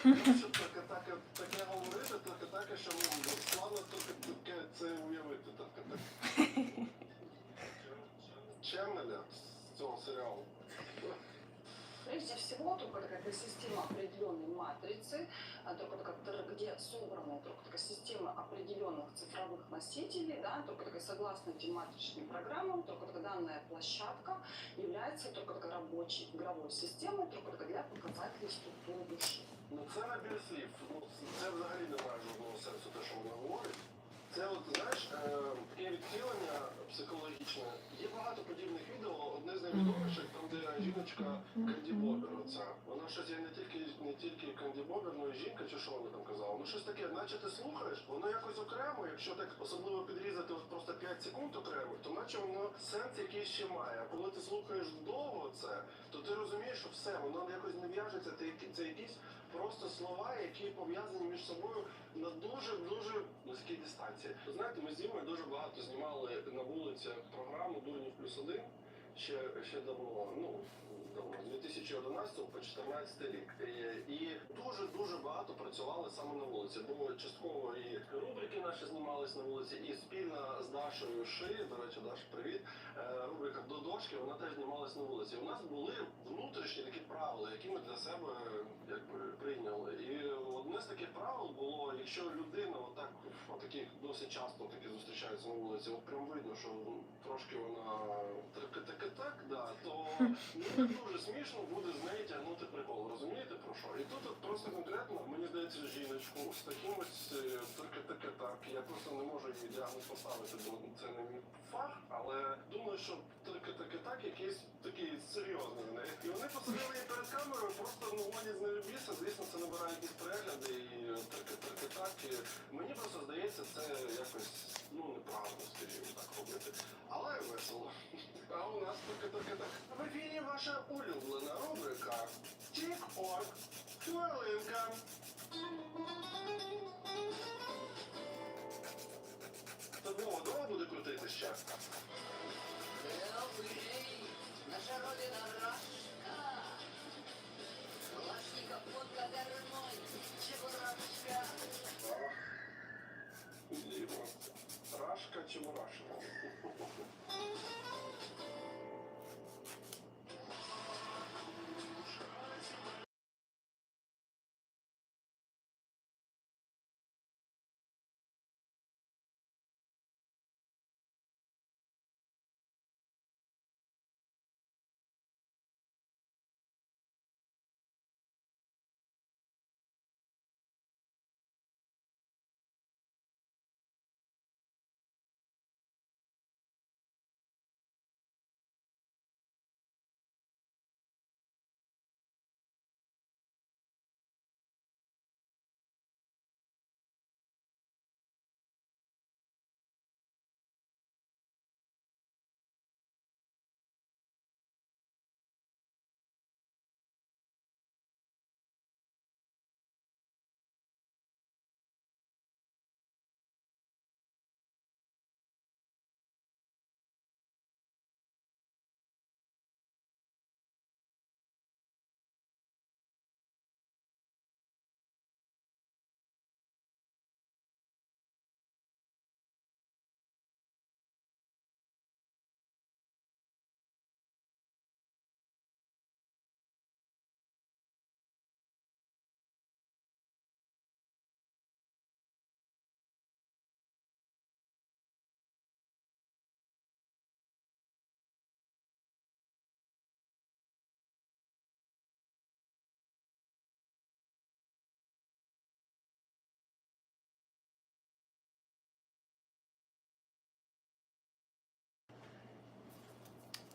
Щоб таке говорити, таке, що складно таке це уявити. Чемеля з цього серіалу. Прежде всего, только такая система определенной матрицы, где собрана только такая система определенных цифровых носителей, да, только такая согласно этим матричным программам, только такая данная площадка является только такой рабочей игровой системой, только такая для показателей структуры души. Ну це набір слів. Ну, це взагалі не має жодного сенсу, те, що вона говорить. Це от, знаєш, таке відхилення психологічне. Є багато подібних відео, одне з найвідоміших, там де жіночка кандібобер оця. Вона щось, я не тільки кандібобер, але й жінка, чи що вона там казала. Ну щось таке, наче ти слухаєш, воно якось окремо, якщо так особливо підрізати от просто 5 секунд окремо, то наче воно сенс якийсь ще має. А коли ти слухаєш довго це, то ти розумієш, що все, воно якось не в'яжеться, це якісь просто слова, які пов'язані між собою на дуже низькій дистанції. Знаєте, ми з Дімою дуже багато знімали на вулиці програму «Дурнів плюс один» ще давно, з 2011 по 2014 рік. І дуже багато працювали саме на вулиці. Бо частково і рубрики наші знімались на вулиці, і спільно з Дашою Ши, до речі, Даша, привіт, рубрика «До дошки», вона теж знімалась на вулиці. У нас були внутрішні такі правила, які ми для себе прийняли. І одне з таких правил було, якщо людина отаких досить часто зустрічається на вулиці, от прям видно, що трошки вона то не дуже смішно буде з неї тягнути прикол, розумієте про що? І тут от просто конкретно, мені здається, жіночку з таким ось так, я просто не можу її діагноз поставити, бо це не мій фах, але думаю, що так, якийсь такий серйозний в неї. І вони посадили її перед камерою, просто водять з нею біса, звісно, це набирає якісь перегляди і так. Мені просто здається, це якось, неправильно, скажімо так, робити. Але весело. А у нас так. В ефірі ваша улюблена рубрика «Тік-Ок. Хвилинка». Вова, давай буде крутити ще. Наша родина Рашка. Калашников, водка, горной, чебурашка. Дивно. Рашка, чебурашка.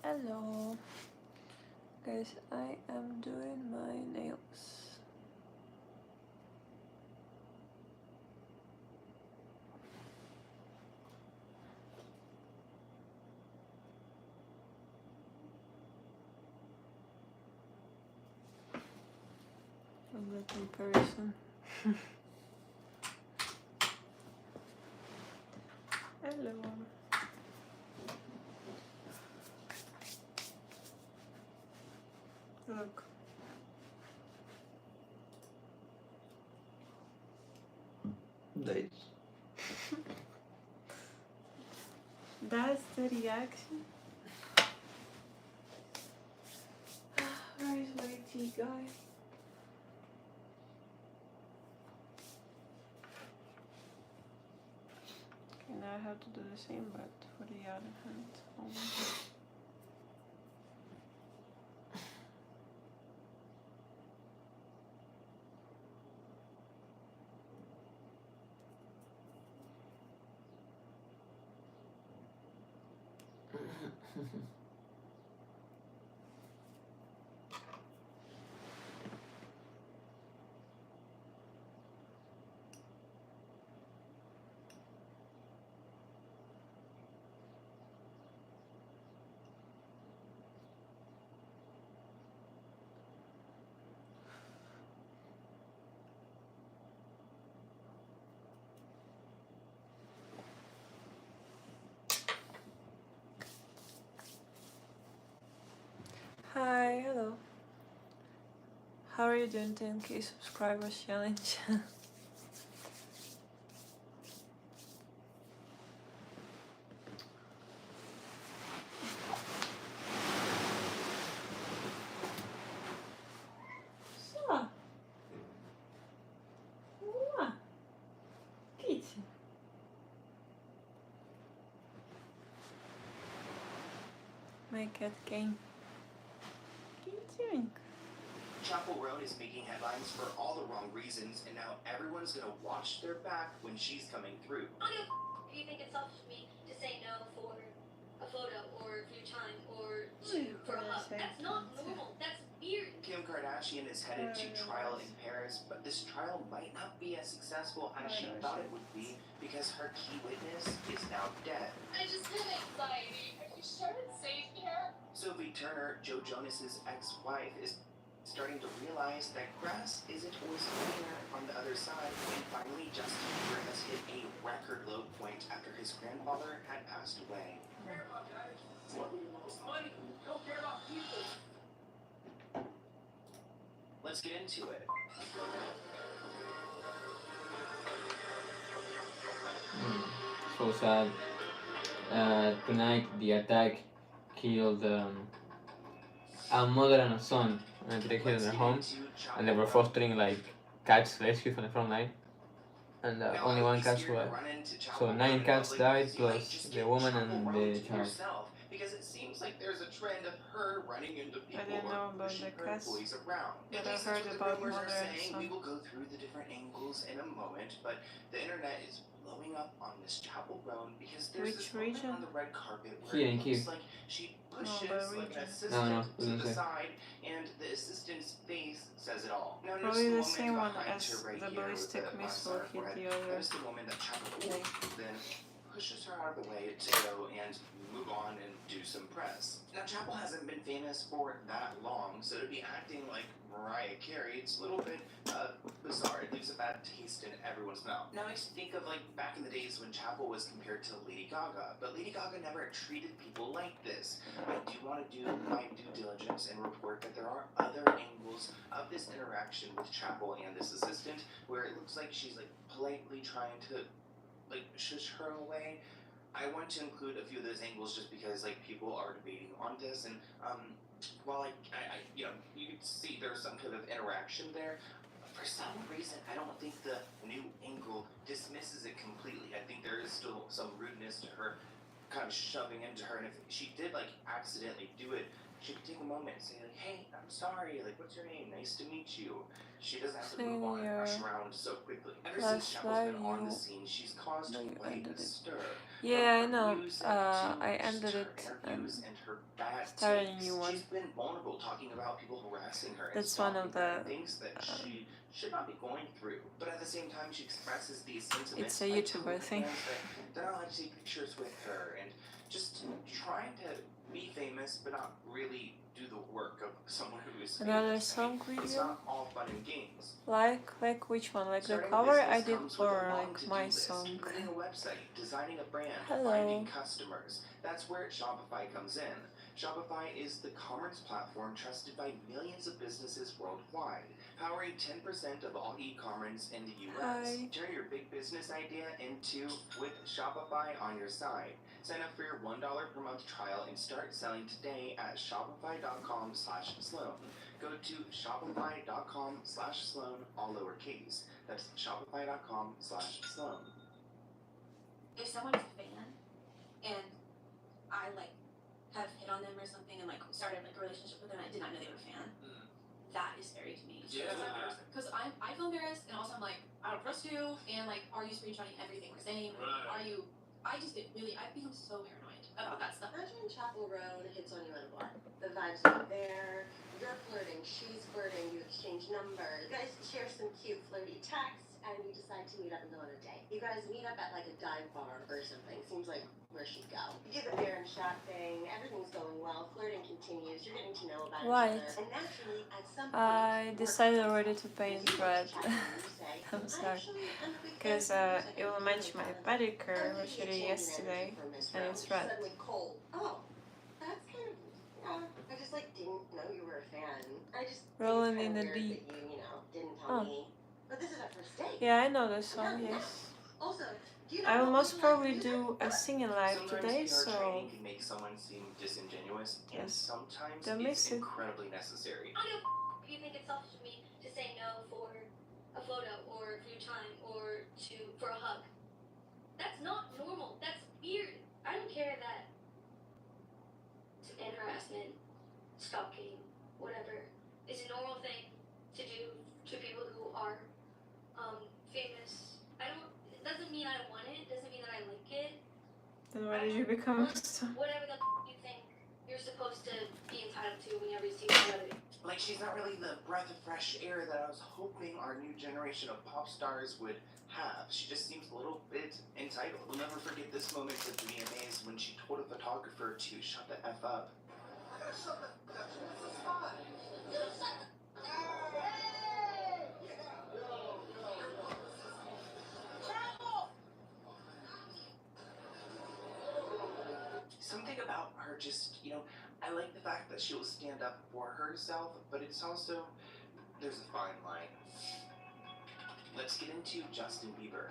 Hello guys, I am doing my nails. I'm the comparison. Hello. Look. Date. That's the reaction. Where is my tea, guy? Okay, now I have to do the same, but for the other hand only. Hi, hello. How are you doing? 10k subscribers challenge. So, what? Kitty. My cat came. Chappell Roan is making headlines for all the wrong reasons, and now everyone's gonna watch their back when she's coming through. I don't know if you think it's selfish of me to say no for a photo or for your time or for a hug. That's not normal. That's weird. Kim Kardashian is headed to trial in Paris, but this trial might not be as successful as she thought it would be because her key witness is now dead. I just have anxiety. Are you sure it's safe here? Sophie Turner, Joe Jonas's ex-wife, is starting to realize that grass isn't always greener on the other side, and finally Justin Bieber has hit a record low point after his grandfather had passed away. Let's get into it. So sad. Tonight the attack killed a mother and a son, and they hid in their home, and they were fostering like cats rescue from the front line, and only one cat survived. So 9 cats died plus the woman and the child. Because it seems like there's a trend of her running into people I didn't know about the cats, around. but I heard about mother and We son. will go through the different angles in a moment, but the internet is blowing up on this Chappell Roan because there's Which this moment region? on the red carpet where Here it in looks Kyiv. like she No, pushes the like an region. assistant No, to the say. side, and the assistant's face says it all. Now, Probably the notice same one behind as her right the here with ballistic the missile on her hit forehead. the other Notice the woman that Chappell thing. then pushes her out of the way to go and move on and do some press. Now, Chappell hasn't been famous for that long, so to be acting like Mariah Carey, it's a little bit bizarre. It leaves a bad taste in everyone's mouth. Now, I used to think of like back in the days when Chappell was compared to Lady Gaga, but Lady Gaga never treated people like this. I do want to do my due diligence and report that there are other angles of this interaction with Chappell and this assistant where it looks like she's like politely trying to like shush her away. I want to include a few of those angles just because like people are debating on this, and while I you know, you can see there's some kind of interaction there, for some reason I don't think the new angle dismisses it completely. I think there is still some rudeness to her kind of shoving into her, and if she did like accidentally do it, she could take a moment and say like, hey, I'm sorry, like what's your name, nice to meet you. She doesn't have to move on and rush around so quickly. Ever since Chappell's been on the scene, she's caused quite a stir. Yeah, I know. I ended it and started a new one. She's been vulnerable, talking about people harassing her. That's one of the things that she should not be going through. But at the same time, she expresses these sentiments. It's a YouTuber, I think. They're not allowed to take pictures with her and just trying to be famous, but not really do the work of someone who is Another famous. song It's video? not all fun and games. Like which one? Like the Starting a cover business I did comes with a or long like to-do my list. song? Creating a website, designing a brand, Hello. finding customers. That's where Shopify comes in. Shopify is the commerce platform trusted by millions of businesses worldwide, powering 10% of all e-commerce in the US. Hi. Turn your big business idea into with Shopify on your side. Sign up for your $1 per month trial and start selling today at shopify.com/Sloan. Go to shopify.com/Sloan, all lowercase. That's shopify.com/Sloan. If someone is a fan and I like have hit on them or something and like started like a relationship with them, I did not know they were a fan. That is scary to me. Yeah. Because I feel embarrassed and also I'm like, I don't trust you, and like, are you screenshotting everything we're saying? Right. Are you? I just I've become so paranoid about that stuff. Imagine Chappell Roan hits on you at a bar. The vibes are there. You're flirting. She's flirting. You exchange numbers. You guys share some cute flirty texts, and you decide to meet up and go on a date. You guys meet up at like a dive bar or something. Seems like where she'd go. You do the beer and shot thing. Everything's going well. Flirting continues. You're getting to know about Right. each other. And naturally, at some point, I decided already to paint you red. chat and you say, I'm sorry. "Actually, on the weekend, Because there's it will like a match my really pedicure, fun which I did change in yesterday, energy from Miss and Roan. it's red. Suddenly cold. Oh, that's kind of. I just like didn't know you were a fan. I just think it's Rolling kinda in the weird deep. that you didn't tell Oh. me. But this is our first date. Yeah, I know the song, yes. Also, do you know I will what most we like probably music? do a singing live Sometimes today, PR so training can make someone seem disingenuous, and Yes. sometimes Don't it's miss it. incredibly necessary. I don't if you think it's selfish of me to say no for a photo or for your time or for a hug. That's not normal. That's weird. I don't care that and harassment, stalking, whatever, is a normal thing to do to people who are famous. It doesn't mean I don't want it. It doesn't mean that I like it. then why did you become a star? Whatever the you think you're supposed to be entitled to whenever you see somebody. Like, she's not really the breath of fresh air that I was hoping our new generation of pop stars would have. She just seems a little bit entitled. We'll never forget this moment at the VMAs when she told a photographer to shut the F up. Something about her just, I like the fact that she will stand up for herself, but it's also, there's a fine line. Let's get into Justin Bieber.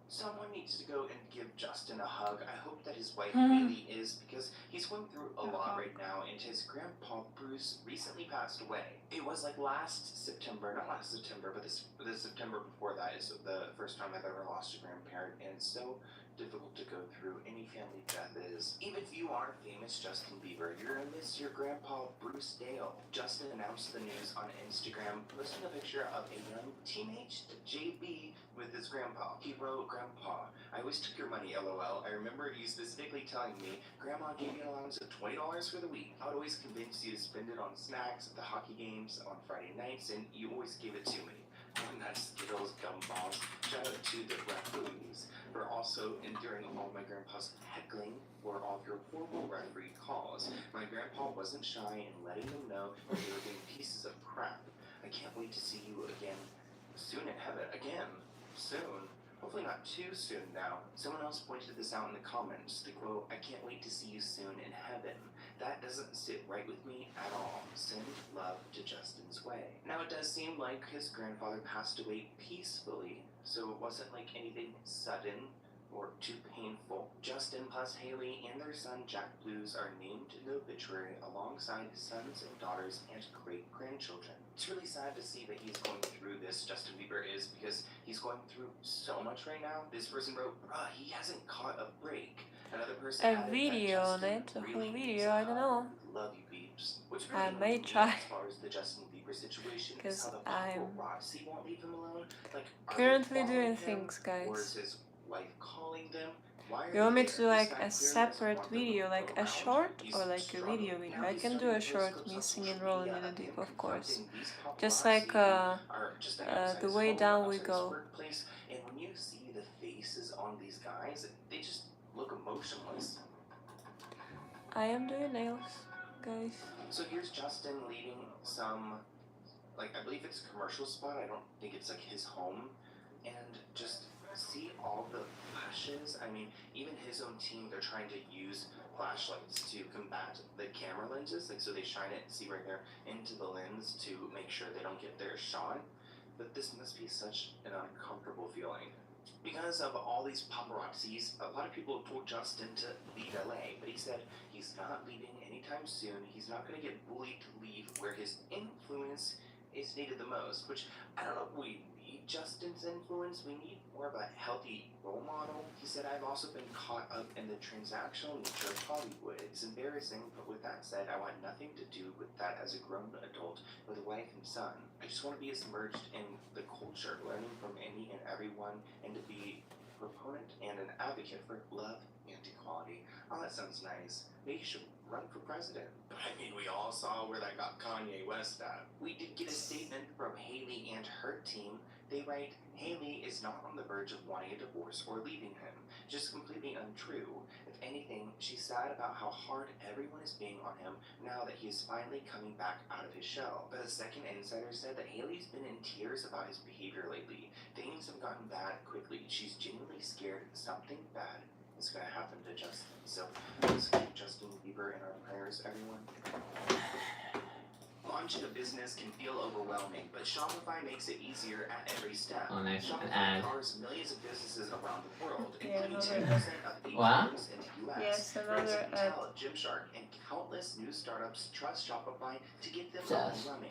Someone needs to go and give Justin a hug. I hope that his wife really is, because he's going through a lot right now, and his grandpa Bruce recently passed away. It was like last September, not last September, but the September before that is the first time I've ever lost a grandparent, and it's so difficult to go through. Any family death is. Even if you aren't famous Justin Bieber, you're gonna miss your grandpa Bruce Dale. Justin announced the news on Instagram, posting a picture of a young teenage JB with his grandpa. He wrote, "Grandpa, I always took your money, LOL. I remember you specifically telling me Grandma gave you an allowance of $20 for the week. I would always convince you to spend it on snacks at the hockey games on Friday nights, and you always gave it to me. Oh, nuts, Skittles, gumballs. Shout out to the referees for also enduring all my grandpa's heckling for all of your horrible referee calls. My grandpa wasn't shy in letting them know that they were being pieces of crap. I can't wait to see you again soon in heaven. Again, soon. Hopefully not too soon now. Someone else pointed this out in the comments. The quote, "I can't wait to see you soon in heaven." That doesn't sit right with me at all. Send love to Justin's way. Now it does seem like his grandfather passed away peacefully, so it wasn't like anything sudden or too painful. Justin plus Haley and their son Jack Blues are named in the obituary alongside his sons and daughters and great-grandchildren. It's really sad to see that he's going through this, Justin Bieber is, because he's going through so much right now. This person wrote, he hasn't caught a break. Another person a added that video on Justin it, a really whole needs video, a I don't know. hug. Love you, Beeps. What's I really may annoying try. as far as the Justin Bieber situation is 'Cause how the I'm paparazzi won't leave him alone. Like, are they currently following doing him, things, or is guys. his wife calling them? Why are You want they me to do there? like This a guy clearly doesn't separate want them to video, go like a around. short He's or like a struggling. video video? Now I he's can do starting a to post short, clips me on singing social Rolling media in the of Deep, him of course. confronting these Just paparazzi like who are just like outside the his way home, down we outside his go. workplace. And when you see the faces on these guys, they just look emotionless. I am doing nails, guys. So here's Justin leaving some, like, I believe it's a commercial spot. I don't think it's like his home. And just see all the flashes. I mean, even his own team, they're trying to use flashlights to combat the camera lenses, like so they shine it, see right there, into the lens to make sure they don't get their shot. But this must be such an uncomfortable feeling. Because of all these paparazzis, a lot of people told Justin to leave LA, but he said he's not leaving anytime soon. He's not going to get bullied to leave where his influence is needed the most, which I don't know if we need Justin's influence. We need more of a healthy role model. He said, I've also been caught up in the transactional nature of Hollywood. It's embarrassing, but with that said, I want nothing to do with that as a grown adult with a wife and son. I just want to be submerged in the culture, learning from any and everyone, and to be a proponent and an advocate for love and equality. Oh, that sounds nice. Maybe you should run for president. I mean, we all saw where that got Kanye West at. We did get a statement from Hailey and her team. They write, Hailey is not on the verge of wanting a divorce or leaving him. Just completely untrue. If anything, she's sad about how hard everyone is being on him now that he is finally coming back out of his shell. But a second insider said that Hailey's been in tears about his behavior lately. Things have gotten bad quickly. She's genuinely scared something bad is going to happen to Justin. So let's keep Justin Bieber in our prayers, everyone. Launching a business can feel overwhelming, but Shopify makes it easier at every step. Oh, nice. An Shopify ad. powers millions of businesses around the world, Yeah, including another 10% of the What? firms in the U.S. Yes, Brands another like ad. Mattel, Gymshark, and countless new startups trust Shopify to get them up and Just running.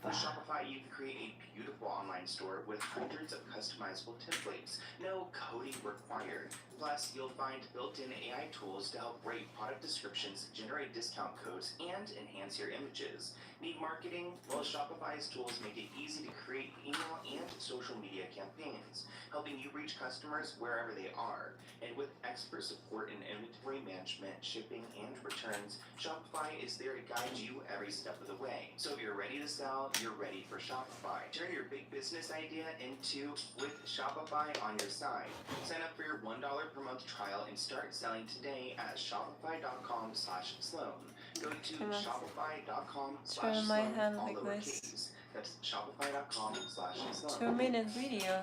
With Shopify, you can create a beautiful online store with hundreds of customizable templates. No coding required. Plus, you'll find built-in AI tools to help write product descriptions, generate discount codes, and enhance your images. Need marketing? Well, Shopify's tools make it easy to create email and social media campaigns, helping you reach customers wherever they are. And with expert support in inventory management, shipping, and returns, Shopify is there to guide you every step of the way. So if you're ready to sell, you're ready for Shopify. Turn your big business idea into with Shopify on your side. Sign up for your $1 per month trial and start selling today at shopify.com/Sloan. Go to shopify.com/Sloan, my hand all like this. lowercase. That's shopify.com/Sloan. 2-minute video.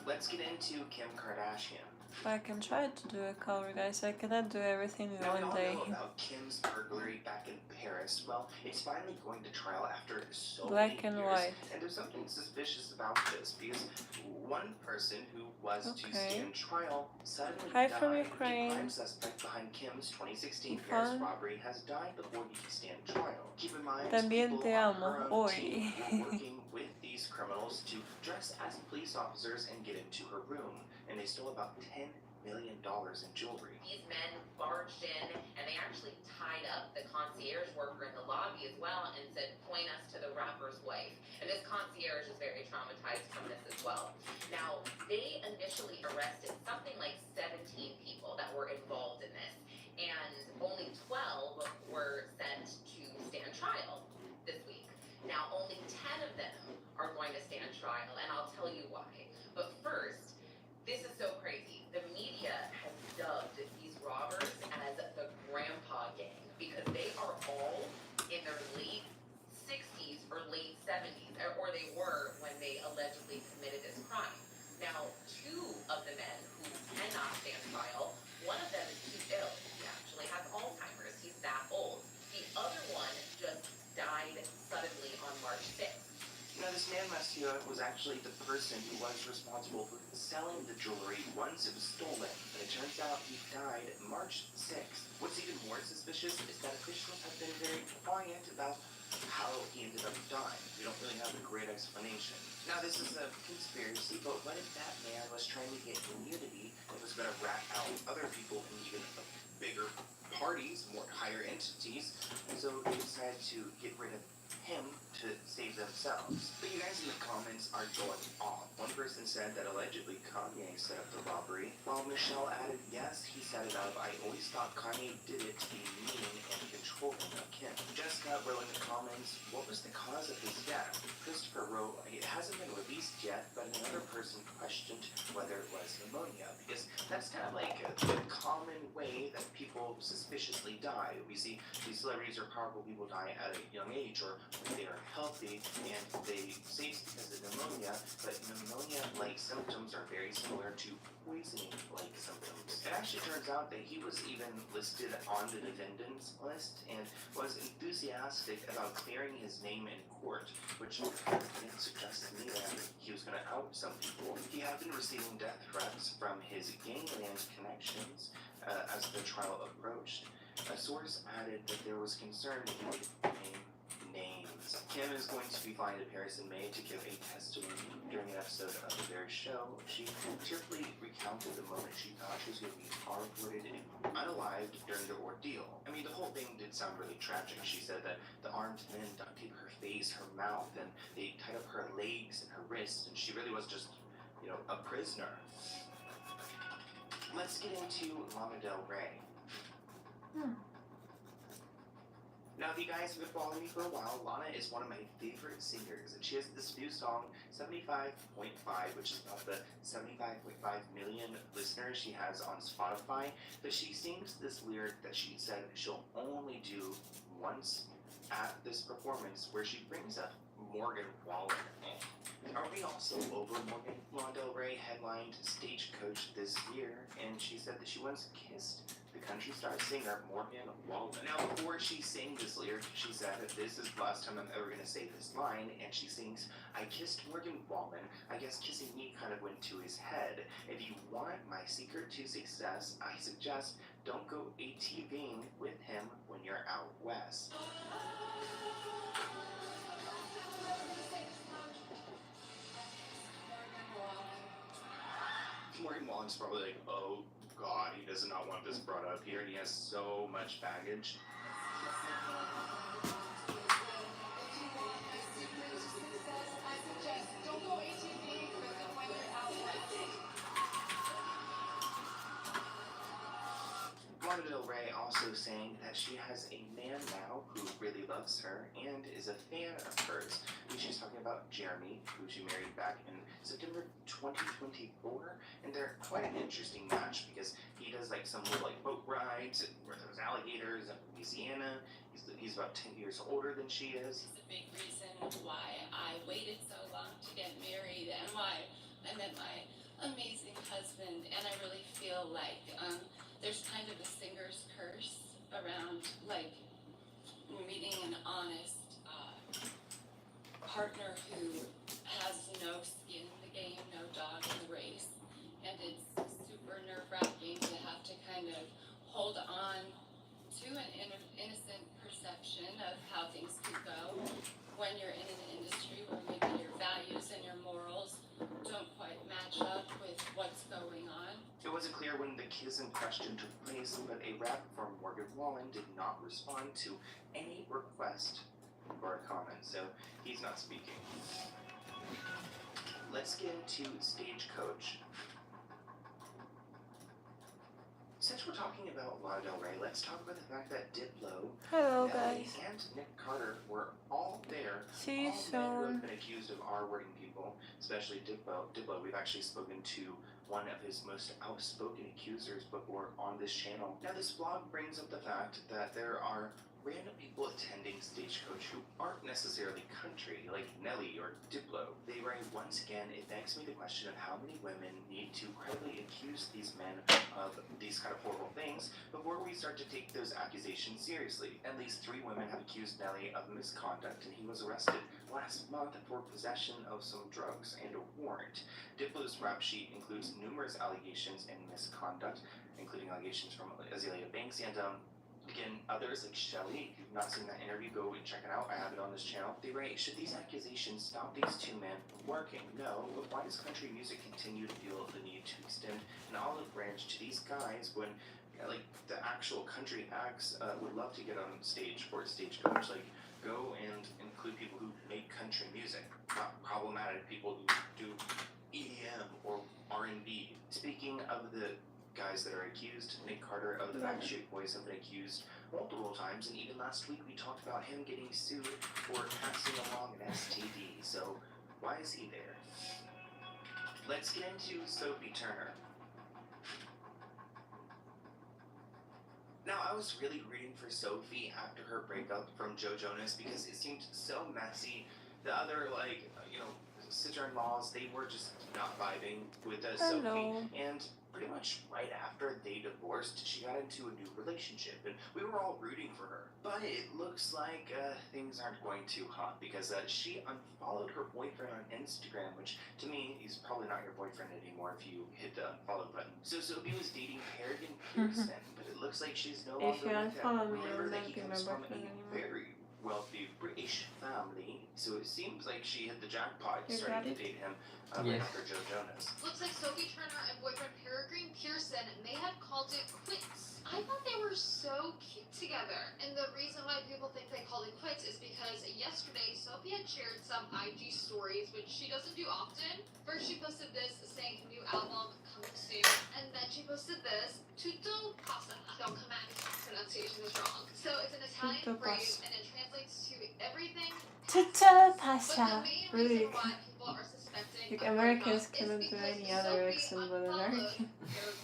Let's get into Kim Kardashian. I can try to do a color, guys. I cannot do everything in Now, we one all day. know about Kim's burglary back in Paris. Well, it's finally going to trial after so Black many and years. white. And there's something suspicious about this because one person who was to Okay. stand trial suddenly Hi died. from A Ukraine. prime suspect behind Kim's 2016 Keep Paris on. robbery has died before he can stand trial. Keep in mind, También people te on amo. her own Hoy. team were working with these criminals to dress as police officers and get into her room. And they stole about $10 million in jewelry. These men barged in and they actually tied up the concierge worker in the lobby as well and said, point us to the rapper's wife. And this concierge is very traumatized from this as well. Now, they initially arrested something like 17 people that were involved in this, and only 12 were sent to stand trial this week. Now, only 10 of them are going to stand trial, and I'll tell you why. But first, this is so crazy. The media has dubbed these robbers as the grandpa gang because they are all in their late 60s or late 70s, or they were when they allegedly committed this crime. Now, two of the men who cannot stand trial, one of them is too ill. He actually has Alzheimer's. He's that old. The other one just died suddenly on March 6th. Now, this man Monsieur was actually the person who was responsible for selling the jewelry once it was stolen, but it turns out he died March 6th. What's even more suspicious is that officials have been very quiet about how he ended up dying. We don't really have a great explanation. Now, this is a conspiracy, but what if that man was trying to get immunity and was going to rat out other people in even bigger parties, more higher entities, and so they decided to get rid of him to save themselves. But you guys in the comments are going off. One person said that allegedly Kanye set up the robbery, while Michelle added, yes, he set it up. I always thought Kanye did it to be mean and controlling of Kim. Jessica wrote in the comments, comments, what was the cause of his death? Christopher wrote, it hasn't been released yet, but another person questioned whether it was pneumonia, because that's kind of like a common way that people suspiciously die. We see these celebrities or powerful people die at a young age, or when they are healthy, and they say it's because of pneumonia, but pneumonia-like symptoms are very similar to poisoning-like symptoms. It actually turns out that he was even listed on the defendant's list and was enthusiastic about clearing his name in court, which again suggests to me that he was going to out some people. He had been receiving death threats from his gangland connections as the trial approached. A source added that there was concern that he would name names. Kim is going to be flying to Paris in May to give a testimony. During an episode of the very show, she tearfully recounted the moment she thought she was going to be hard-boarded and unalived during the ordeal. I mean, the whole thing did sound really tragic. She said that the armed men duct taped her face, her mouth, and they tied up her legs and her wrists, and she really was just, you know, a prisoner. Let's get into Lana Del Rey. Now, if you guys have been following me for a while, Lana is one of my favorite singers, and she has this new song, 75.5, which is about the 75.5 million listeners she has on Spotify, but she sings this lyric that she said she'll only do once at this performance, where she brings up Morgan Wallen. Are we also over Morgan? Lana Del Rey headlined Stagecoach this year, and she said that she once kissed the country star singer Morgan Wallen. Now, before she sang this lyric, she said that this is the last time I'm ever going to say this line, and she sings, I kissed Morgan Wallen, I guess kissing me kind of went to his head. If you want my secret to success, I suggest don't go ATVing with him when you're out west. Morgan Wallen's probably like, oh God, he does not want this brought up here, and he has so much baggage. Lana Del Rey also saying that she has a man now who really loves her and is a fan of hers. And she's talking about Jeremy, who she married back in September 2024, and they're quite an interesting match because he does like some little like boat rides where there's alligators in Louisiana. He's about 10 years older than she is. It's a big reason why I waited so long to get married and why I met my amazing husband, and I really feel like there's kind of a singer's curse around like meeting an honest partner who has no skin in the game, no dog in the race, and it's super nerve-wracking to have to kind of hold on to an innocent perception of how things could go when you're in an industry where maybe your values and your morals don't quite match up with what's going on. It wasn't clear when the kiss in question took place, but a rap from Morgan Wallen did not respond to any request for a comment, so he's not speaking. Let's get into Stagecoach. Since we're talking about Lana Del Rey, let's talk about the fact that Diplo, Hello, Nelly, guys. and Nick Carter were all there. See you all men who soon. have been accused of R-wording people, especially Diplo. We've actually spoken to one of his most outspoken accusers before on this channel. Now, this blog brings up the fact that there are random people attending Stagecoach who aren't necessarily country, like Nelly or Diplo. They write, once again, it begs me the question of how many women need to credibly accuse these men of these kind of horrible things before we start to take those accusations seriously. At least 3 women have accused Nelly of misconduct, and he was arrested last month for possession of some drugs and a warrant. Diplo's rap sheet includes numerous allegations and misconduct, including allegations from Azalea Banks and again, others like Shelly. If you've not seen that interview, go and check it out. I have it on this channel. They write, should these accusations stop these 2 men from working? No, but why does country music continue to feel the need to extend an olive branch to these guys when, like, the actual country acts would love to get on stage for a Stagecoach? Like, go and include people who make country music, not problematic people who do EDM or R&B. Speaking of the guys that are accused. Nick Carter of the Backstreet Boys have been accused multiple times, and even last week we talked about him getting sued for passing along an STD. So why is he there? Let's get into Sophie Turner. Now, I was really rooting for Sophie after her breakup from Joe Jonas because it seemed so messy. The other, sister-in-laws, they were just not vibing with Sophie. And pretty much right after they divorced, she got into a new relationship, and we were all rooting for her. But it looks like things aren't going too hot because she unfollowed her boyfriend on Instagram, which to me, he's probably not your boyfriend anymore if you hit the unfollow button. So Sophie was dating Harrigan Pearson, but it looks like she's no longer If you with him. unfollow me, Remember you'll that not he be my comes from boyfriend a anymore. very wealthy British family, so it seems like she hit the jackpot starting to date him right after Joe Jonas. Looks like Sophie Turner and boyfriend Peregrine Pearson may have called it quits. I thought they were so cute together, and the reason why people think they called it quits is because yesterday Sophie had shared some IG stories, which she doesn't do often. First she posted this saying new album coming soon, and then she posted this, tutto passa. Don't come at me, pronunciation is wrong. So it's an Italian phrase, and it translates to everything. Tutto But passa. the main Really. reason why people are suspecting Like of Americans breakup cannot is do because any other Sophie accent but unfollowed American. Peregrine.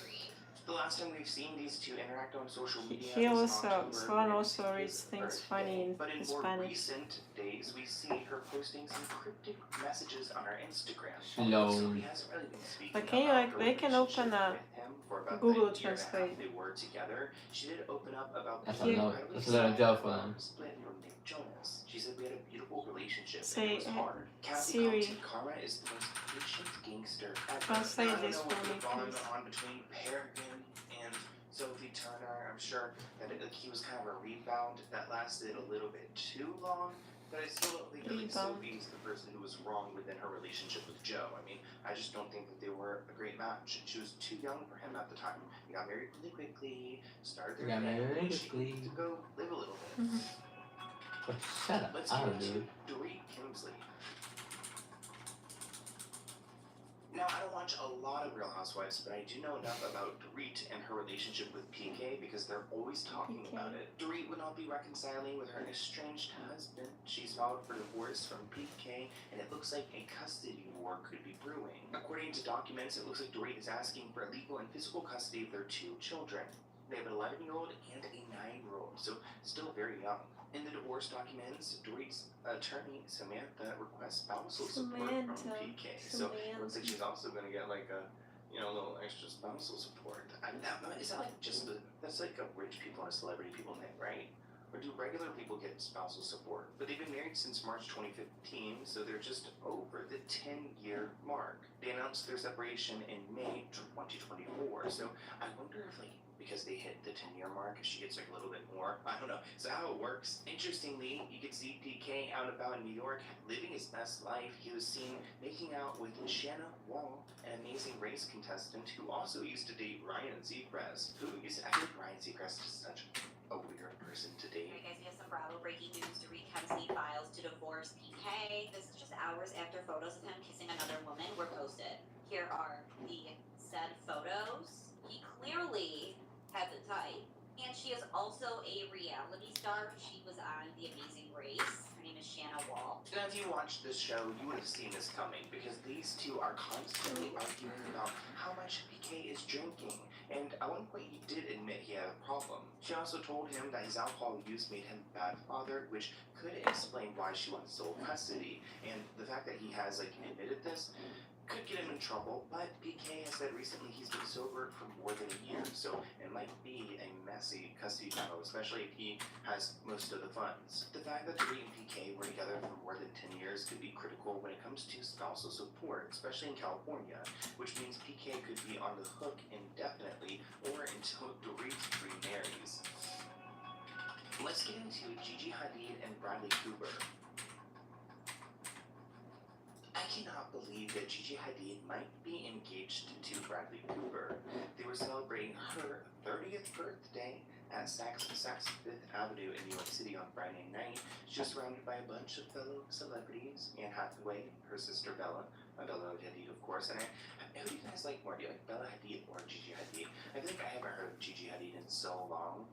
The last time we've seen these two interact on social media He was in also, October Swan when also his reads things birthday. funny in But in more Spanish. recent days, we see her posting some cryptic messages on her Instagram. Slow. Sophie hasn't really been speaking But can you, about her they can relationship open a with him for about Google the year and a half Translate. they were together. She did open up about That's the a lot. incredibly That's a lot of sad job for them. split from Nick Jonas. She said we had a beautiful relationship Say, and it was hard. Kathy Siri. commented, Karma is the most patient gangster ever. Translate I don't this know for what me, was going please. on between Peregrine and Sophie Turner. I'm sure that he was kind of a rebound that lasted a little bit too long, but I still don't think that Sophie is the person who was wrong within her relationship with Joe. I mean, I just don't think that they were a great match. She was too young for him at the time. They got married really quickly, started their family. She needed to go live a little bit. But shut Let's up, get dude. into Dorit Kemsley. Now, I don't watch a lot of Real Housewives, but I do know enough about Dorit and her relationship with PK because they're always talking about it. Dorit would not be reconciling with her estranged husband. She's filed for divorce from PK, and it looks like a custody war could be brewing. According to documents, it looks like Dorit is asking for legal and physical custody of their two children. They have an 11-year-old and a 9-year-old, so still very young. In the divorce documents, Dorit's attorney, Samantha, requests spousal support from PK. So it looks like she's also going to get like a, little extra spousal support. Is that like that's like a rich people and a celebrity people thing, right? Or do regular people get spousal support? But they've been married since March 2015, so they're just over the 10-year mark. They announced their separation in May 2024, so I wonder if because they hit the 10-year mark, if she gets a little bit more. I don't know. So how it works. Interestingly, you could see PK out and about in New York living his best life. He was seen making out with Shanna Wall, an Amazing Race contestant who also used to date Ryan Seacrest. I think Ryan Seacrest is such a weird person to date. Alright guys, we have some Bravo breaking news. Dorit Kemsley files to divorce PK. This is just hours after photos of him kissing another woman were posted. Here are the said photos. He clearly has a type. And she is also a reality star. She was on The Amazing Race. Her name is Shanna Wall. Now, if you watched this show, you would have seen this coming because these two are constantly arguing about how much PK is drinking. And at one point, he did admit he had a problem. She also told him that his alcohol use made him a bad father, which could explain why she wants sole custody. And the fact that he has admitted this could get him in trouble, but PK has said recently he's been sober for more than a year, so it might be a messy custody battle, especially if he has most of the funds. The fact that Dorit and PK were together for more than 10 years could be critical when it comes to spousal support, especially in California, which means PK could be on the hook indefinitely or until Dorit remarries. Let's get into Gigi Hadid and Bradley Cooper. I cannot believe that Gigi Hadid might be engaged to Bradley Cooper. They were celebrating her 30th birthday at Saks Fifth Avenue in New York City on Friday night. She was surrounded by a bunch of fellow celebrities: Anne Hathaway, her sister Bella, Bella Hadid, of course. And who do you guys like more? Do you like Bella Hadid or Gigi Hadid? I think I haven't heard of Gigi Hadid in so long.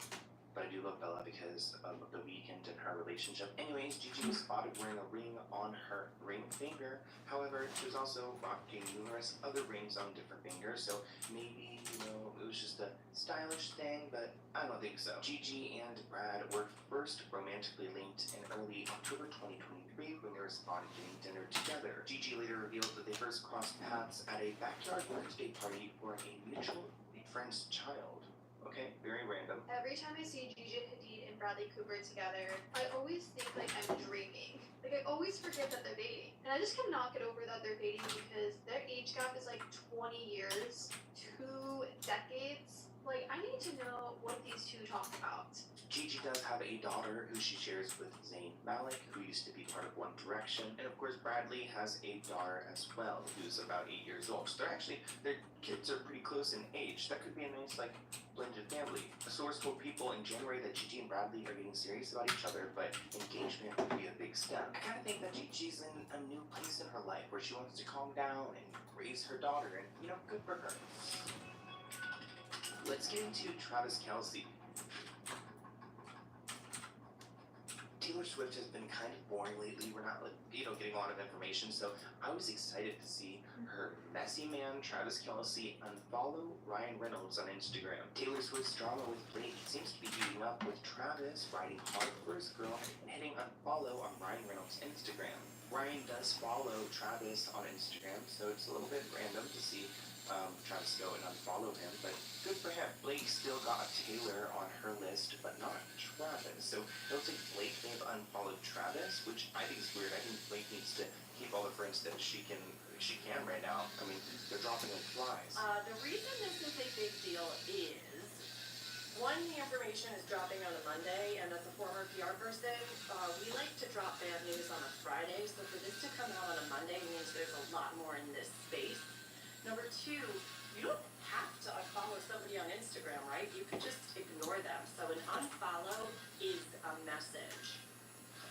But I do love Bella because of the weekend and her relationship. Anyways, Gigi was spotted wearing a ring on her ring finger. However, she was also rocking numerous other rings on different fingers. So maybe, it was just a stylish thing, but I don't think so. Gigi and Brad were first romantically linked in early October 2023 when they were spotted getting dinner together. Gigi later revealed that they first crossed paths at a backyard birthday party for a mutual friend's child. Okay, very random. Every time I see Gigi Hadid and Bradley Cooper together, I always think like I'm dreaming. Like I always forget that they're dating. And I just cannot get over that they're dating because their age gap is like 20 years, 2 decades. Like I need to know what these two talk about. Gigi does have a daughter who she shares with Zayn Malik, who used to be part of One Direction. And of course, Bradley has a daughter as well, who's about 8 years old. So their kids are pretty close in age. That could be a nice, blended family. A source told People in January that Gigi and Bradley are getting serious about each other, but engagement would be a big step. I kind of think that Gigi's in a new place in her life where she wants to calm down and raise her daughter, and, good for her. Let's get into Travis Kelce. Taylor Swift has been kind of boring lately. We're not, getting a lot of information, so I was excited to see her messy man, Travis Kelce, unfollow Ryan Reynolds on Instagram. Taylor Swift's drama with Blake seems to be heating up, with Travis riding hard for his girl and hitting unfollow on Ryan Reynolds' Instagram. Ryan does follow Travis on Instagram, so it's a little bit random to see Travis go and unfollow him, but good for him. Blake still got Taylor on her list, but not Travis. So it looks like Blake may have unfollowed Travis, which I think is weird. I think Blake needs to keep all the friends that she can right now. I mean, they're dropping like flies. The reason this is a big deal is, one, the information is dropping on a Monday, and as a former PR person, we like to drop bad news on a Friday, so for this to come out on a Monday means there's a lot more in this space. Number two, you don't have to unfollow somebody on Instagram, right? You can just ignore them. So an unfollow is a message.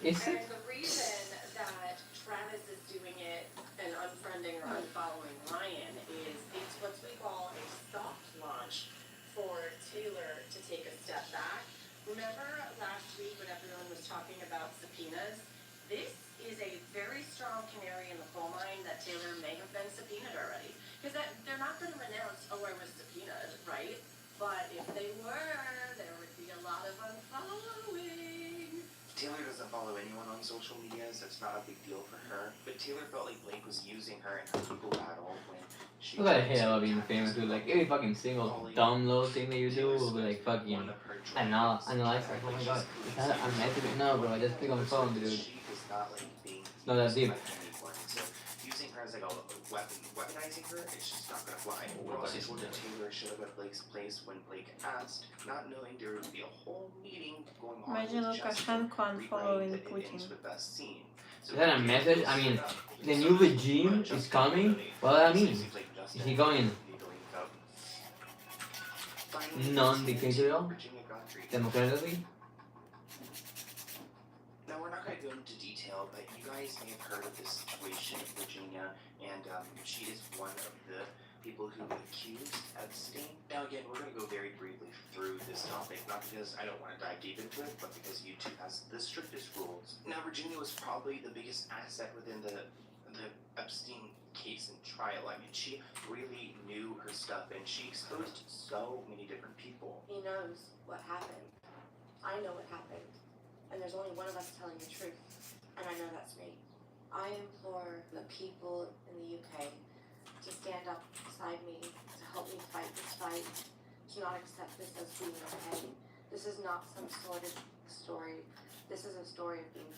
And the reason that Travis is doing it and unfriending or unfollowing Ryan is it's what we call a soft launch for Taylor to take a step back. Remember last week when everyone was talking about subpoenas? This is a very strong canary in the coal mine that Taylor may have been subpoenaed already. Because they're not going to announce, I was subpoenaed, right? But if they were, there would be a lot of unfollowing. Taylor doesn't follow anyone on social media, so it's not a big deal for her. But Taylor felt like Blake was using her in her legal battle when she... Look at the hell of being famous, dude. Like, every fucking single dumb little thing that you do will be like, fucking, analyze, like, oh my god, is that unethical? No, bro, I just click on the phone, dude. It's not that deep. Using her as like a weapon, weaponizing her, it's just not gonna fly. We also told that Taylor showed up at Blake's place when Blake asked, not knowing there would be a whole meeting going on. Imagine Lukashenko following Putin. Is that a message? I mean, the new regime is coming? What does that mean? Is he going non-dictatorial? Democratically? Now, we're not going to go into detail, but you guys may have heard of this situation in Virginia, and she is one of the people who accused Epstein. Now, again, we're going to go very briefly through this topic, not because I don't want to dive deep into it, but because YouTube has the strictest rules. Now, Virginia was probably the biggest asset within the Epstein case and trial. I mean, she really knew her stuff, and she exposed so many different people. He knows what happened. I know what happened. And there's only one of us telling the truth. And I know that's me. I implore the people in the UK to stand up beside me, to help me fight this fight, to not accept this as being okay. This is not some sort of story. This is a story of being...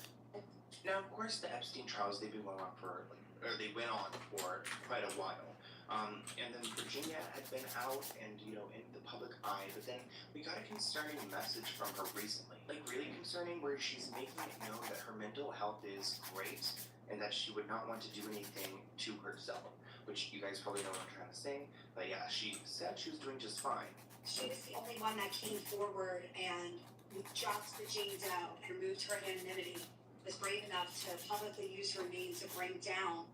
Now, of course, the Epstein trials, they went on for quite a while. And then Virginia had been out and, in the public eye, but then we got a concerning message from her recently. Like, really concerning, where she's making it known that her mental health is great and that she would not want to do anything to herself, which you guys probably know what I'm trying to say. But yeah, she said she was doing just fine. She was the only one that came forward and dropped the jeans out and removed her anonymity, was brave enough to publicly use her name to bring down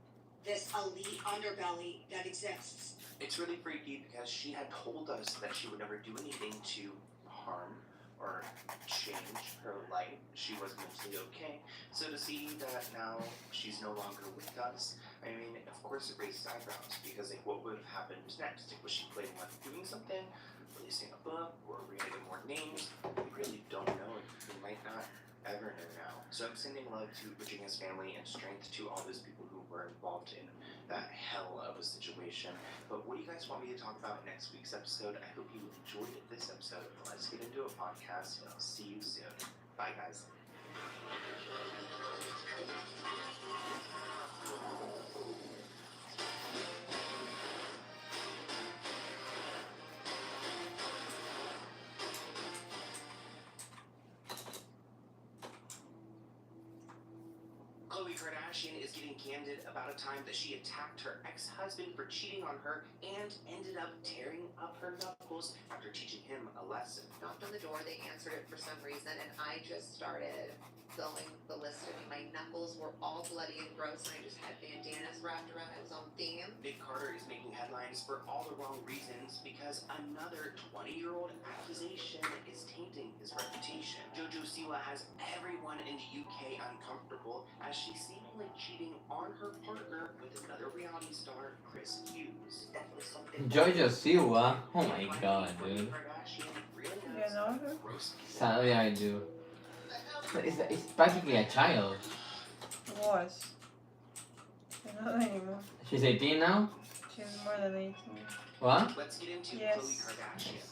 this elite underbelly that exists. It's really freaky because she had told us that she would never do anything to harm or change her life. She was mentally okay. So to see that now she's no longer with us, I mean, of course it raises eyebrows because like what would have happened next? Like, was she planning on doing something, releasing a book, or are we gonna get more names? We really don't know. We might not ever know now. So I'm sending love to Virginia's family and strength to all those people who were involved in that hell of a situation. But what do you guys want me to talk about next week's episode? I hope you enjoyed this episode. Let's get into a podcast and I'll see you soon. Bye guys. Khloe Kardashian is getting candid about a time that she attacked her ex-husband for cheating on her and ended up tearing up her knuckles after teaching him a lesson. Knocked on the door, they answered it for some reason, and I just started going ballistic. My knuckles were all bloody and gross, and I just had bandanas wrapped around. I was on theme. Nick Carter is making headlines for all the wrong reasons because another 20-year-old accusation is tainting his reputation. Jojo Siwa has everyone in the UK uncomfortable as she's seemingly cheating on her partner with another reality star, Chris Hughes. Definitely something. Jojo Siwa? Oh my god, dude. You know her? Sadly, I do. It's practically a child. Was. She's not anymore. She's 18 now? She's more than 18. What? Let's get into Yes. Khloe Kardashian.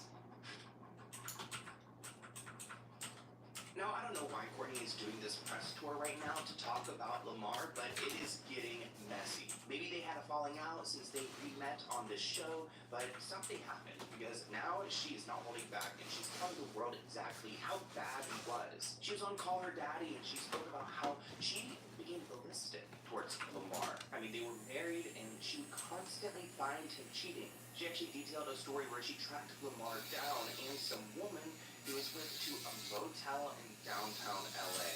Now, I don't know why Courtney is doing this press tour right now to talk about Lamar, but it is getting messy. Maybe they had a falling out since they re-met on this show, but something happened because now she is not holding back and she's telling the world exactly how bad he was. She was on Call Her Daddy and she spoke about how she became ballistic towards Lamar. I mean, they were married and she would constantly find him cheating. She actually detailed a story where she tracked Lamar down and some woman he was with to a motel in downtown LA.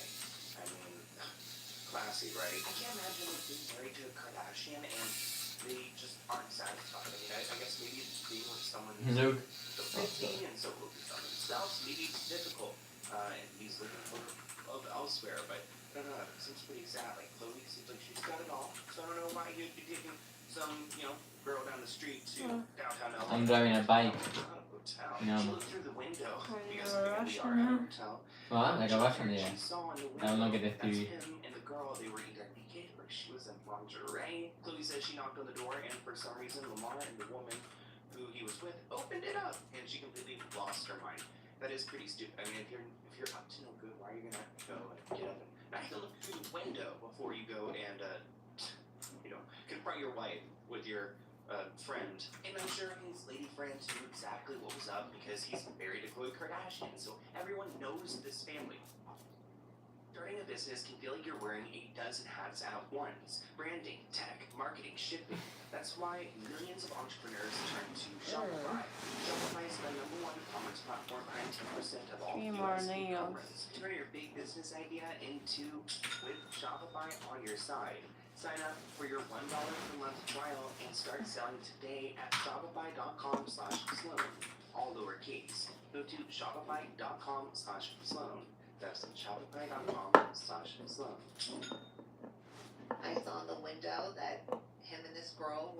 I mean, classy, right? I can't imagine being married to a Kardashian and they just aren't satisfied. I mean, I guess maybe it's being with someone who's Nope. so wealthy and so focused on themselves. Maybe it's difficult and he's looking for love elsewhere, but I don't know, it seems pretty sad. Like, Khloe seems like she's got it all, so I don't know why you'd be taking some, girl down the street to downtown LA. I'm driving a bike. Hotel. No. She looked through the window because a we are Russian, at a huh? hotel. What? Like a Russian, yeah. She saw in the I don't window look at this that's TV. him and the girl. They were either naked or she was in lingerie. Khloe says she knocked on the door and for some reason Lamar and the woman who he was with opened it up and she completely lost her mind. That is pretty stupid. I mean, if you're up to no good, why are you gonna go and get up and not even look through the window before you go and confront your wife with your friend? And I'm sure his lady friends knew exactly what was up because he's married to Khloe Kardashian, so everyone knows this family. Starting a business can feel like you're wearing a dozen hats at once. Branding, tech, marketing, shipping. That's why millions of entrepreneurs turn to Shopify. Shopify is the #1 commerce platform behind 10% of all Three more US nails. e-commerce. Turn your big business idea into with Shopify on your side. Sign up for your $1 per month trial and start selling today at shopify.com/Sloan, all lowercase. Go to shopify.com/Sloan. That's shopify.com/Sloan. I saw in the window that him and this girl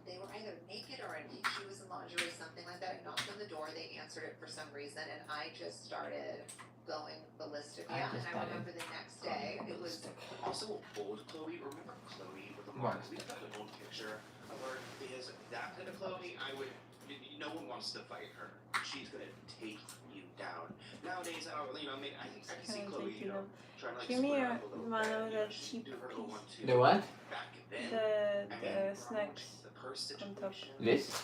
they were either naked or she was in lingerie, something like that. I knocked on the door, they answered it for some reason, and I just started going ballistic. Yeah, and I remember the next day, it was Also, old Khloe. Remember Khloe with the What? marks? We have an old picture of her because that kind of Khloe, no one wants to fight her. She's gonna take you down. Nowadays, I can see Khloe, trying to Give me split a up a little one bit, of the she cheap do her little piece. one, too. The what? Back then, The snacks the purse on top. situation, This?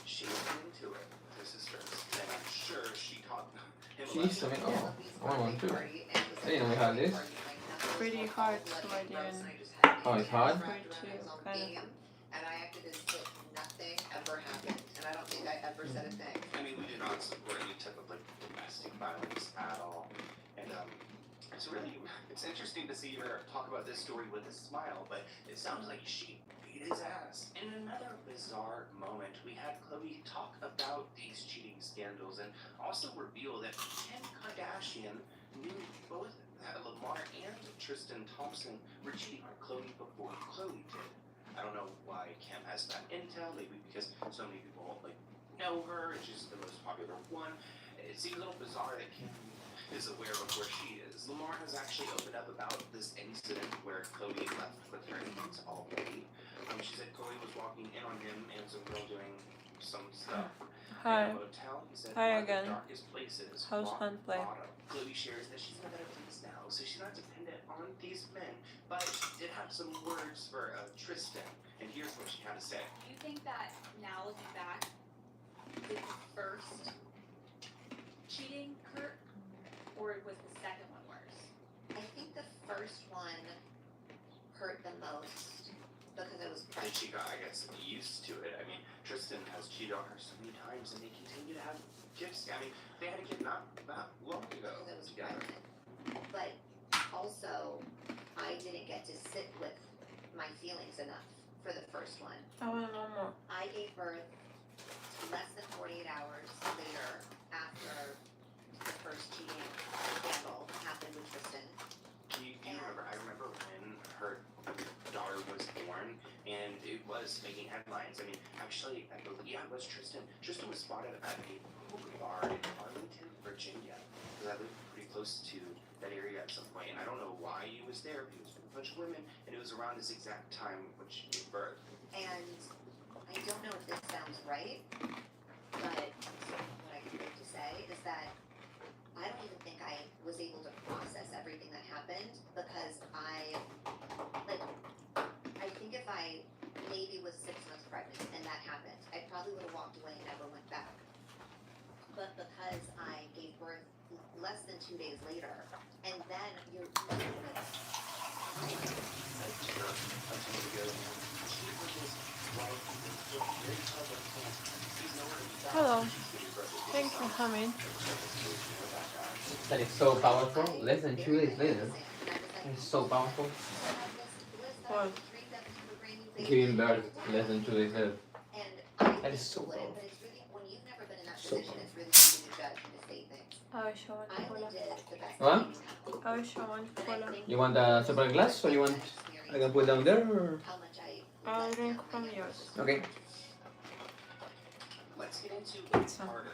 she was into it, her sisters, and I'm sure she taught him a Jeez, I lesson. mean, I want one too. I didn't know we had this. Pretty hard, so I didn't. Oh, it's hard? Kind of. and I acted as if nothing ever happened, and I don't think I ever said a thing. I mean, we do not support any type of domestic violence at all. And It's interesting to see her talk about this story with a smile, but it sounds like she beat his ass. In another bizarre moment, we had Khloe talk about these cheating scandals and also reveal that Kim Kardashian knew both that Lamar and Tristan Thompson were cheating on Khloe before Khloe did. I don't know why Kim has that intel, maybe because so many people know her and she's the most popular one. It seems a little bizarre that Kim is aware of where she is. Lamar has actually opened up about this incident where Khloe left with her aunt already. She said Khloe was walking in on him and some girl doing some stuff Hi. in a motel. He said Hi one of again. the darkest places. How's hand play? Khloe shares that she's in a better place now, so she's not dependent on these men. But she did have some words for Tristan, and here's what she had to say. Do you think that now looking back, did the first cheating hurt, or was the second one worse? I think the first one hurt the most because it was And she got, I guess, used to it. I mean, Tristan has cheated on her so many times, and they continue to have kids. I mean, they had a kid not that long ago because it was together. pregnant. But also, I didn't get to sit with my feelings enough for the first one. I want to know more. I gave birth less than 48 hours later after the first cheating scandal happened with Tristan. Do you remember? I remember when her daughter was born, and it was making headlines. I mean, actually, I believe, yeah, it was Tristan. Tristan was spotted at a pool bar in Arlington, Virginia, because I lived pretty close to that area at some point, and I don't know why he was there, but he was with a bunch of women, and it was around this exact time when she gave birth. And I don't know if this sounds right, but what I can hope to say is that I don't even think I was able to process everything that happened because I think if I maybe was 6 months pregnant and that happened, I probably would have walked away and never went back. But because I gave birth less than 2 days later, and then you're Hello. Thanks for coming. That is so powerful. Less than 2 days later. That is so powerful. What? Giving birth less than 2 days later. That is so powerful. But it's really, when you've never been in that So position, it's really easy to judge and to say things. I wish I want I only cola. did the best What? I I wish I want cola. You want a separate glass, or you want I can put it down there? Or? how much I I'll drink from yours. Okay. Let's get into Pizza. Carter.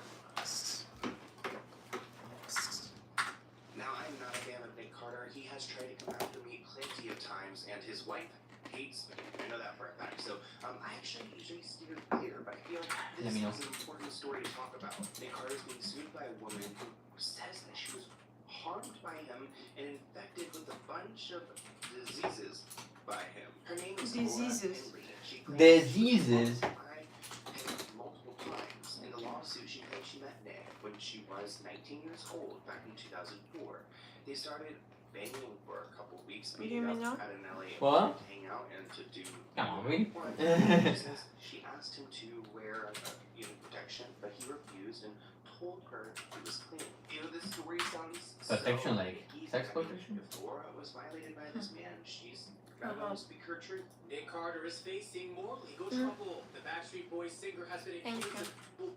Now, I'm not a fan of Nick Carter. He has tried to come after me plenty of times, and his wife hates me. I know that for a fact. So, I actually usually steer clear, but I feel Let this me know. is an important story to talk about. Nick Carter is being sued by a woman who says that she was harmed by him and infected with a bunch of diseases by him. Her name is Diseases. She claims Diseases. by him multiple times. In the lawsuit, she claims she met Nick when she was 19 years old back in 2004. They started banging for a couple weeks, What do you meeting mean up now? at an LA What? to hang out and to do Come on, really? She says she asked him to wear protection, but he refused and told her he was clean. You know, this story sounds Protection, so like easy. sex I mean, protection? if Laura was violated by this man, she's gotta speak her truth. Nick Carter is facing more legal trouble. The Backstreet Boys singer has been Thank accused of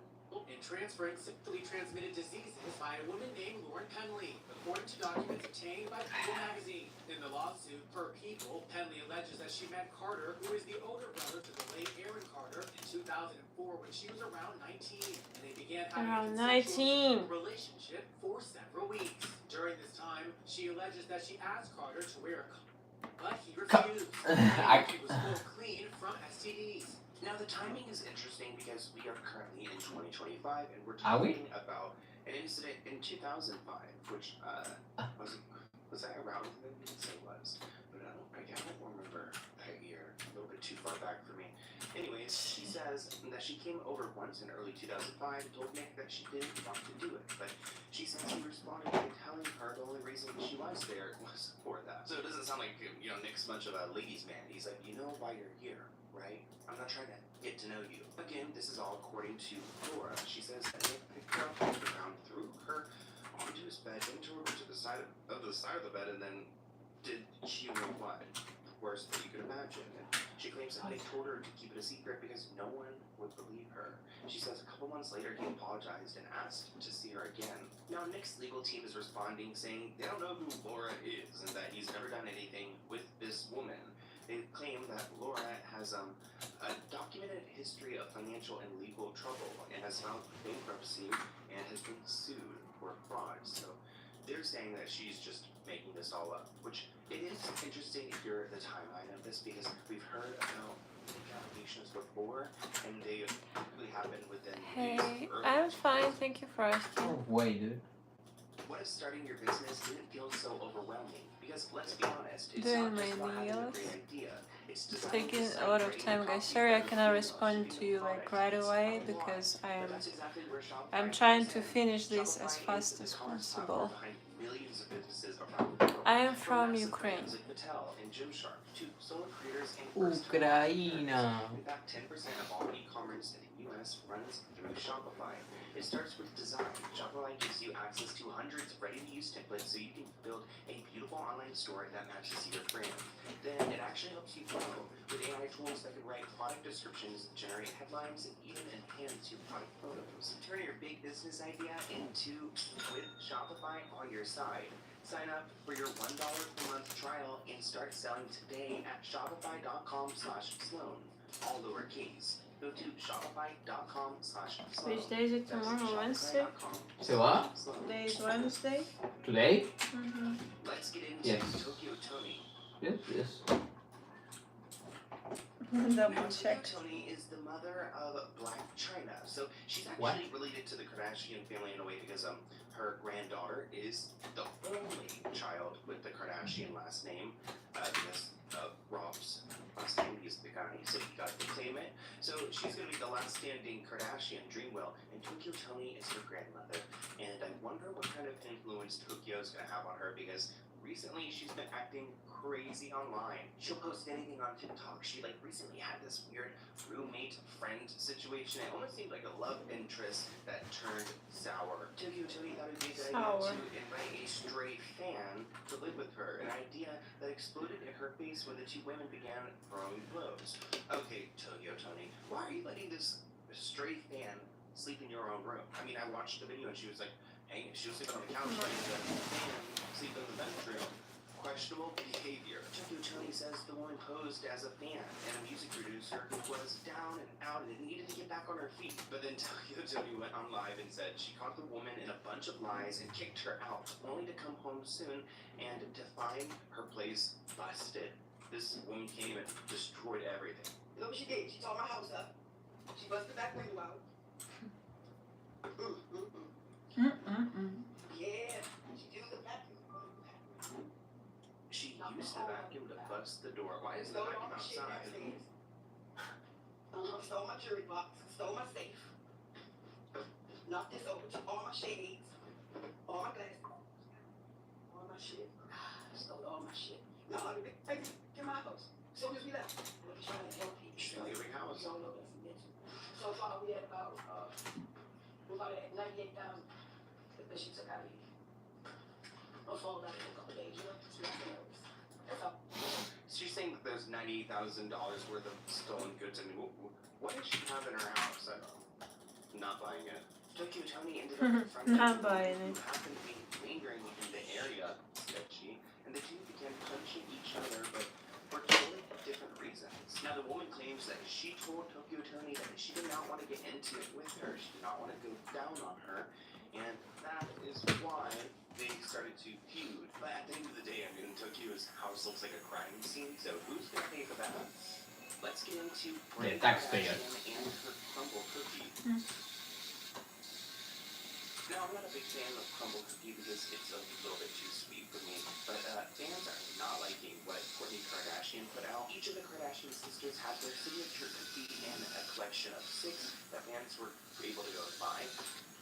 transferring sexually transmitted diseases by a woman named Lauren Penley, according to documents obtained by People magazine. In the lawsuit, per People, Penley alleges that she met Carter, who is the older brother to the late Aaron Carter, in 2004 when she was around 19, and they began having Around a consensual 19. relationship for several weeks. During this time, she alleges that she asked Carter to wear a condom, but he refused. He was still clean from STDs. Now, the timing is interesting because we are currently in 2025 and we're Are we? talking about an incident in 2005, which was I around? Maybe it was, but I don't remember that year. A little bit too far back for me. Anyways, she says that she came over once in early 2005 and told Nick that she didn't want to do it, but she says he responded by telling her the only reason she was there was for that. So it doesn't sound like Nick's much of a ladies' man. He's like, you know why you're here, right? I'm not trying to get to know you. Again, this is all according to Laura. She says that Nick picked her up on the ground, threw her onto his bed, then tore over to the side of the bed, and then did you know what? Worse than you could imagine. And she claims that they told her to keep it a secret because no one would believe her. She says a couple months later he apologized and asked to see her again. Now Nick's legal team is responding saying they don't know who Laura is and that he's never done anything with this woman. They claim that Laura has a documented history of financial and legal trouble and has filed bankruptcy and has been sued for fraud. So they're saying that she's just making this all up, which it is interesting to hear the timeline of this because we've heard about allegations before and they really happened within Hey, these early I'm fine, thank you for asking. No way, dude. What if starting your business didn't feel so overwhelming? Because let's be honest, it's Doing not just my about having a nails. great idea. It's It's designing taking the a lot of site, time, creating guys. copy, Sorry I creating cannot videos, respond to shipping you the like product. right It's away a lot. because But that's exactly where Shopify I'm trying to comes in. finish this as Shopify fast is the as commerce possible. platform behind millions of businesses around the world. I am from massive Ukraine. brands like Mattel and Gymshark to solo creators and first-time Ucraina. In fact, 10% of all e-commerce in the US runs through Shopify. It starts with design. Shopify gives you access to hundreds of ready-to-use templates so you can build a beautiful online store that matches your brand. Then it actually helps you grow with AI tools that can write product descriptions, generate headlines, and even enhance your product photos. Turn your big business idea into with Shopify on your side. Sign up for your $1 per month trial and start selling today at shopify.com/Sloan. All lowercase. Go to shopify.com/Sloan. Which day is it tomorrow? Wednesday? Say what? Today is Wednesday? Today? Mm-hmm. Let's get into Yes. Tokyo Tony. Yes, yes. Double check. Tokyo Tony is the mother of Black China. So she's actually related to the Kardashian family in a way because her granddaughter is the only child with the Kardashian last name because of Rob's last name. He's Pakistani, so he got to claim it. So she's going to be the last standing Kardashian Dreamwell, and Tokyo Tony is her grandmother. And I wonder what kind of influence Tokyo's going to have on her because recently she's been acting crazy online. She'll post anything on TikTok. She recently had this weird roommate friend situation. It almost seemed like a love interest that turned sour. Tokyo Tony thought it'd be a good idea to invite a stray fan to live with her, an idea that exploded in her face when the two women began throwing blows. Okay, Tokyo Tony, why are you letting this stray fan sleep in your own room? I mean, I watched the video and she was she was sleeping on the couch, letting the fan sleep in the bedroom. Questionable behavior. Tokyo Tony says the woman posed as a fan and a music producer who was down and out and needed to get back on her feet. But then Tokyo Tony went on live and said she caught the woman in a bunch of lies and kicked her out, only to come home soon and to find her place busted. This woman came and destroyed everything. You know what she did? She tore my house up. She busted the back window out. Yeah, she used the vacuum. She used the vacuum to bust the door. Why is the vacuum outside? Stole my jewelry box, stole my safe. Knocked this over, took all my shades, all my glasses, all my shit. Stole all my shit. No, hey, get my house. As soon as we left, we were trying to help people. She's in your house. You don't know that's a bitch. So far, we had about, we about at 98,000 that she took out of here. My phone got in a couple days, you know? That's all. She's saying that there's $98,000 worth of stolen goods. I mean, what does she have in her house? I'm not buying it. Tokyo Tony ended up confronting Not buying who it. happened to be lingering in the area, sketchy, and the two began punching each other, but for totally different reasons. Now, the woman claims that she told Tokyo Tony that she did not want to get into it with her. She did not want to go down on her, and that is why they started to feud. But at the end of the day, I mean, Tokyo's house looks like a crime scene, so who's going to pay for that? Let's get into Kourtney taxpayer. Kardashian and her crumble cookie. Now, I'm not a big fan of crumble cookie because it's a little bit too sweet for me, but fans are not liking what Kourtney Kardashian put out. Each of the Kardashian sisters had their signature cookie and a collection of 6 that fans were able to go and buy.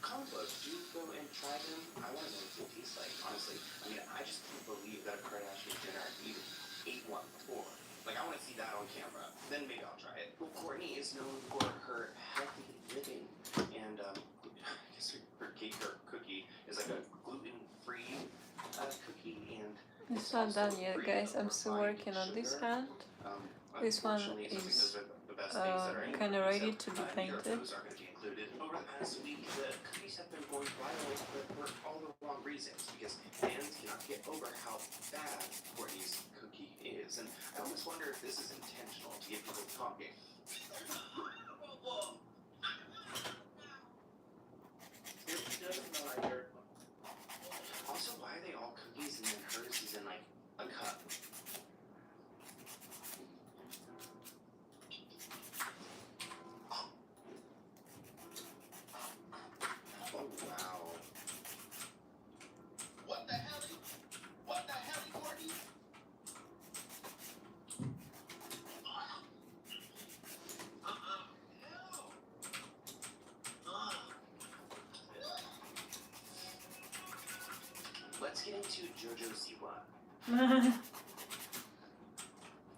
Comment below, do you go and try them? I want to know what they taste like, honestly. I mean, I just can't believe that a Kardashian Jenner even ate one before. I want to see that on camera. Then maybe I'll try it. Well, Kourtney is known for her healthy living, and I guess her cake or cookie is like a gluten cookie, and It's not done yet, guys. I'm still working on this hand. This one is kind of ready to be painted. Over the past week, the cookies have been going viral, but for all the wrong reasons, because fans cannot get over how bad Courtney's cookie is. And I almost wonder if this is intentional to get people talking. Also, why are they all cookies and then hers is in like a cup? Oh wow. What the hell? What the hell, Courtney? Let's get into Jojo Siwa.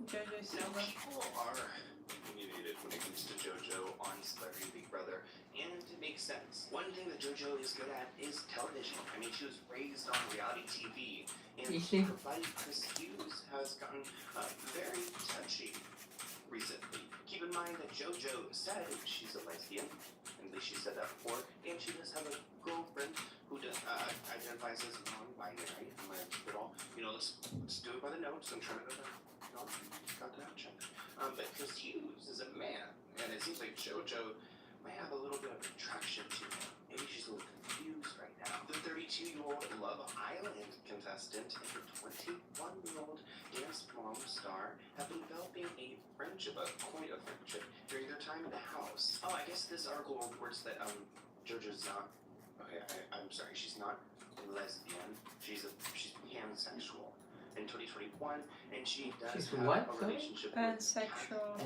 Jojo Siwa. People are opinionated when it comes to Jojo on Celebrity Big Brother, and it makes sense. One thing that Jojo is good at is television. I mean, she was raised on reality TV, and her buddy Chris Hughes has gotten very touchy recently. Keep in mind that Jojo said she's a lesbian, at least she said that before, and she does have a girlfriend who does identifies as non-binary. I'm gonna keep it all, let's do it by the notes. I'm trying to got that check. But Chris Hughes is a man, and it seems like Jojo might have a little bit of attraction to him. Maybe she's a little confused right now. The 32-year-old Love Island contestant and her 21-year-old Dance Mom star have been developing a friendship, a point of friendship, during their time in the house. Oh, I guess this article reports that Jojo's not. Okay, I'm sorry, she's not lesbian. She's pansexual. In 2021, and she does have a relationship pansexual.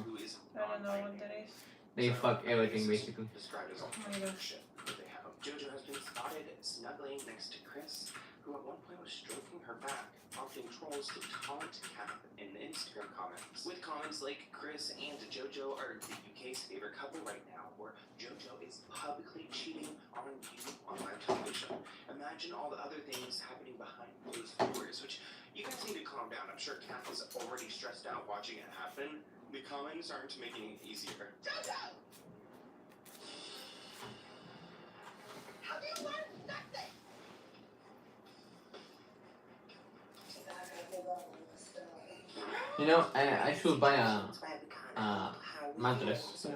who is I don't know what that is. They fuck everything basically. Described as a partnership that they have. Jojo has been spotted snuggling next to Chris, who at one point was stroking her back, prompting trolls to taunt Kat in the Instagram comments. With comments like Chris and Jojo are the UK's favorite couple right now, where Jojo is publicly cheating on you on live television. Imagine all the other things happening behind closed doors, which you guys need to calm down. I'm sure Kat is already stressed out watching it happen. The comments aren't making it easier. Jojo! Have you learned nothing? I should buy a mattress.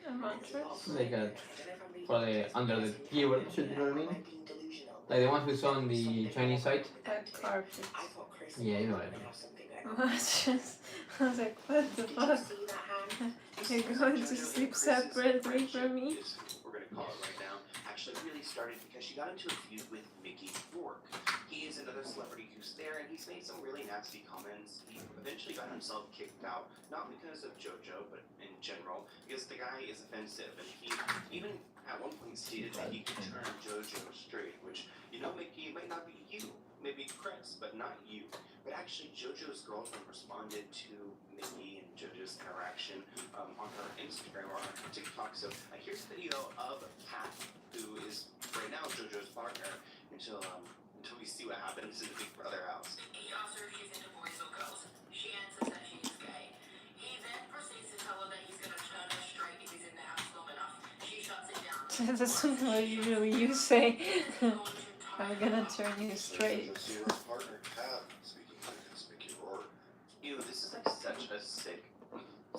A mattress? Like for the under the keyboard shit, you know what I mean? Like the ones we saw on the Chinese site. Like carpet. Yeah, you know what I mean. Mattress. I was like, what the fuck? You're going to sleep separately from me? We're gonna call it right now. Actually, really started because she got into a feud with Mickey Rourke. He is another celebrity who's there, and he's made some really nasty comments. He eventually got himself kicked out, not because of Jojo, but in general, because the guy is offensive, and he even at one point stated that he could turn Jojo straight, which, Mickey, it might not be you, maybe Chris, but not you. But actually, Jojo's girlfriend responded to Mickey and Jojo's interaction on her Instagram or on her TikTok. So here's a video of Kat, who is right now Jojo's partner, until we see what happens in the Big Brother house. He asks her if she's into boys or girls. She answers that she is gay. He then proceeds to tell her that he's gonna turn her straight if he's in the house long enough. She shuts it down. That's what usually you say. I'm gonna turn you straight. Partner Kat, speaking against Mickey Rourke. Ew, this is like such a sick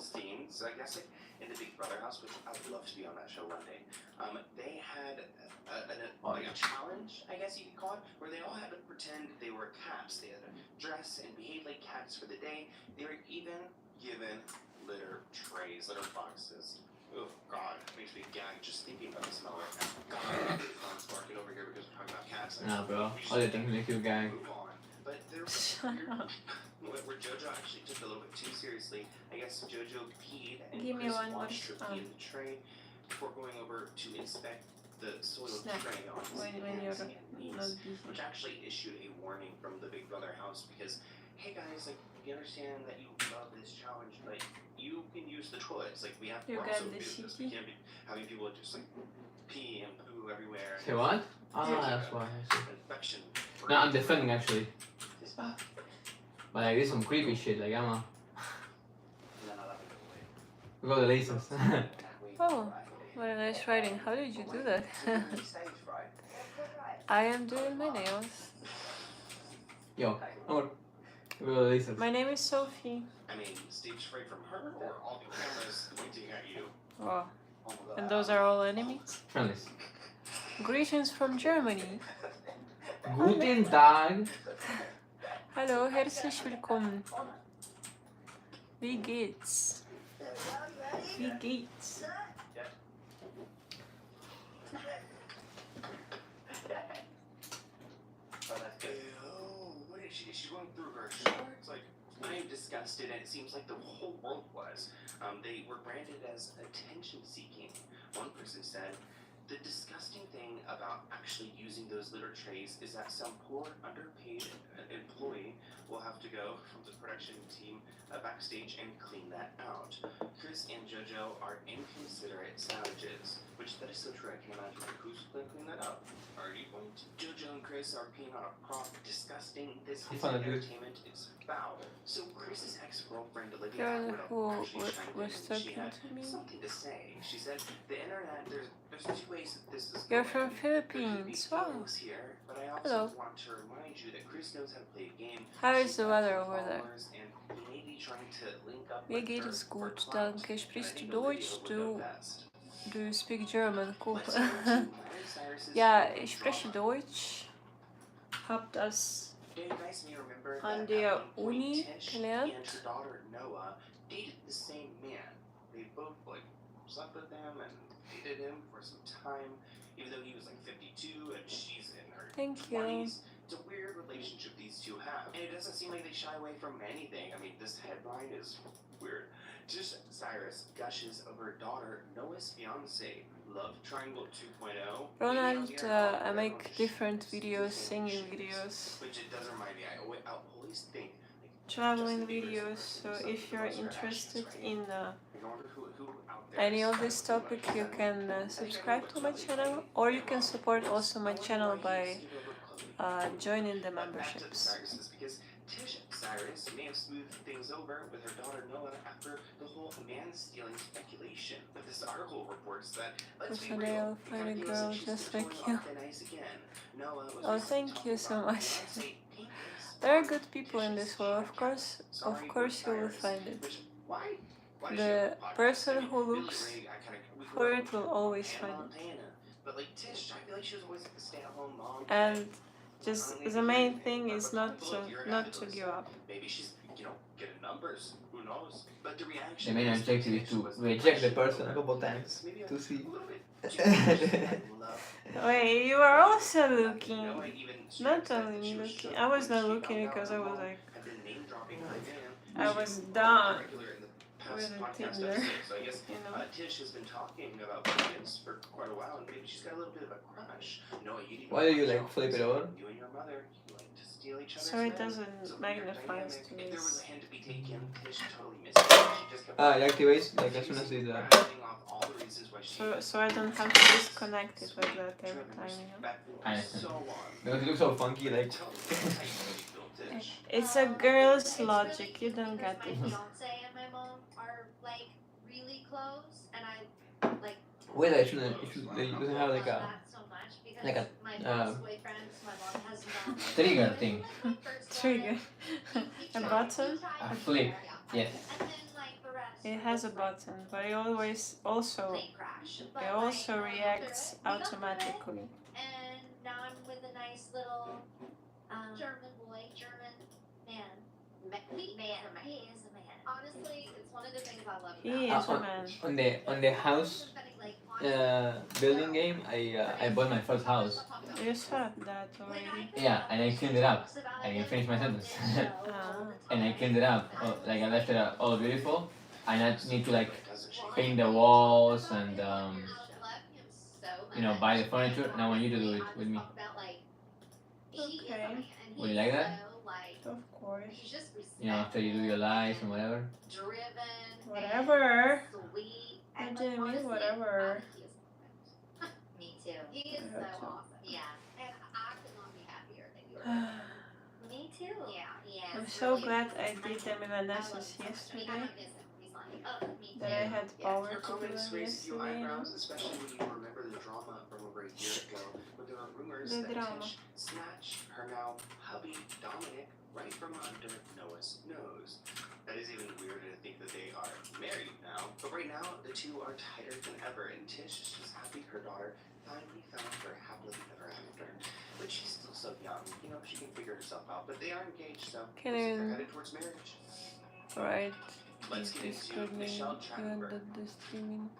scene. So I guess like in the Big Brother house, which I would love to be on that show one day, they had a challenge, I guess you could call it, where they all had to pretend they were cats. They had to dress and behave like cats for the day. They were even given litter trays, litter boxes. Oh God, it makes me gag just thinking about the smell right now. God, I'm barking over here because we're talking about cats. Nah, bro. All the things make you gag. Move on. But there was where Jojo actually took it a little bit too seriously. I guess Jojo peed and Give me Chris one more washed her pee in the tray before going over to inspect the soiled snack tray on his when hands you're and not knees, busy. which actually issued a warning from the Big Brother house because, hey guys, like we understand that you love this challenge, but you can use the toilets. Like we have You we're got also the business. shitty? We can't be having people just like pee and poo everywhere. Say what? Ah, that's why. Infection. No, I'm defending actually. But I did some creepy shit, like I'm a... We got the lasers. Oh, what a nice writing. How did you do that? I am doing my nails. Yo, amor. We got the lasers. My name is Sophie. I mean, stage fright from her or all the cameras pointing at you? Oh, and those are all enemies? Friendlies. Greetings from Germany. Guten Tag. Hallo, herzlich willkommen. Wie geht's? Wie geht's? What is she? Is she going through her shorts? Like, I am disgusted, and it seems like the whole world was. They were branded as attention-seeking. One person said, the disgusting thing about actually using those litter trays is that some poor, underpaid employee will have to go from the production team backstage and clean that out. Chris and Jojo are inconsiderate savages, which that is so true. I can imagine who's going to clean that up. Are you going to? Jojo and Chris are peeing on a prop. Disgusting. This is entertainment. It's foul. So Chris's ex-girlfriend Olivia Girl Atwood who actually chimed in was and she talking had to me. something to say. She said the internet. There's two ways that this is You're going. from Philippines. Wow. Here, but I also Hello. want to remind you that Chris knows how to play a game. How is the weather over there? And he may be trying to link up Mir with geht her es for gut, clout. danke. Sprichst I du think Olivia Deutsch? would know Du, best. do you speak German? Cool. Let's go to Miley Cyrus's Ja, drama. ich spreche Deutsch. Hab das Yeah, you guys may remember an that der at one point Uni Tish gelernt. and her daughter Noah dated the same man. They both like slept with him and dated him for some time, even though he was like 52 and she's in her Thank you. 20s. It's a weird relationship these two have, and it doesn't seem like they shy away from anything. I mean, this headline is weird. Tish Cyrus gushes over her daughter Noah's fiance. Love Triangle 2.0. Ronald, I make different videos, singing videos, Which it does remind me. I always think. traveling videos. So if you're interested in I wonder who out there any is of this topic, you can subscribe to my channel, or you can support also my channel by joining the memberships. because Tish Cyrus may have smoothed things over with her daughter Noah after the whole man-stealing speculation. But this article reports that, let's be Someday real, I'll find a everything girl isn't just going like off you. thin ice again. Noah was Oh, recently thank talking you so about much. fiancé Pink's There are good people in this world, of course Sorry, you will Cyrus. find it. Which, why does she The have a podcast? person I mean, who Billy looks Ray, we for grew up it will with always Hannah find it. Montana. But like Tish, I feel like she was always like the stay-at-home mom. And just the main thing is not to give up. Maybe she's, getting numbers. Who knows? But the The reaction. main objective is to reject the person a couple times to see. Wait, you are also looking. Not only me looking. I was not looking because I was like, I was done with the Tinder. So I guess Tish has been talking about Williams for quite a while, and maybe she's got a little bit of a crush. Why do you like flip it over? You and your mother, you like to steal each other's So it men. doesn't It's a weird magnify dynamic. to If there was this. a hand to be taken, Tish totally missed it. She just kept Ah, it activates like as soon as it's rattling off all the reasons why she So I don't have to disconnect it like that every time, I understand. Because it looks so funky, like. It's a girl's logic, you don't get My it. fiance and my mom are like really close, and I like Wait, it doesn't have like a that so much because like a my mom's boyfriends, my mom has not. trigger thing, Trigger. A button? a flip. Yes. And then like the rest. It has a button, but it always also Plane crash. But, it also reacts automatically. And now I'm with a nice little German boy, German man. He is a man. Honestly, it's one of the things I love. He is a man. On the house building game, I bought my first house. You said that already. Yeah, and I cleaned it up. I didn't finish my sentence. And I cleaned it up, like I left it all beautiful. And I need to like paint the walls and buy the furniture. And I want you to do it with me. Okay. Would you like that? Of course. After you do your lies and whatever. Whatever. I didn't mean whatever. too. He is I so hope so. awesome. Yeah. And I could not be happier that you are with him. Me too. Yeah. Yeah. I'm it's so really- glad I it's did them in I love analysis it so much. I mean, I yesterday. don't miss him. He's like, oh, me too. That I had power Your to do comments them raised a few yesterday. eyebrows, especially when you remember the drama from over a year ago, when there were rumors The that drama. Tish snatched her now hubby Dominic right from under Noah's nose. That is even weirder to think that they are married now. But right now, the two are tighter than ever, and Tish is just happy her daughter finally found her happily ever after. But she's still so young, you know, she can figure herself out. But they are engaged, so Can they're you headed towards marriage. write Let's get this into good name Michelle even Trachtenberg. the streaming?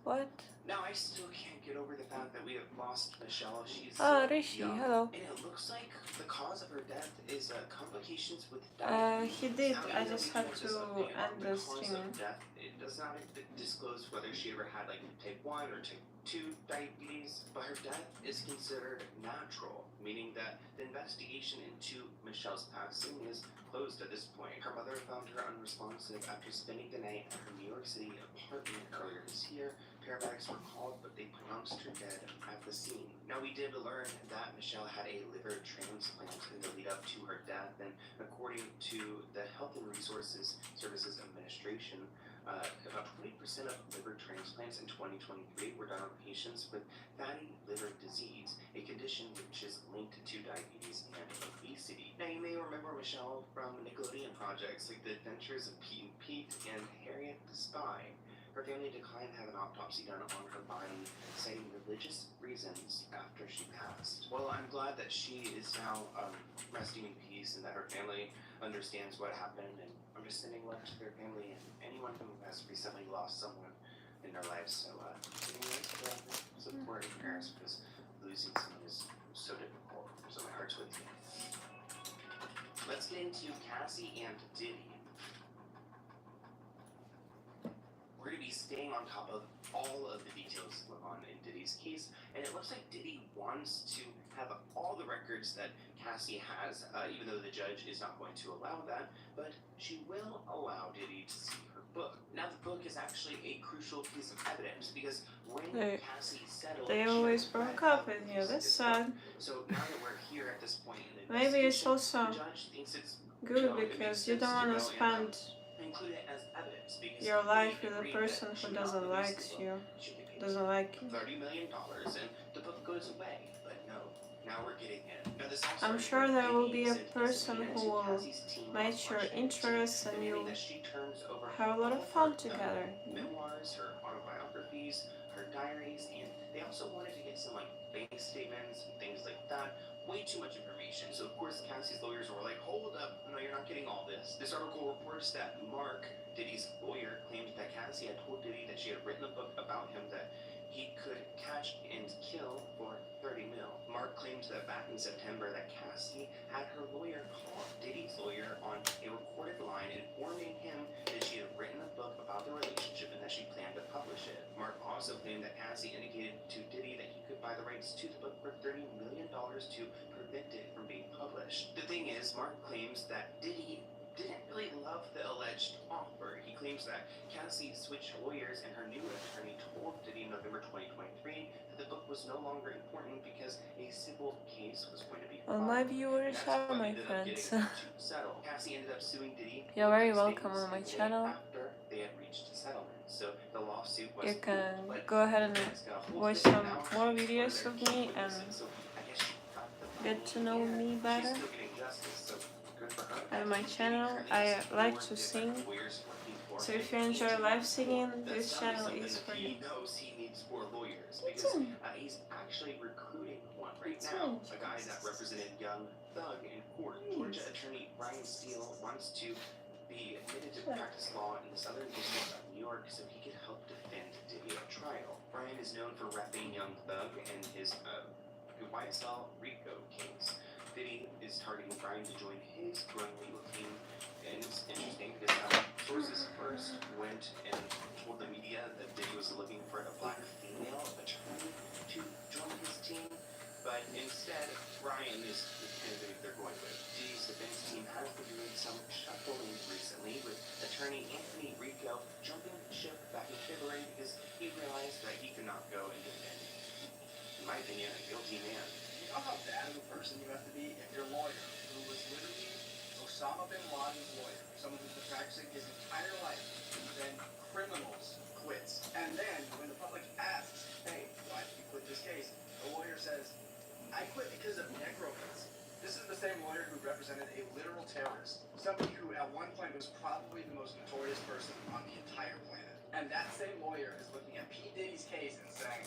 What? Now, I still can't get over the fact that we have lost Michelle. She's Ah, so Rishi, young. hello. And it looks like the cause of her death is complications with He diabetes. did. Now, I even though just we had know this to update on end the cause of streaming. death, it does not disclose whether she ever had like type 1 or type 2 diabetes, but her death is considered natural, meaning that the investigation into Michelle's passing is closed at this point. Her mother found her unresponsive after spending the night at her New York City apartment earlier this year. Paramedics were called, but they pronounced her dead at the scene. Now, we did learn that Michelle had a liver transplant in the lead up to her death, and according to the Health and Resources Services Administration, about 20% of liver transplants in 2023 were done on patients with fatty liver disease, a condition which is linked to diabetes and obesity. Now, you may remember Michelle from Nickelodeon projects like The Adventures of Pete and Pete and Harriet the Spy. Her family declined to have an autopsy done on her body, citing religious reasons after she passed. Well, I'm glad that she is now resting in peace and that her family understands what happened, and I'm just sending love to their family and anyone who has recently lost someone in their lives. So, sending love to them, support and prayers, because losing someone is so difficult. So my heart's with you. Let's get into Cassie and Diddy. We're going to be staying on top of all of the details going on in Diddy's case, and it looks like Diddy wants to have all the records that Cassie has, even though the judge is not going to allow that, but she will allow Diddy to see her book. Now, the book is actually a crucial piece of evidence, because when Cassie settled, They she always read broke up how with he you. used That's his book. sad. So now that we're here at this point in the Maybe it's investigation, also the judge thinks it's good it makes because you sense don't want to go and, spend include it as evidence, because your life we with a agreed person that she who would not doesn't release like the book. you. She would be paid Doesn't like you. $30 million, and the book goes away. But no, now we're getting it. Now, this all I'm started sure when there will Diddy be a sent a person subpoena who to will Cassie's team on match your March 19th, interests and demanding you'll that she turns over have a lot of all fun her, together. memoirs, her autobiographies, her diaries, and they also wanted to get some like bank statements and things like that. Way too much information. So of course Cassie's lawyers were like, hold up, no, you're not getting all this. This article reports that Mark, Diddy's lawyer, claimed that Cassie had told Diddy that she had written a book about him that he could catch and kill for $30 million. Mark claimed that back in September that Cassie had her lawyer call Diddy's lawyer on a recorded line informing him that she had written a book about the relationship and that she planned to publish it. Mark also claimed that Cassie indicated to Diddy that he could buy the rights to the book for $30 million to prevent it from being published. The thing is, Mark claims that Diddy didn't really love the alleged offer. He claims that Cassie switched lawyers and her new attorney told Diddy in November 2023 that the book was no longer important because a civil case was going to be All filed. my viewers And that's are what my ended up friends. getting them to settle. Cassie ended up suing Diddy. You're very for welcome statements on my made channel. After they had reached a settlement. So the lawsuit was You can but go ahead and it's got a whole watch thing some now. more She's videos one of their me key and witnesses, so I guess she got the get to know money. me She's better. still getting justice, so good for her. On my channel, I like to sing. So if you enjoy live singing, this channel is for you. He knows he needs 4 lawyers It's because in. he's actually recruiting one right It's now. in. A guy that represented Young Thug in court. Georgia attorney Brian Steele wants to be admitted to practice law in the Southern District of New York so he could help defend Diddy at trial. Brian is known for repping Young Thug and his YSL Rico case. Diddy is targeting Brian to join his growing legal team. And it's interesting because sources first went and told the media that Diddy was looking for a black female attorney to join his team, but instead, Brian is the candidate they're going with. Diddy's defense team has been doing some shuffling recently, with attorney Anthony Rico jumping ship back in February because he realized that he could not go and defend guilty man. You know how bad of a person you have to be if your lawyer, who was literally Osama bin Laden's lawyer, someone who's been practicing his entire life, then criminals quits. And then when the public asks, hey, why did you quit this case? The lawyer says, I quit because of necromancy. This is the same lawyer who represented a literal terrorist, somebody who at one point was probably the most notorious person on the entire planet. And that same lawyer is looking at P. Diddy's case and saying,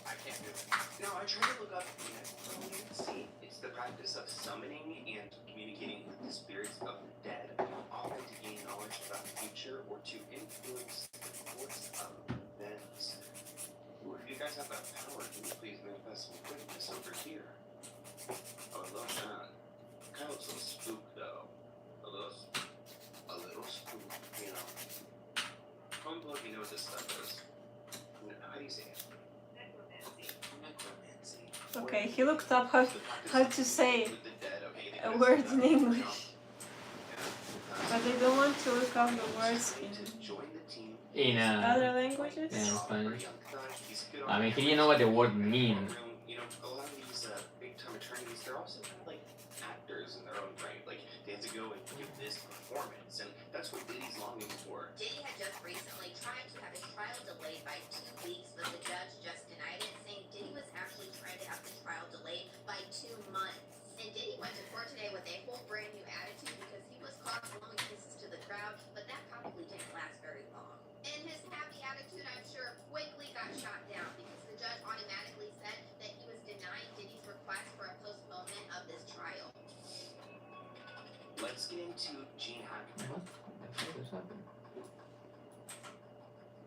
I can't do it. Now, I tried to look up necromancy. It's the practice of summoning and communicating with the spirits of the dead, often to gain knowledge about the future or to influence the course of events. Ooh, if you guys have that power, can you please manifest some quickness over here? Oh, I love that. Kind of looks a little spook, though. A little spook, you know. Comment below if you know what this stuff is. How do you say it? Necromancy. Okay, he looked up how to say a word in English. But they don't want to look up the words in other languages? Yeah, in Spanish. I mean, he didn't know what the word means. You know, a lot of these big-time attorneys, they're also kind of like actors in their own right. Like, they have to go and give this performance, and that's what Diddy's longing for. Diddy had just recently tried to have his trial delayed by 2 weeks, but the judge just denied it, saying Diddy was actually trying to have the trial delayed by 2 months. And Diddy went to court today with a whole brand new attitude because he was caught blowing kisses to the crowd, but that probably didn't last very long. And his happy attitude, I'm sure, quickly got shot down because the judge automatically said that he was denying Diddy's request for a postponement of this trial. Let's get into Gene Hackman. What is happening?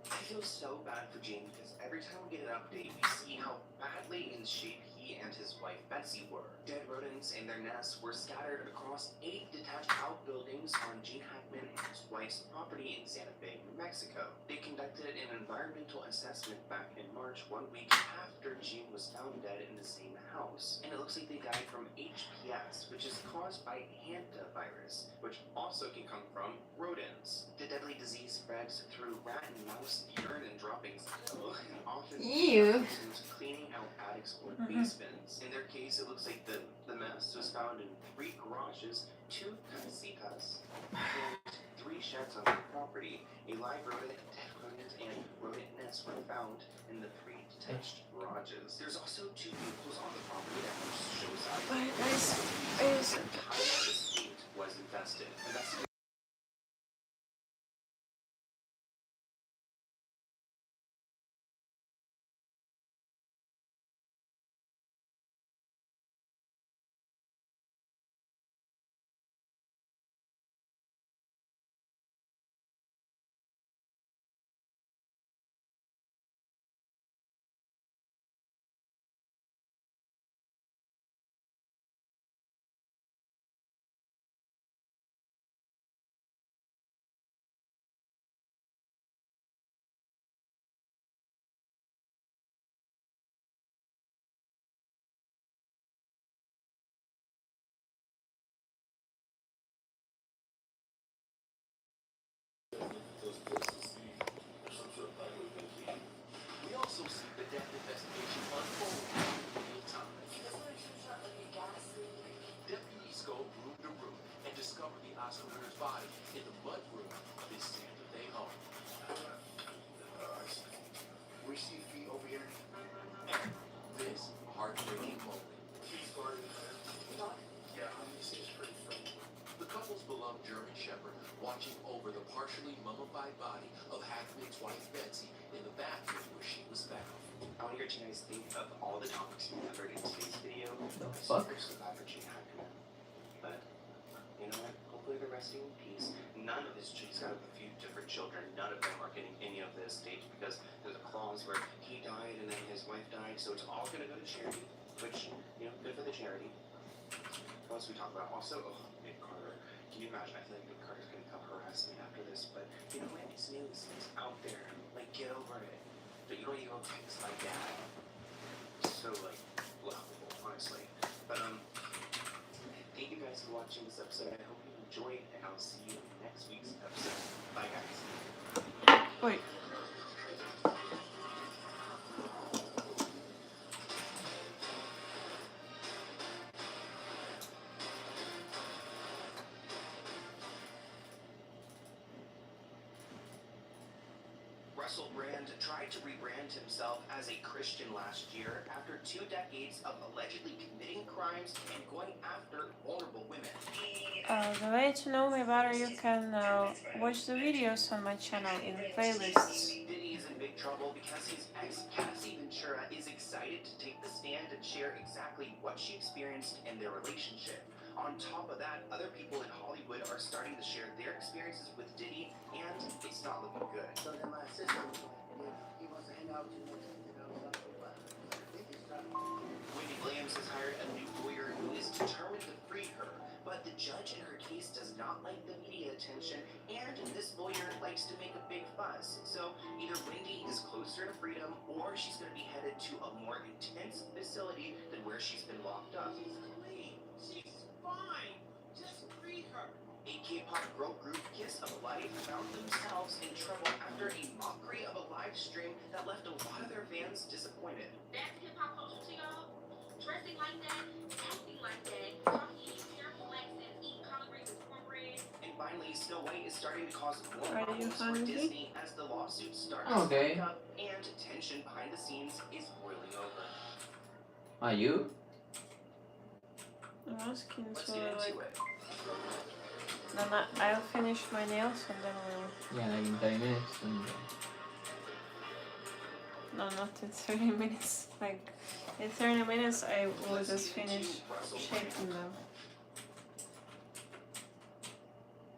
I feel so bad for Gene because every time we get an update, we see how badly in shape he and his wife Betsy were. Dead rodents and their nests were scattered across 8 detached outbuildings on Gene Hackman and his wife's property in Santa Fe, New Mexico. They conducted an environmental assessment back in March, 1 week after Gene was found dead in the same house. And it looks like they died from HPS, which is caused by hantavirus, which also can come from rodents. The deadly disease spreads through rat and mouse urine and droppings, and often cleaning out attics or basements. In their case, it looks like the mess was found in 3 garages, 2 casitas, and 3 sheds on the property. A live rodent, dead rodent, and rodent nests were found in the 3 detached garages. There's also 2 vehicles on the property that shows up. But The entire estate was infested, and that's we also see the death investigation unfold in real time. Deputies go room to room and discover the Oscar winner's body in the mud room of his Santa Fe home. We see feet over here. And this heartbreaking moment. Yeah, this is pretty funny. The couple's beloved German Shepherd watching over the partially mummified body of Hackman's wife Betsy in the bathroom where she was found. I want to hear what you guys think of all the topics we covered in today's video. Fuck. So bad for Gene Hackman. But, you know what? Hopefully they're resting in peace. None of his, he's got a few different children. None of them are getting any of this estate because there's a clause where he died and then his wife died. So it's all going to go to charity, which, you know, good for the charity. What else we talk about? Also, Nick Carter. Can you imagine? I feel like Nick Carter's going to come harass me after this, but you know what? It's news. It's out there. Like, get over it. But you don't even go text like that. So, like, laughable, honestly. But, thank you guys for watching this episode. I hope you enjoyed, and I'll see you in next week's episode. Bye, guys. Wait. Russell Brand tried to rebrand himself as a Christian last year after 2 decades of allegedly committing crimes and going after vulnerable women. The way to know me better, you can watch the videos on my channel in playlists. Diddy is in big trouble because his ex Cassie Ventura is excited to take the stand and share exactly what she experienced in their relationship. On top of that, other people in Hollywood are starting to share their experiences with Diddy, and it's not looking good. So then my sister was like, he wants to hang out too much, Wendy Williams has hired a new lawyer who is determined to free her, but the judge in her case does not like the media attention, and this lawyer likes to make a big fuss. So either Wendy is closer to freedom, or she's going to be headed to a more intense facility than where she's been locked up. She's clean. She's fine. Just free her. A K-pop girl group, Kiss of Life, found themselves in trouble after a mockery of a live stream that left a lot of their fans disappointed. That's hip-hop culture to y'all. Dressing like that, acting like that, talking, terrible accents, eating collard greens and cornbread. And finally, Snow White is starting to cause more Are you problems for hungry? Disney as the lawsuit starts Okay. to stack up and tension behind the scenes is boiling over. Are you? I'm asking Let's so get into like it. then I'll finish my nails and then we'll Yeah, like in 30 minutes. And, no, not in 30 minutes. Like in 30 minutes I will just finish shaping them.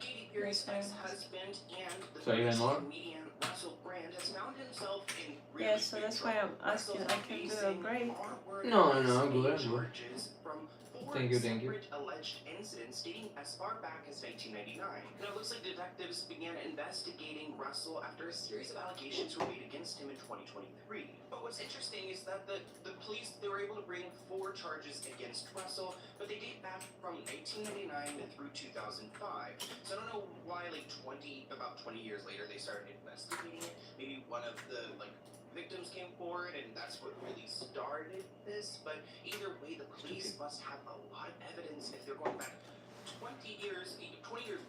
Katy Perry's Yes, I- ex-husband and the So even more? comedian Russell Brand has found himself in really Yeah, so big that's why I'm trouble. asking. I Russell's can do a facing break. onward No, and good, escape good. charges from 4 Thank you, thank you. separate alleged incidents dating as far back as 1999. Now, it looks like detectives began investigating Russell after a series of allegations were made against him in 2023. But what's interesting is that the police, they were able to bring 4 charges against Russell, but they date back from 1999 through 2005. So I don't know why, like, about 20 years later, they started investigating it. Maybe one of the, victims came forward, and that's what really started this. But either way, the police must have a lot of evidence if they're going back 20 years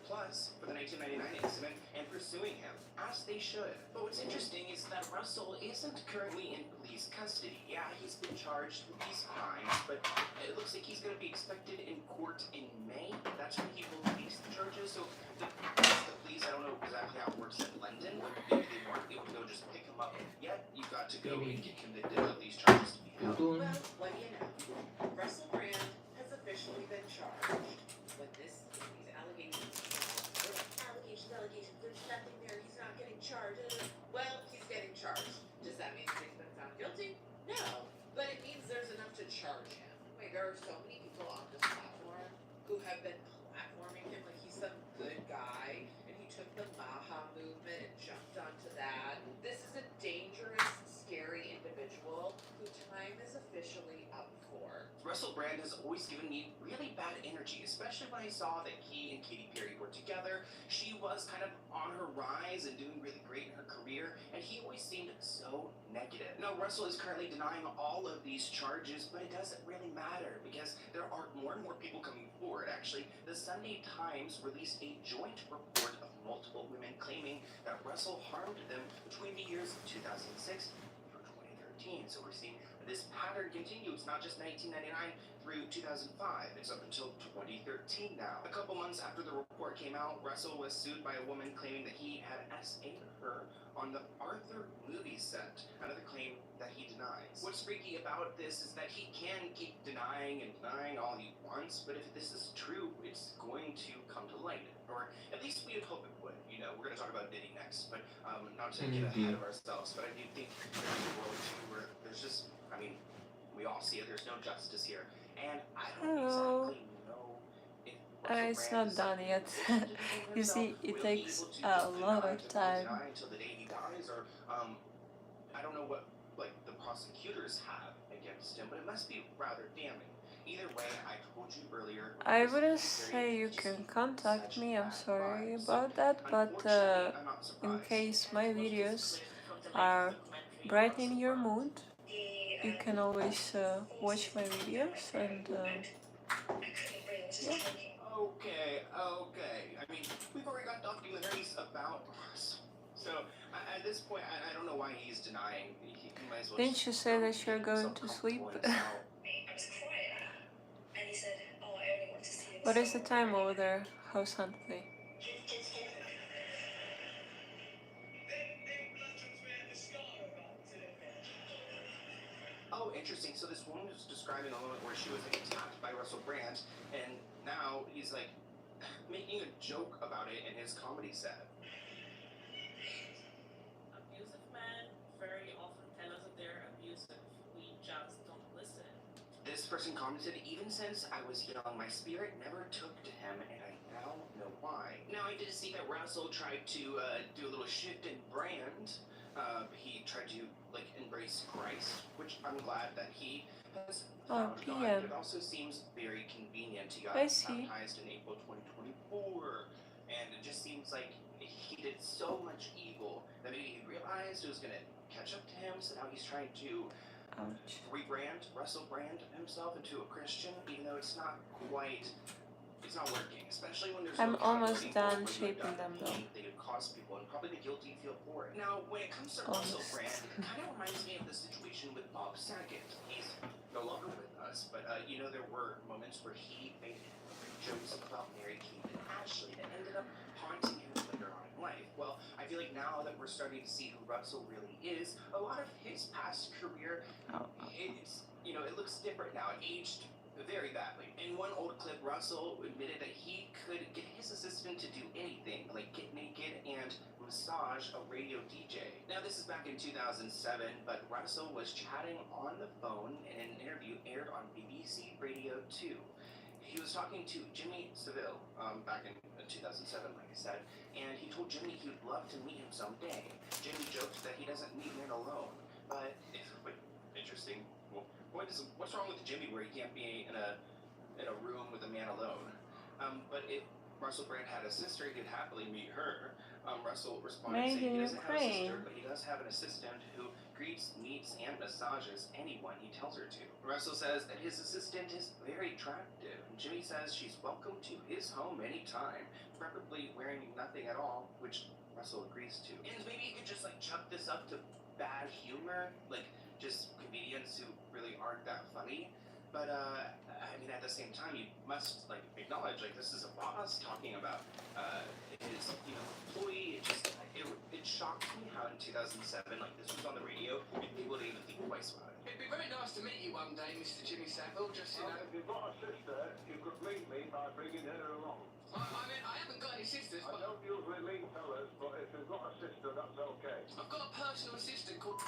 plus for the 1999 incident and pursuing him, as they should. But what's interesting is that Russell isn't currently in police custody. Yeah, he's been charged with these crimes, but it looks like he's going to be expected in court in May. That's when he will release the charges. So the police, I don't know exactly how it works in London. Maybe they weren't able to go just pick him up yet. You've got to go and get convicted of these charges to be held. Well, what do you know? Russell Brand has officially been charged with these allegations. Allegations. There's nothing there. He's not getting charged. Well, he's getting charged. Does that mean he's been found guilty? No. But it means there's enough to charge him. Wait, there are so many people on this platform who have been platforming him like he's some good guy, and he took the Maha movement and jumped onto that. This is a dangerous, scary individual whose time is officially up for. Russell Brand has always given me really bad energy, especially when I saw that he and Katy Perry were together. She was kind of on her rise and doing really great in her career, and he always seemed so negative. Now, Russell is currently denying all of these charges, but it doesn't really matter because there are more and more people coming forward. Actually, the Sunday Times released a joint report of multiple women claiming that Russell harmed them between the years of 2006 through 2013. So we're seeing this pattern continue. It's not just 1999 through 2005. It's up until 2013 now. A couple months after the report came out, Russell was sued by a woman claiming that he had SA'd her on the Arthur movie set, another claim that he denies. What's freaky about this is that he can keep denying and denying all he wants, but if this is true, it's going to come to light. Or at least we would hope it would. You know, we're going to talk about Diddy next, but not to get ahead of ourselves, but I do think there's a world too where there's just, I mean, we all see it, there's no justice here. And I don't exactly know if It's not done yet. You see, it takes a lot of time. until the day he dies, or I don't know what the prosecutors have against him, but it must be rather damning. Either way, I told you earlier. I wouldn't say you can contact me, I'm sorry about that, but in case my videos are brightening your mood, you can always watch my videos and yeah. Okay. I mean, we've already got documentaries about Russell. So, at this point, I don't know why he's denying. He might as well Didn't just you say that you're be going to sleep? self-comfortable himself. I was crying, and he said, "Oh, I only want to see you." What is the time over there? How Sunday? Oh, interesting. So this woman was describing a moment where she was like, attacked by Russell Brand, and now he's like making a joke about it in his comedy set. Abusive men very often tell us that they're abusive. We just don't listen. This person commented, even since I was young, my spirit never took to him, and I now know why. Now, I did see that Russell tried to do a little shift in brand. He tried to, like, embrace Christ, which I'm glad that he has found God. PM. But it also seems very convenient. He got I see. baptized in April 2024, and it just seems like he did so much evil that maybe he realized it was going to catch up to him, so now he's trying to Ouch. rebrand, Russell Brand himself into a Christian, even though it's not quite, it's not working, especially when there's I'm no almost accountability done for what shaping you've them done. though. They could cause people and probably the guilty feel for it. Now, when it comes to Russell Almost. Brand, it kind of reminds me of the situation with Bob Saget. He's no longer with us, but you know, there were moments where he made jokes about Mary-Kate and Ashley that ended up haunting him later on in life. Well, I feel like now that we're starting to see who Russell really is, a lot of his past career, it's, you know, it looks different now. It aged very badly. In one old clip, Russell admitted that he could get his assistant to do anything, like get naked and massage a radio DJ. Now, this is back in 2007, but Russell was chatting on the phone in an interview aired on BBC Radio 2. He was talking to Jimmy Savile back in 2007, like I said, and he told Jimmy he would love to meet him someday. Jimmy joked that he doesn't meet men alone, but interesting. What's wrong with Jimmy where he can't be in a room with a man alone? But if Russell Brand had a sister, he could happily meet her. Russell responded saying he doesn't have a sister, but he does have an assistant who greets, meets, and massages anyone he tells her to. Russell says that his assistant is very attractive. Jimmy says she's welcome to his home anytime, preferably wearing nothing at all, which Russell agrees to. And maybe you could just like chuck this up to bad humor, like just comedians who really aren't that funny. But I mean, at the same time, you must like acknowledge like this is a boss talking about his employee. It shocked me how in 2007 like this was on the radio and people didn't even think twice about it. It'd be very nice to meet you one day, Mr. Jimmy Savile. Just If you've got a sister, you could meet me by bringing her along. I mean, I haven't got any sisters, I but don't usually meet fellas, but if you've got a sister, that's okay. I've got a personal assistant called,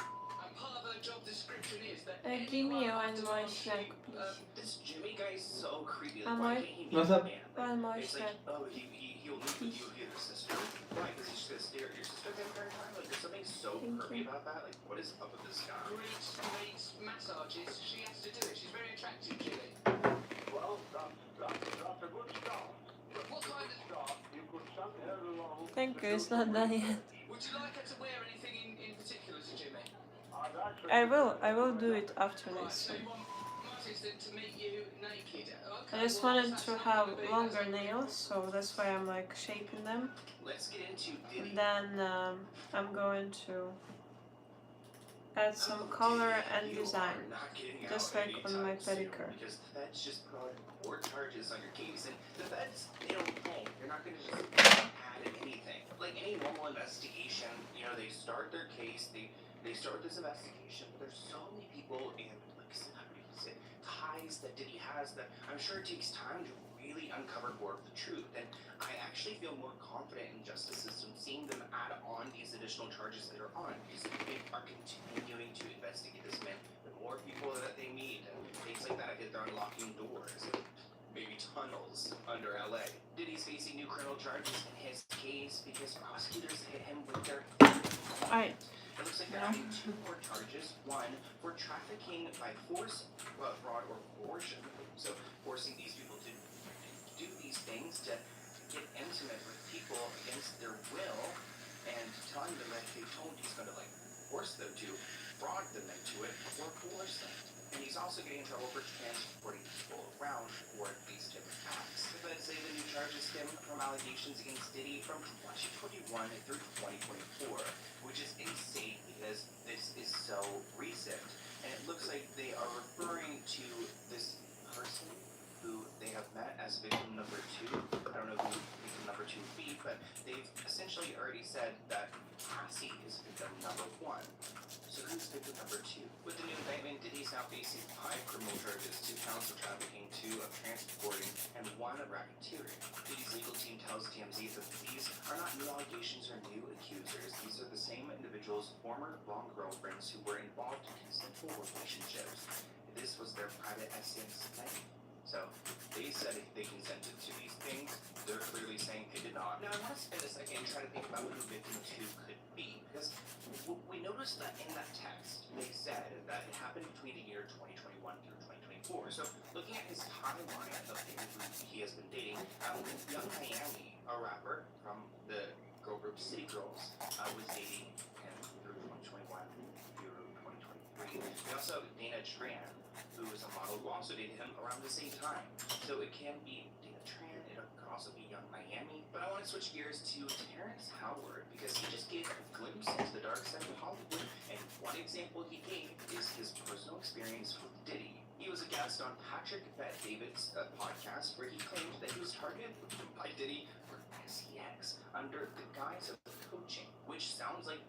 and part of her job description is that Give me one more snack, please. This Jimmy guy is so creepy. One Like, why more. can't he meet What's a up? man? One more It's snack. like, oh, he'll meet with you if you have a sister. Why? Because he's just gonna stare at your sister the entire time? Like, there's something so pervy about that. Like, what is up with this guy? greets, meets, massages. She has to do it. She's very attractive, Jimmy. Well, that's a good start. But What kind of start, you could send her along. Thank you, it's not done yet. Would you like her to wear anything in particular to Jimmy? I'd actually I will do it after Right, this. so you want my assistant to meet you naked? Okay, I just well, wanted that's to actually have gonna be- longer nails, so that's why I'm like shaping them. Let's get into Diddy. And then I'm going to add some color and design, just like on my pedicure. Because the feds just brought 4 charges on your case, and the feds, they don't play. They're not going to just add anything. Like any normal investigation, you know, they start their case, they start this investigation, but there's so many people and like celebrities and ties that Diddy has that I'm sure it takes time to really uncover more of the truth. And I actually feel more confident in justice system seeing them add on these additional charges that are on, because they are continuing to investigate this man. The more people that they meet and things like that, they're unlocking doors and maybe tunnels under LA. Diddy's facing new criminal charges in his case because prosecutors hit him with their Alright. It looks like they're adding 2 more charges. One for trafficking by force, fraud, or coercion. So forcing these people to do these things, to get intimate with people against their will, and telling them that if they don't, he's going to like force them to fraud them into it or coerce them. And he's also getting in trouble for transporting people around for these different acts. The feds say the new charges stem from allegations against Diddy from 2021 through 2024, which is insane because this is so recent. And it looks like they are referring to this person who they have met as victim number 2. I don't know who victim number 2 would be, but they've essentially already said that Cassie is victim number 1. So who's victim number 2? With the new indictment, Diddy's now facing 5 criminal charges, 2 counts of trafficking, 2 of transporting, and 1 of racketeering. Diddy's legal team tells TMZ that these are not new allegations or new accusers. These are the same individuals' former long girlfriends who were involved in consensual relationships. This was their private essence night. So they said they consented to these things. They're clearly saying they did not. Now I want to spend a second and try to think about who victim 2 could be, because we noticed that in that text they said that it happened between the year 2021 through 2024. So looking at his timeline of people who he has been dating, Young Miami, a rapper from the girl group City Girls, was dating him through 2021 through 2023. We also have Dana Tran, who is a model who also dated him around the same time. So it can be Dana Tran, it could also be Young Miami. But I want to switch gears to Terrence Howard, because he just gave a glimpse into the dark side of Hollywood, and one example he gave is his personal experience with Diddy. He was a guest on Patrick Bet-David's podcast, where he claimed that he was targeted by Diddy for sex under the guise of coaching, which sounds like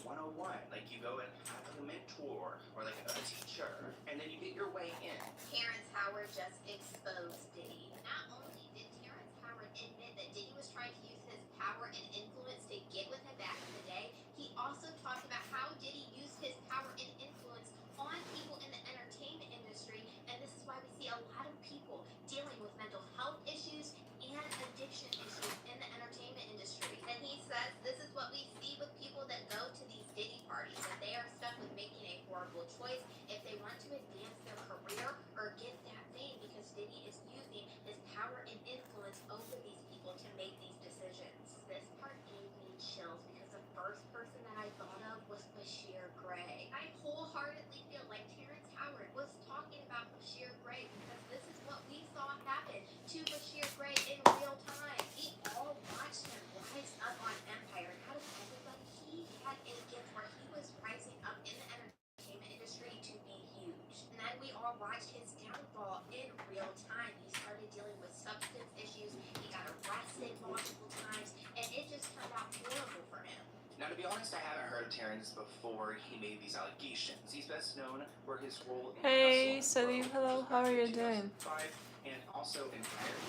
101. Like you go and have a mentor or like a teacher, and then you get your way in. Terrence Howard just exposed Diddy. Not only did Terrence Howard admit that Diddy was trying to use his power and influence to get with him back in the day, he also talked about how Diddy used his power and influence on people in the entertainment industry, and this is why we see a lot of people dealing with mental health issues and addiction issues in the entertainment industry. And he says this is what we see with people that go to these Diddy parties, that they are stuck with making a horrible choice if they want to advance their career or get that fame, because Diddy is using his power and influence over these people to make these decisions. This part gave me chills because the first person that I thought of was Bashir Gray. I wholeheartedly feel like Terrence Howard was talking about Bashir Gray, because this is what we saw happen to Bashir Gray in real time. We all watched him rise up on Empire, and out of everybody, he had a gift where he was rising up in the entertainment industry to be huge. And then we all watched his downfall in real time. He started dealing with substance issues, he got arrested multiple times, and it just turned out horrible for him. Now, to be honest, I haven't heard of Terrence before he made these allegations. He's best known for his role in Hey, Sally, hello, how are you doing? 2005 and also in Fire.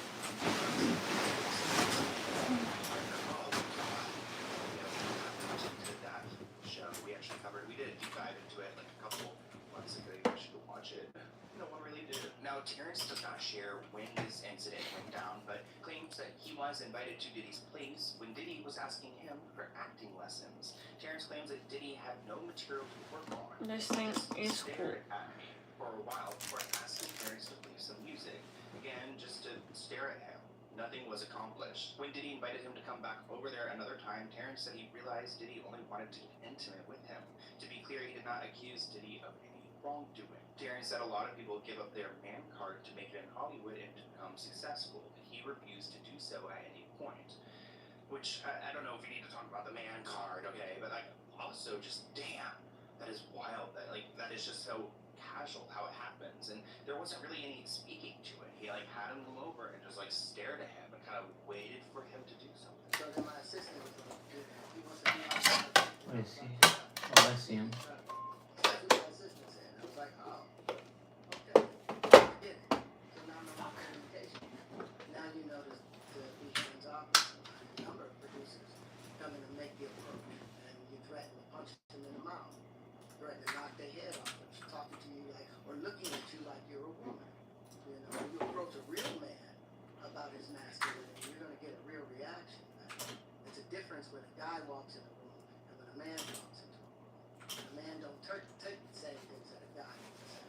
That show we actually covered. We did a deep dive into it like a couple months ago. You guys should go watch it. No one really did. Now, Terrence does not share when this incident went down, but claims that he was invited to Diddy's place when Diddy was asking him for acting lessons. Terrence claims that Diddy had no material to work on. This thing is cool. Stared at me for a while before asking Terrence to play some music. Again, just to stare at him. Nothing was accomplished. When Diddy invited him to come back over there another time, Terrence said he realized Diddy only wanted to get intimate with him. To be clear, he did not accuse Diddy of any wrongdoing. Terrence said a lot of people give up their man card to make it in Hollywood and to become successful, but he refused to do so at any point. Which, I don't know if you need to talk about the man card, okay, but like, also just, damn, that is wild. That is just so casual how it happens, and there wasn't really any speaking to it. He like had him come over and just like stared at him and kind of waited for him to do something. So then my assistant was like, he wants to be outside. I see. Oh, I see him. That's what my assistant said. I was like, oh, okay. I get it. So now I'm on communication. Now you notice the weekend's office, a number of producers coming to make the approach, and you threaten to punch them in the mouth, threaten to knock their head off, and talking to you like, or looking at you like you're a woman. You know, when you approach a real man about his masculinity, you're going to get a real reaction. It's a difference when a guy walks in a room and when a man walks into a room. A man don't take the same things that a guy would say.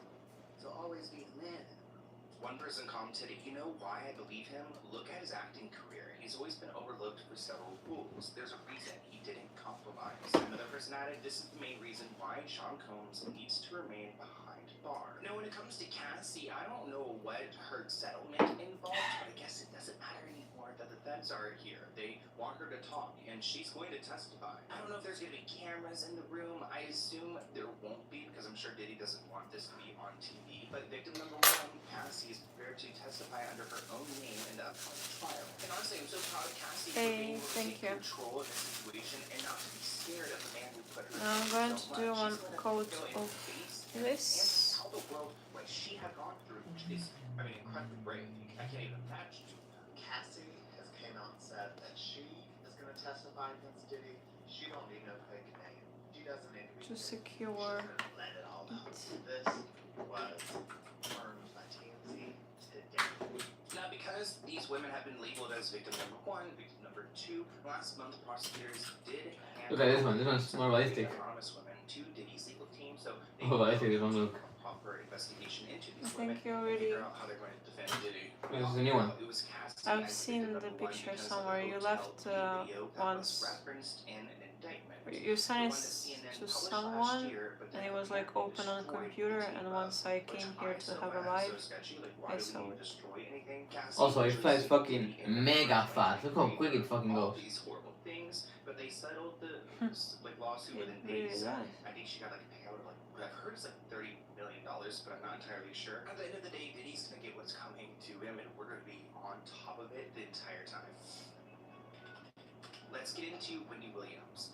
So always be the man in the room. One person commented, you know why I believe him? Look at his acting career. He's always been overlooked developed for several rules. There's a reason he didn't compromise. Another person added, this is the main reason why Sean Combs needs to remain behind bars. Now, when it comes to Cassie, I don't know what her settlement involved, but I guess it doesn't matter anymore that the feds are here. They want her to talk, and she's going to testify. I don't know if there's going to be cameras in the room. I assume there won't be, because I'm sure Diddy doesn't want this to be on TV. But victim number one, Cassie, is prepared to testify under her own name in the upcoming trial. And honestly, I'm so proud of Cassie for being able to take control of the situation and not to be scared of the man who put her Now I'm going to do one quote of this. how the world, what she had gone through, is, I mean, incredibly brave. I can't even imagine. Cassie has came out and said that she is going to testify against Diddy. She don't need no fake name. She doesn't need to be. To secure Let it all out. This was confirmed by TMZ today. Now, because these women have been labeled as victim number one, victim number two, last month prosecutors did hand Look at this one. This one's more realistic. anonymous women to Diddy's legal team, so they Oh, I see this one. Look. proper investigation into these I women think you already. figure out how they're going to defend Diddy. This is a new one. It was Cassie I've as seen victim the number one picture because of somewhere. the You hotel left video that once. was referenced in an indictment. You sent it The one that CNN to published someone, last year, but and it then was like open on the computer. And once I came here to have a live, I saw it. Also, it flies fucking mega fast. Look how quick it fucking all goes. these horrible things, but they settled the like lawsuit It within really days. does. I think she got like a payout of like what I've heard is like $30 million, but I'm not entirely sure. At the end of the day, Diddy's gonna get what's coming to him, and we're gonna be on top of it the entire time. Let's get into Wendy Williams.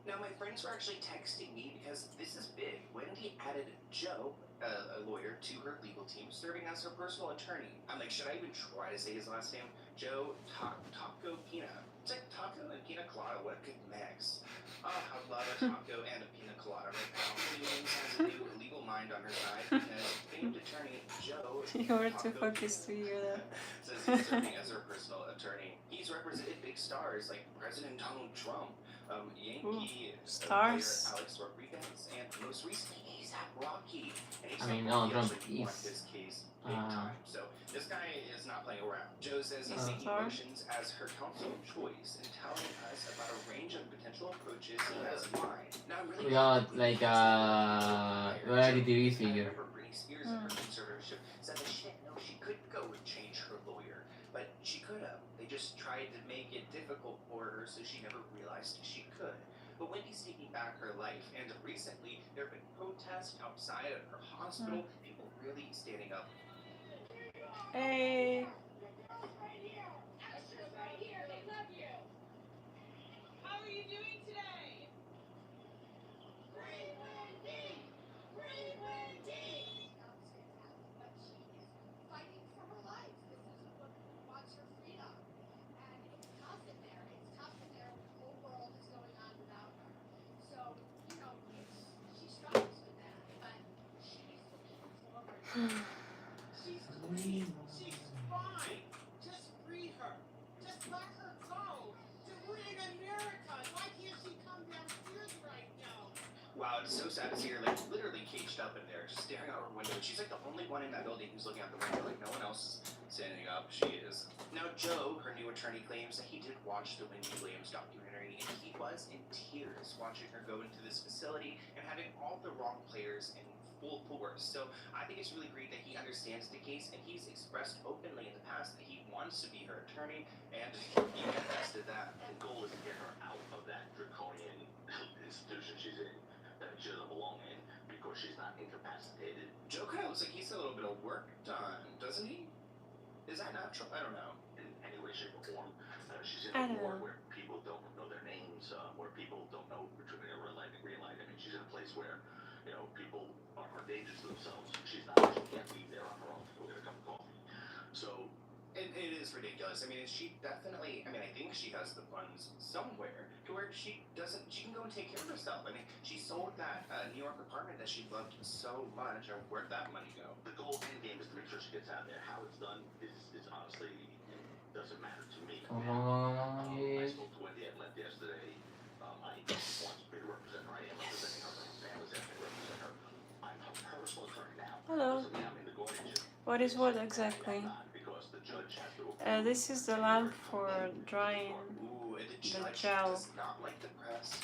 Now, my friends were actually texting me because this is big. Wendy added Joe, a lawyer, to her legal team, serving as her personal attorney. I'm like, should I even try to say his last name? Joe Taco Pina. It's like taco and pina colada. What a good mix. Oh, I love a taco and a pina colada right now. Wendy Williams has a new legal mind on her side because famed attorney Joe You were too focused to hear that. says he's serving as her personal attorney. He's represented big stars like President Donald Trump, Yankee player Stars. Alex Rodriguez, and most recently A$AP Rocky. And I mean, Donald Trump actually won is. this case big time. So this guy is not playing around. Joe says he's seeking motions as her counsel of choice and telling us about a range of potential approaches he has in mind. Now, I'm really We got like reality TV figure. Britney Spears in her conservatorship said that she didn't know she could go and change her lawyer, but she could have. They just tried to make it difficult for her, so she never realized she could. But Wendy's taking back her life, and recently there have been protests outside of her hospital. People really standing up. Hey. How are you doing today? Free Wendy! Free Wendy! But she is fighting for her life. This is what wants her freedom. And it's tough in there. It's tough in there. The whole world is going on without her. So, you know, she struggles with that. But she's looking forward. She's clean. She's fine. Just free her. Just let her go. We're in America. Why can't she come downstairs right now? Wow, it's so sad to see her like literally caged up in there, just staring out her window. She's like the only one in that building who's looking out the window. Like no one else is standing up. She is. Now Joe, her new attorney, claims that he did watch the Wendy Williams documentary and he was in tears watching her go into this facility and having all the wrong players in full force. So I think it's really great that he understands the case and he's expressed openly in the past that he wants to be her attorney and he manifested that. The goal is to get her out of that draconian institution she's in that she doesn't belong in because she's not incapacitated. Joe kind of looks like he's a little bit of work done, doesn't he? Is that not true? I don't know. In any way, shape, or form. She's in I a don't war know. where people don't know their names, where people don't know between their red light and green light. I mean, she's in a place where, you know, people are dangerous to themselves. She's not. She can't leave there on her own to go get a cup of coffee. So. It is ridiculous. I mean, she definitely, I mean, I think she has the funds somewhere to where she can go and take care of herself. I mean, she sold that New York apartment that she loved so much, and where'd that money go? The goal end game is to make sure she gets out there. How it's done is honestly doesn't matter to me. I spoke to Wendy at length yesterday. I wants me to represent her. I am representing her. Her family's asking me to represent her. I'm her personal attorney now. Hello. Doesn't mean I'm in the guardianship. What is what exactly? Because the judge has to This is the lamp for drying Ooh, and the the judge gel. does not like the press.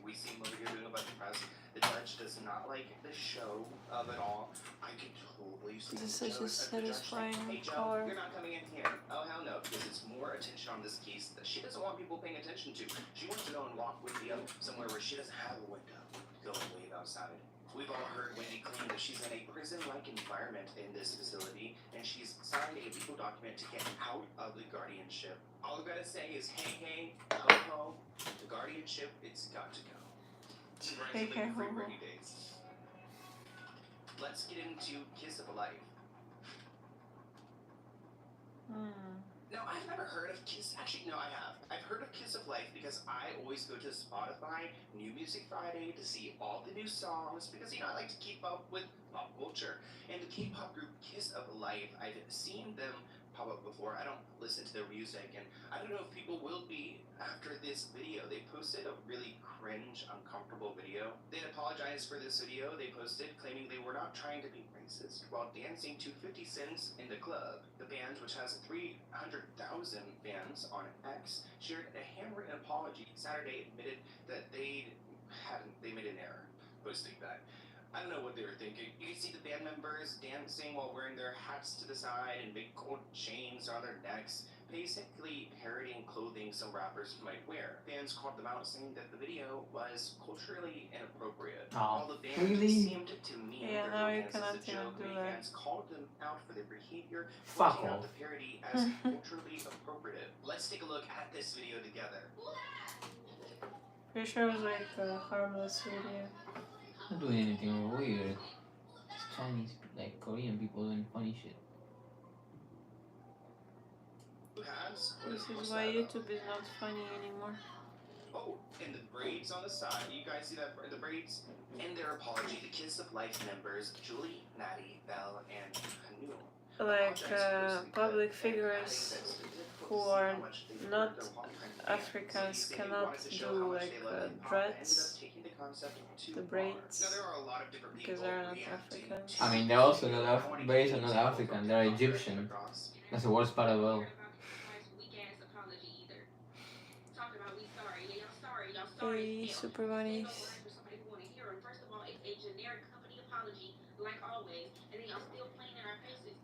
We see what we're doing about the press. The judge does not like the show of it all. I can totally see This the is judge- a the judge satisfying saying, hey Joe, color. you're not coming in here. Oh hell no, because it's more attention on this case that she doesn't want people paying attention to. She wants to go and walk with Theo somewhere where she doesn't have a window. Go and wave outside. We've all heard Wendy claim that she's in a prison-like environment in this facility, and she's signed a legal document to get out of the guardianship. All I've got to say is, hey, hey, ho, ho, the guardianship, it's got to go. Hey, hey, ho, ho. Rainy days. Let's get into Kiss of a Life. Now, I've never heard of Kiss. Actually, no, I have. I've heard of Kiss of Life because I always go to Spotify, New Music Friday, to see all the new songs because, I like to keep up with pop culture. And the K-pop group Kiss of Life, I've seen them pop up before. I don't listen to their music, and I don't know if people will be after this video. They posted a really cringe, uncomfortable video. They apologized for this video they posted, claiming they were not trying to be racist while dancing to 50 Cent's In the Club. The band, which has 300,000 fans on X, shared a handwritten apology Saturday, admitted that they made an error posting that. I don't know what they were thinking. You can see the band members dancing while wearing their hats to the side and big gold chains on their necks, basically parodying clothing some rappers might wear. Fans called them out, saying that the video was culturally inappropriate. While the band seemed to mean Yeah, their now you dance cannot as a even joke, do many that. fans called them out for their behavior, Fuck pointing out off. the parody as culturally appropriate. Let's take a look at this video together. Pretty sure it was like a harmless video. Not doing anything weird. It's Chinese, like Korean people doing funny shit. This is why YouTube is not funny anymore. Oh, and the braids on the side. You guys see that? The braids? In their apology, the Kiss of Life members, Julie, Natty, Belle, and Hanu. Like public figures who are not Africans cannot do like dreads, the braids, because they're not Africans. I mean, they're also not braids are not African. They're Egyptian. That's the worst part of all. Hey, super bunnies.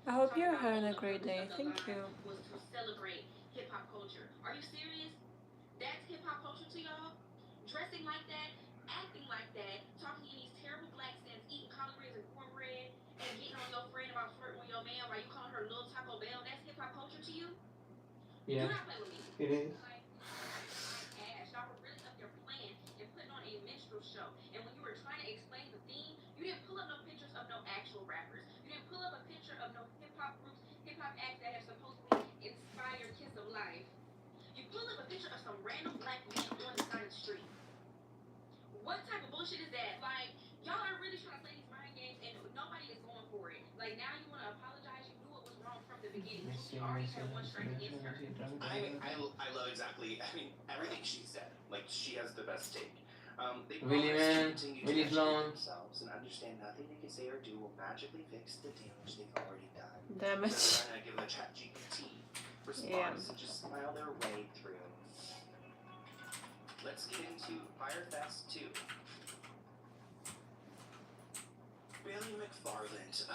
I hope you're having a great day. Thank you. Was to celebrate hip hop culture. Are you serious? That's hip hop culture to y'all? Dressing like that, acting like that, talking in these terrible black scents, eating collard greens and cornbread, and getting on your friend about flirting with your man while you calling her little Taco Bell. That's hip hop culture to you? Yeah, Do not play with me. it is. Ash, y'all were really up there playing and putting on a minstrel show. And when you were trying to explain the theme, you didn't pull up no pictures of no actual rappers. You didn't pull up a picture of no hip hop groups, hip hop acts that have supposedly inspired Kiss of Life. You pull up a picture of some random black man on the side of the street. What type of bullshit is that? Like, y'all are really trying to play these mind games and nobody is going for it. Like, now you want to apologize. You knew it was wrong from the beginning. You already had one strike against her. I love exactly, everything she said. Like, she has the best take. They Really, promise to man? continue to Really educate long? themselves and understand nothing they can say or do will magically fix the damage they've already done. Damage. So they're trying to give it a ChatGPT response and just smile their way through. Let's get into Fyre Fest 2. Billy McFarland,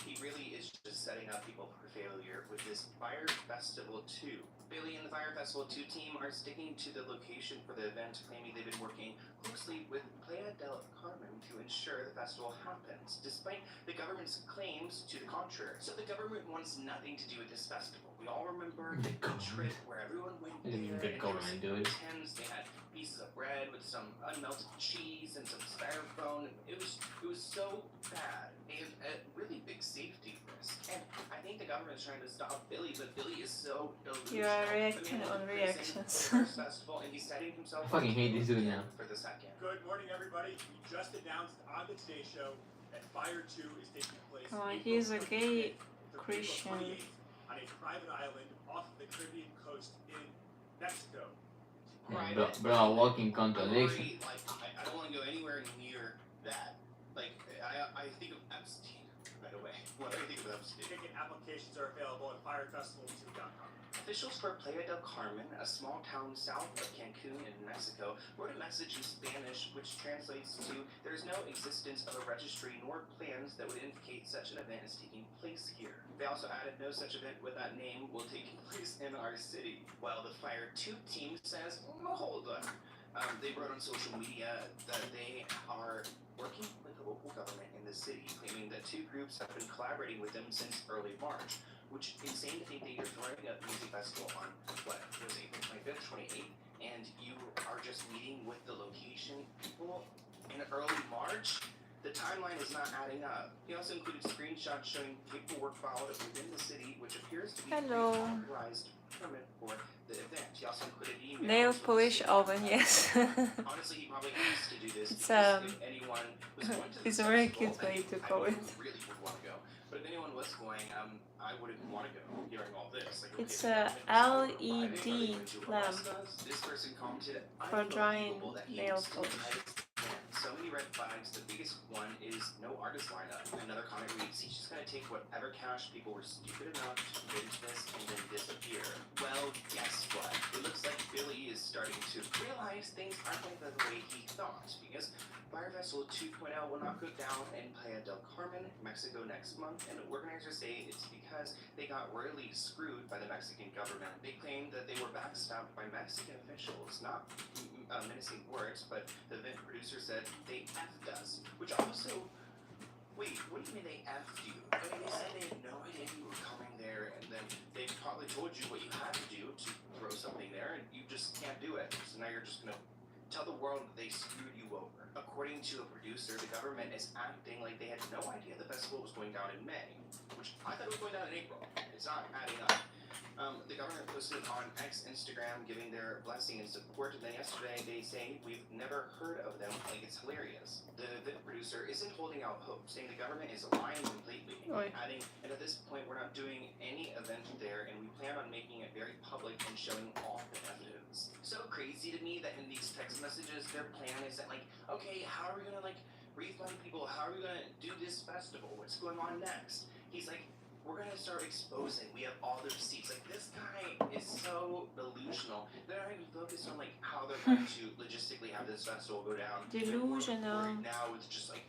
he really is just setting up people for failure with this Fyre Festival 2. Billy and the Fyre Festival 2 team are sticking to the location for the event, claiming they've been working closely with Playa del Carmen to ensure the festival happens, despite the government's claims to the contrary. So the government wants nothing to do with this festival. We all remember the trip where everyone went there. Good government, dude. Tents, they had pieces of bread with some unmelted cheese and some styrofoam. It was so bad and a really big safety risk. And I think the government's trying to stop Billy, but Billy is so delusional. You are reacting on reactions. Festival, and he's setting himself I fucking hate this dude now. for the second. Good morning, everybody. We just announced on the Today Show that Fyre 2 is taking place. Oh, April he's a 25th gay through April Christian. 28th on a private island off the Caribbean coast in Mexico. Yeah, bro, walking contradiction. Like, I don't want to go anywhere near that. Like, I think of Epstein right away. What do I think of Epstein? Ticket applications are available at firefestival2.com. Officials for Playa del Carmen, a small town south of Cancun in Mexico, wrote a message in Spanish which translates to, "There is no existence of a registry nor plans that would indicate such an event is taking place here." They also added, "No such event with that name will take place in our city." While the Fyre 2 team says, hold on. They wrote on social media that they are working with the local government in the city, claiming that two groups have been collaborating with them since early March, which is insane to think that you're throwing a music festival on, what, it was April 25th, 28th, and you are just meeting with the location people in early March? The timeline is not adding up. He also included screenshots showing paperwork filed within the city, which appears to be an authorized permit for the event. He also included emails. Nail polish oven, yes. Honestly, he probably has to do this It's because if anyone was going to it's the a very festival, cute way to call it. really would want to go. But if anyone was going, I wouldn't want to go hearing all this. Like, It's okay, a LED lamp this person commented, for drying "Unbelievable that he nail was still polish. trying to so many red flags. The biggest one is no artist lineup." Another comment reads, "He's just gonna take whatever cash people were stupid enough to put into this and then disappear." Well, guess what? It looks like Billy is starting to realize things aren't like the way he thought, because Fyre Festival 2.0 will not go down in Playa del Carmen, Mexico next month, and organizers say it's because they got royally screwed by the Mexican government. They claim that they were backstopped by Mexican officials, not menacing words, but the event producer said they effed us, which also, wait, what do you mean they effed you? I mean, they said they had no idea you were coming there, and then they probably told you what you had to do to throw something there, and you just can't do it. So now you're just gonna tell the world that they screwed you over. According to a producer, the government is acting like they had no idea the festival was going down in May, which I thought it was going down in April. It's not adding up. The government posted on X Instagram giving their blessing and support, and then yesterday they say, "We've never heard of them," like it's hilarious. The event producer isn't holding out hope, saying the government is lying completely, adding, "And at this point we're not doing any event there, and we plan on making it very public and showing all the evidence." So crazy to me that in these text messages their plan is that, like, okay, how are we gonna, like, refund people? How are we gonna do this festival? What's going on next? He's like, "We're gonna start exposing. We have all the receipts." Like, this guy is so delusional. They're not even focused on, like, how they're going to logistically have this festival go down. Delusional. Right now it's just like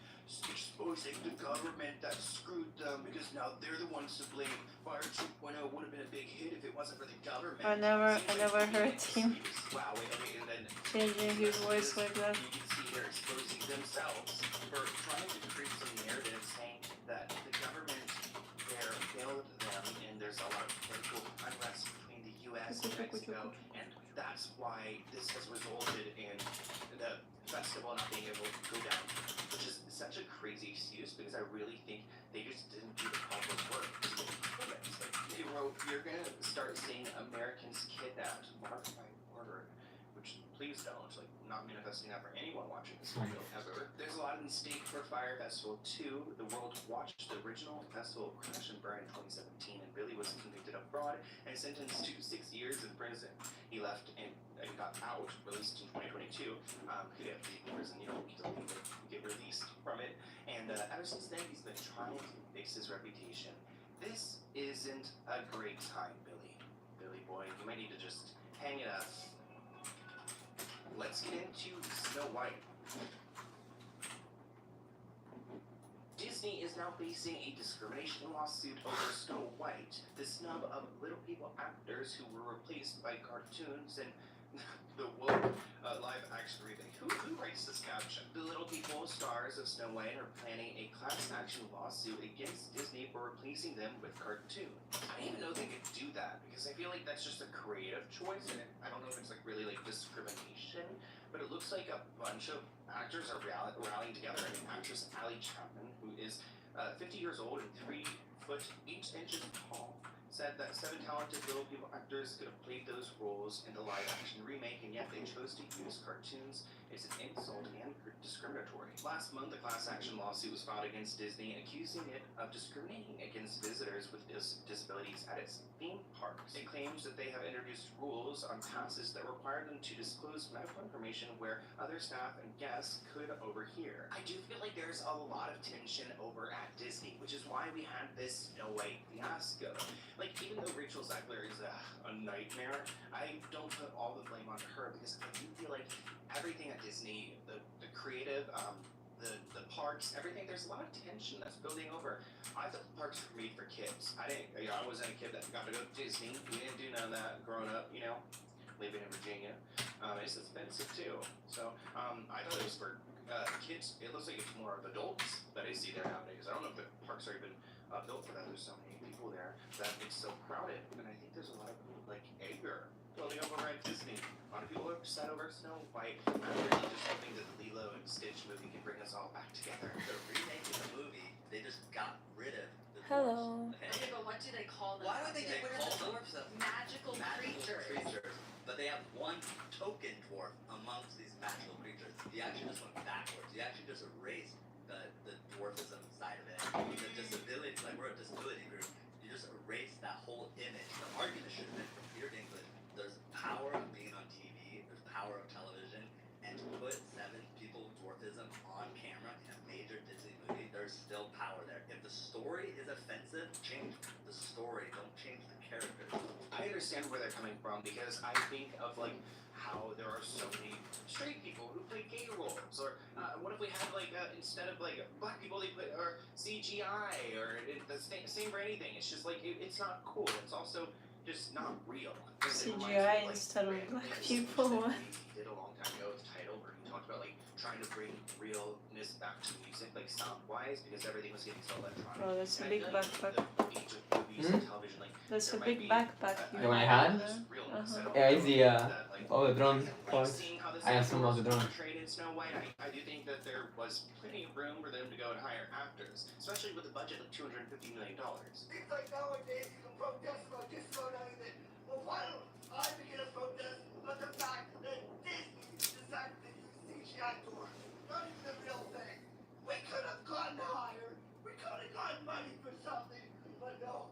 exposing the government that screwed them because now they're the ones to blame. Fyre 2.0 would have been a big hit if it wasn't for the government. I never heard him Wow, wait, okay, and then changing his voice like that. you can see they're exposing themselves for trying to create some narrative saying that the government there failed them, and there's a lot of political unrest between the U.S. and Mexico, and that's why this has resulted in the festival not being able to go down, which is such a crazy excuse because I really think they just didn't do the proper work. Like, they wrote, "You're gonna start seeing Americans kidnapped, mark by word," which please don't. Like, not manifesting that for anyone watching this video ever. There's a lot at stake for Fyre Festival 2. The world watched the original festival crash and burn in 2017, and Billy was convicted of fraud and sentenced to 6 years in prison. He left and got out, released in 2022. He didn't have to be in prison, you know, he doesn't get released from it. And ever since then, he's been trying to fix his reputation. This isn't a great time, Billy. Billy boy, you might need to just hang it up. Let's get into Snow White. Disney is now facing a discrimination lawsuit over Snow White, the snub of Little People actors who were replaced by cartoons and the woke live-action remake. Who writes this caption? The Little People stars of Snow White are planning a class action lawsuit against Disney for replacing them with cartoons. I didn't even know they could do that because I feel like that's just a creative choice, and I don't know if it's like really like discrimination, but it looks like a bunch of actors are rallying together. I mean, actress Chappell, who is 50 years old and 3 foot 8 inches tall, said that 7 talented Little People actors could have played those roles in the live-action remake, and yet they chose to use cartoons. It's an insult and discriminatory. Last month, a class-action lawsuit was filed against Disney, accusing it of discriminating against visitors with disabilities at its theme parks. It claims that they have introduced rules on passes that require them to disclose medical information where other staff and guests could overhear. I do feel like there's a lot of tension over at Disney, which is why we had this Snow White fiasco. Like, even though Rachel Zegler is a nightmare, I don't put all the blame on her because I do feel like everything at Disney, the creative, the parks, everything, there's a lot of tension that's building over. I thought the parks were made for kids. I wasn't a kid that got to go to Disney. We didn't do none of that growing up, you know, living in Virginia. It's expensive too. So I thought it was for kids. It looks like it's more of adults that I see there nowadays. I don't know if the parks are even built for that. There's so many people there that it's so crowded. And I think there's a lot of like anger building up over at Disney. A lot of people are upset over Snow White. I'm really just hoping that the Lilo and Stitch movie can bring us all back together. The remake of the movie, they just got rid of the Hello. dwarfs. Okay, but what do they call them? Why would they get rid of the dwarfs? Magical creatures. But they have one token dwarf amongst these magical creatures. You actually just went backwards. You actually just erased the dwarfism side of it. The disability, like we're a disability group, you just erased that whole image. The argument should have been from Peter Dinklage. There's power of being on TV, there's power of television, and to put 7 people with dwarfism on camera in a major Disney movie, there's still power there. If the story is offensive, change the story, don't change the characters. I understand where they're coming from because I think of like how there are so many straight people who play gay roles, or what if we had like instead of like black people they put or CGI or the same for anything. It's just like it's not cool. It's also just not real. CGI instead of black people. He did a long time ago with Title where he talked about like trying to bring realness back to music, like sound wise, because everything was getting so electronic. Oh, that's a big backpack. Television, like, That's a big backpack. The one I had? Yeah, it's the all the drone parts. I have some of the drone. Snow White, I do think that there was plenty of room for them to go and hire actors, especially with a budget of $250 million. It's like nowadays you can protest about just about anything. Well, why don't I begin a protest about the fact that Disney decided to use CGI dwarfs? Not even the real thing. We could have gotten higher. We could have gotten money for something, but no.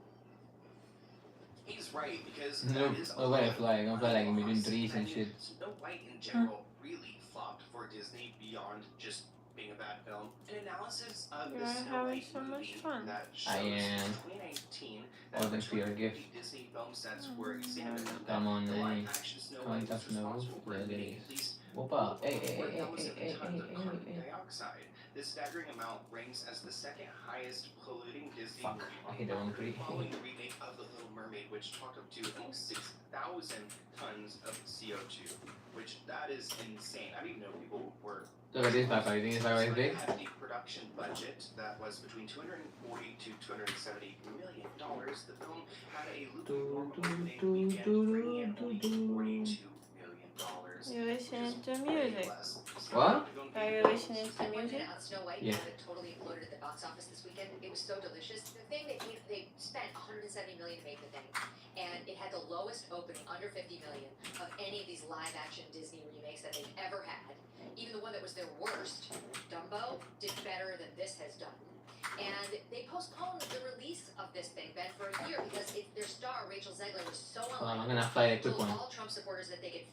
He's right, because No, no way to fly. I'm fly like in between trees and shit. Snow White in general really flopped for Disney beyond just being a bad film. An analysis of the You're Snow having White so much movie fun. that shows I am. in 2019 All that them for your gift. Disney film sets were examined. Come on, The eh. live-action Snow White was Contact no. responsible for Yeah, there emitting is. at least Whoopa. Hey, 4,000 tons of carbon dioxide. This staggering amount ranks as the second highest polluting Disney Fuck. I hit the wrong tree. following the remake of The Little Mermaid, which chalked up to almost 6,000 tons of CO2, which that is insane. I didn't even know people were. Look at this backpack. You think this backpack is big? Despite a hefty production budget that was between $240 to $270 million, the film had a lukewarm opening weekend, bringing in only $42 million. You're listening to music. What? Are you listening to I went music? in on Snow White Yeah. and it totally exploded at the box office this weekend. It was so delicious. The thing they spent $170 million to make the thing, and it had the lowest opening, under $50 million, of any of these live-action Disney remakes that they've ever had. Even the one that was their worst, Dumbo, did better than this has done. And they postponed the release of this thing, Ben, for a year because their star, Rachel Zegler, was so I'm unlikely. gonna fly a quick Told one. all Trump supporters that they could,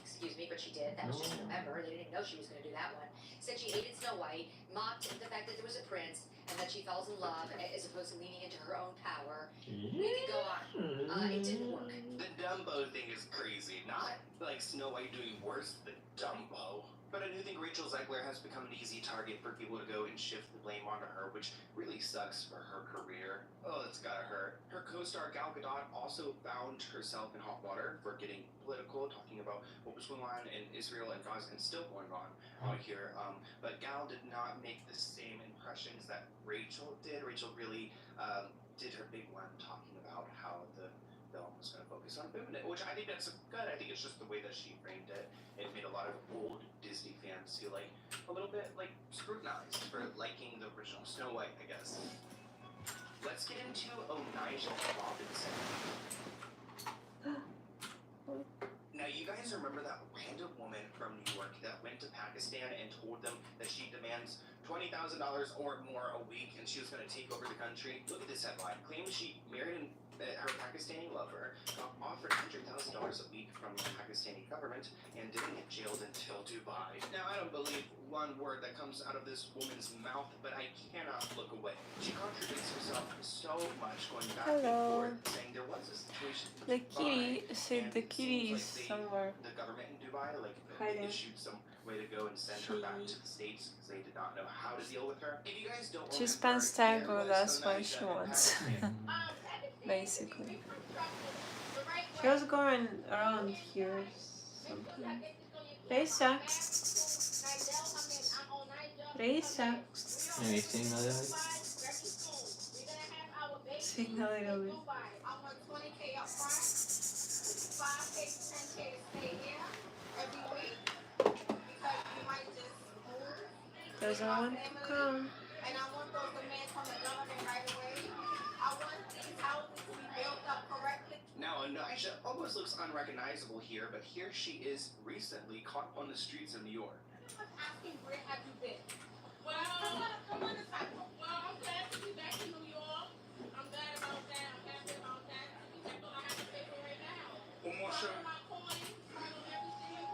excuse me, but she did. That was just in November. They didn't even know she was going to do that one. Said she hated Snow White, mocked the fact that there was a prince, and that she falls in love as opposed to leaning into her own power. We could go on. It didn't work. The Dumbo thing is crazy. Not like Snow White doing worse than Dumbo. But I do think Rachel Zegler has become an easy target for people to go and shift the blame onto her, which really sucks for her career. Oh, that's gotta hurt. Her co-star Gal Gadot also found herself in hot water for getting political, talking about what was going on in Israel and Gaza and still going on out here. But Gal did not make the same impressions that Rachel did. Rachel really did her big one talking about how the film was going to focus on women, which I think that's good. I think it's just the way that she framed it. It made a lot of old Disney fans feel like a little bit like scrutinized for liking the original Snow White, I guess. Let's get into Nigel Robinson. Now, you guys remember that random woman from New York that went to Pakistan and told them that she demands $20,000 or more a week and she was going to take over the country? Look at this headline. Claims she married her Pakistani lover, got offered $100,000 a week from the Pakistani government, and didn't get jailed until Dubai. Now, I don't believe one word that comes out of this woman's mouth, but I cannot look away. She contradicts herself so much, going back and forth, saying there was a situation in The kitty Dubai, said and the it kitty seems is like somewhere. the government in Dubai, like, Hiding. issued some way to go and send her back to the States because they did not know how to deal with her. If you guys don't She remember, spends time there with was us when Elijah she and wants. Pakistan. Basically. She was going around here something. Lisa. Lisa. Maybe sing a little bit. Sing a little bit. Doesn't want to come. And I want those demands from the government right away. I want these houses to be built up correctly. Now, Elijah almost looks unrecognizable here, but here she is recently caught on the streets of New York. I'm asking, where have you been? Well, come on inside. Well, I'm glad to be back in New York. I'm glad about that. I'm happy about that. That's all I have to say for right now. One more show. My coins, follow everything.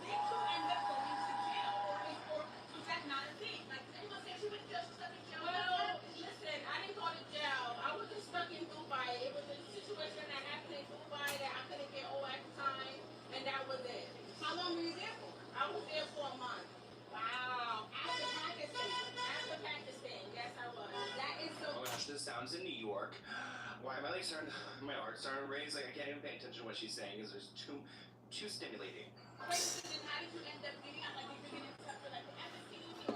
They could end up going to jail or was that not a thing? Like, anyone said she went to jail, she stuck in jail. Well, listen, I didn't go to jail. I wasn't stuck in Dubai. It was a situation that happened in Dubai that I couldn't get over at the time, and that was it. How long were you there for? I was there for a month. Wow. After Pakistan. Yes, I was. That is so. Oh gosh, this sounds in New York. Why am I like starting? My heart's starting to raise. Like I can't even pay attention to what she's saying because it's too stimulating. Crazy. Then how did you end up getting out? Like you're getting in touch with like the Epstein or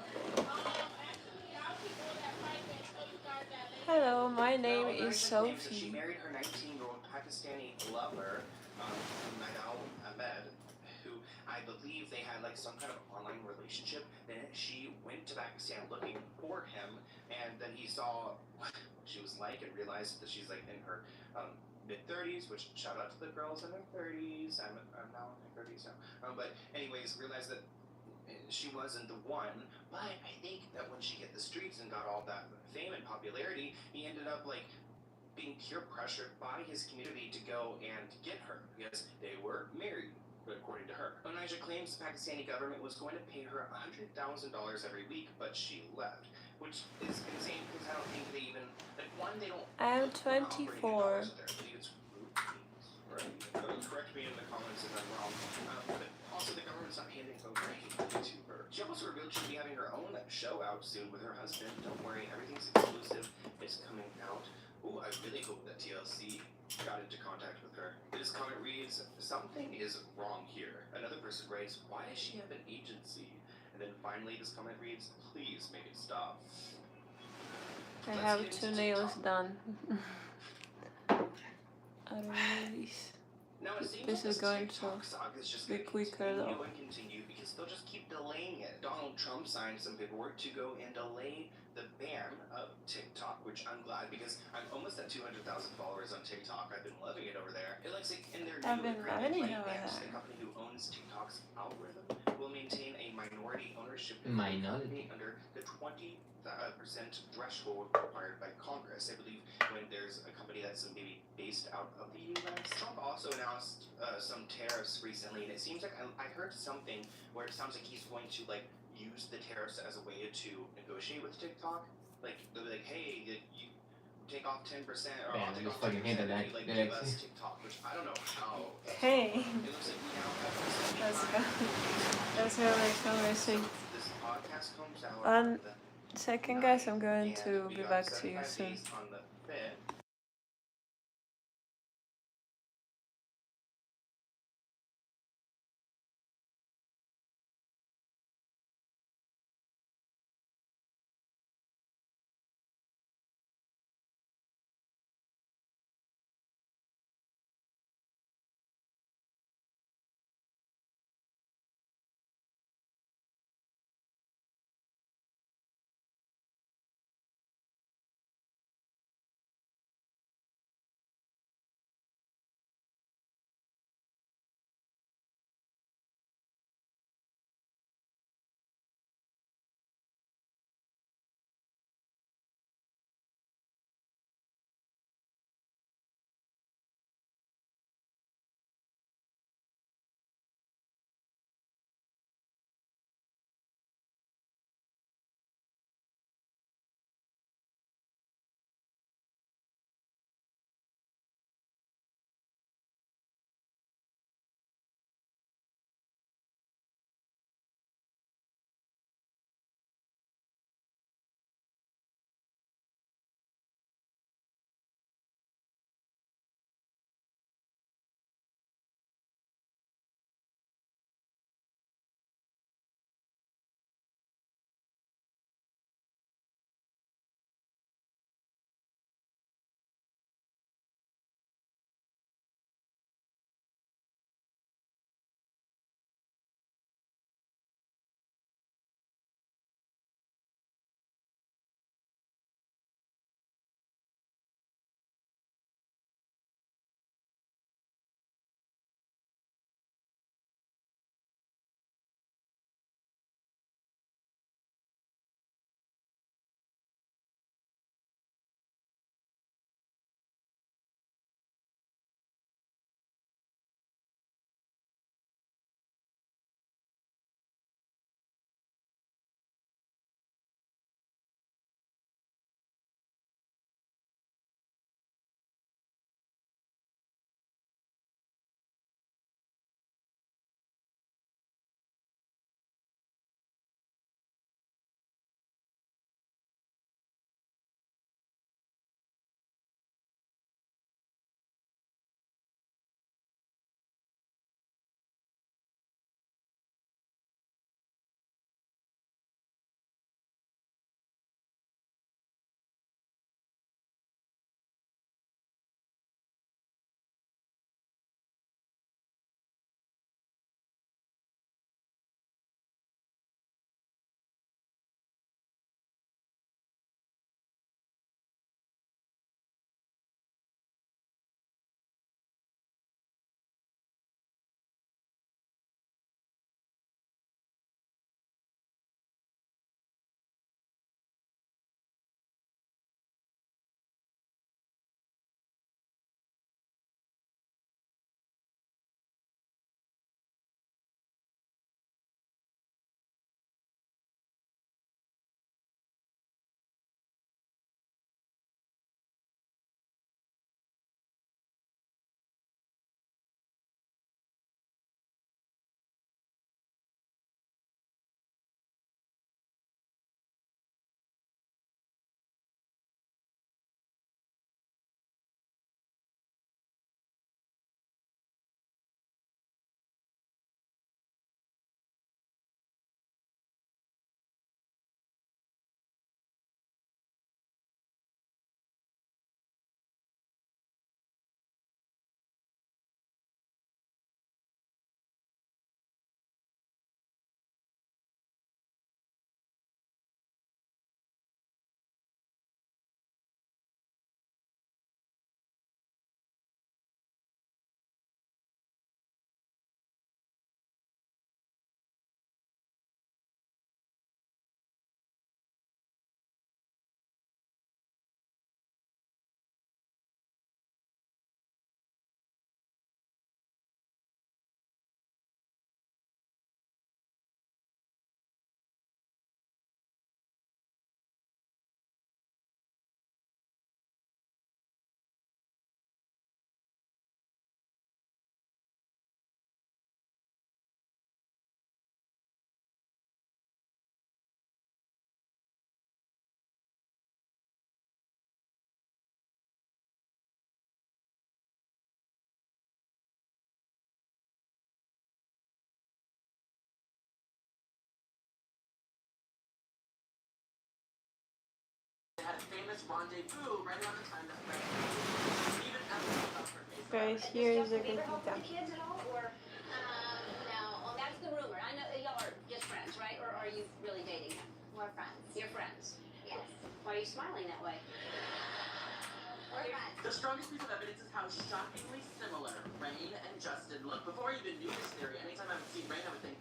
actually, I'll keep all that private and tell you guys that later. Hello, my name Now, is Elijah claims that she Sophie. married her 19-year-old Pakistani lover, Ahmed, who I believe they had like some kind of online relationship. Then she went to Pakistan looking for him, and then he saw what she was like and realized that she's like in her mid-30s, which shout out to the girls in their 30s. I'm now in my 30s now. But anyways, realized that she wasn't the one. But I think that when she hit the streets and got all that fame and popularity, he ended up like being peer pressured by his community to go and get her because they were married, according to her. Elijah claims the Pakistani government was going to pay her $100,000 every week, but she left, which is insane because I don't think they even they don't. I'm 24. Correct me in the comments if I'm wrong. But also, the government's not handing over anything to her. She also revealed she'll be having her own show out soon with her husband. Don't worry, everything's exclusive. It's coming out. Ooh, I really hope that TLC got into contact with her. This comment reads, something is wrong here. Another person writes, why does she have an agency? And then finally, this comment reads, please make it stop. I have 2 nails done. I don't know this. Now, it seems This like is going to TikTok saga is just be gonna quicker though. continue and continue because they'll just keep delaying it. Donald Trump signed some paperwork to go and delay the ban of TikTok, which I'm glad because I'm almost at 200,000 followers on TikTok. I've been loving it over there. It looks like in their I've new been agreement, loving it over ByteDance, there. the company who owns TikTok's algorithm, will maintain a minority ownership in the Minority. company under the 20% threshold required by Congress. I believe when there's a company that's maybe based out of the U.S. Trump also announced some tariffs recently, and it seems like I heard something where it sounds like he's going to like use the tariffs as a way to negotiate with TikTok. Like they'll be like, hey, you take off 10%, or Damn, I'll take I just off 10% fucking hated if you that. like give us TikTok, which I don't know how. Hey, It looks like we now have let's go. Let's have a conversation. this podcast comes out On the second, guys, I'm going and to we be got back to you 75 soon. days on the 5th. that famous rendezvous right around the time that even Epstein got her case. Guys, here is a good Bieber detail. kids at all, or no? Well, that's the rumor. I know y'all are just friends, right? Or are you really dating him? We're friends. You're friends. Yes. Why are you smiling that way? We're friends. The strongest piece of evidence is how shockingly similar Rain and Justin look. Before I even knew this theory, anytime I would see Rain, I would think,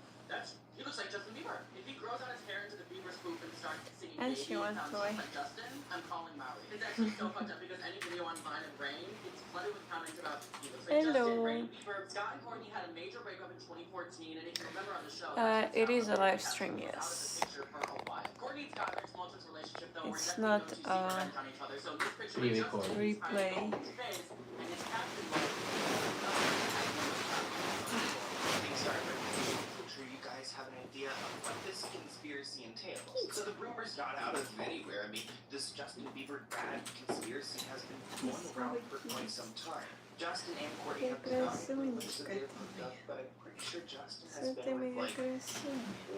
he looks like Justin Bieber. If he grows out his hair into the Bieber spoop and starts singing And Baby, she wants sounds toy. just like Justin, I'm calling Maui. It's actually so fucked up because any video online of Rain, it's flooded with comments about he looks like Hello. Justin, Rain, Bieber. Scott and Courtney had a major breakup in 2014, and if you remember on the show, It is a live stream, yes. Courtney and Scott are tumultuous relationship though. It's not Re-record. replay. You guys have an idea of what this conspiracy entails. So the rumor's not out of anywhere. I mean, this Justin Bieber bad conspiracy has been going around for quite some time. Justin and Courtney have denied rumors that they're hooked up, but I'm pretty sure Justin has been with like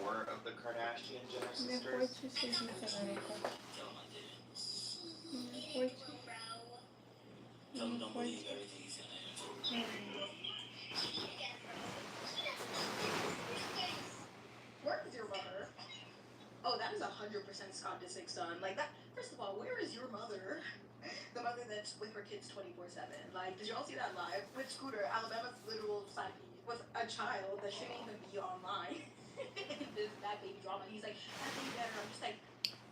4 of the Kardashian Jenner sisters. Where is your mother? Oh, that is 100% Scott Disick's son. Like that. First of all, where is your mother? The mother that's with her kids 24/7. Like, did y'all see that live with Scooter? Alabama's literal side piece with a child that shouldn't even be online. that baby drama. He's like, that baby better. I'm just like,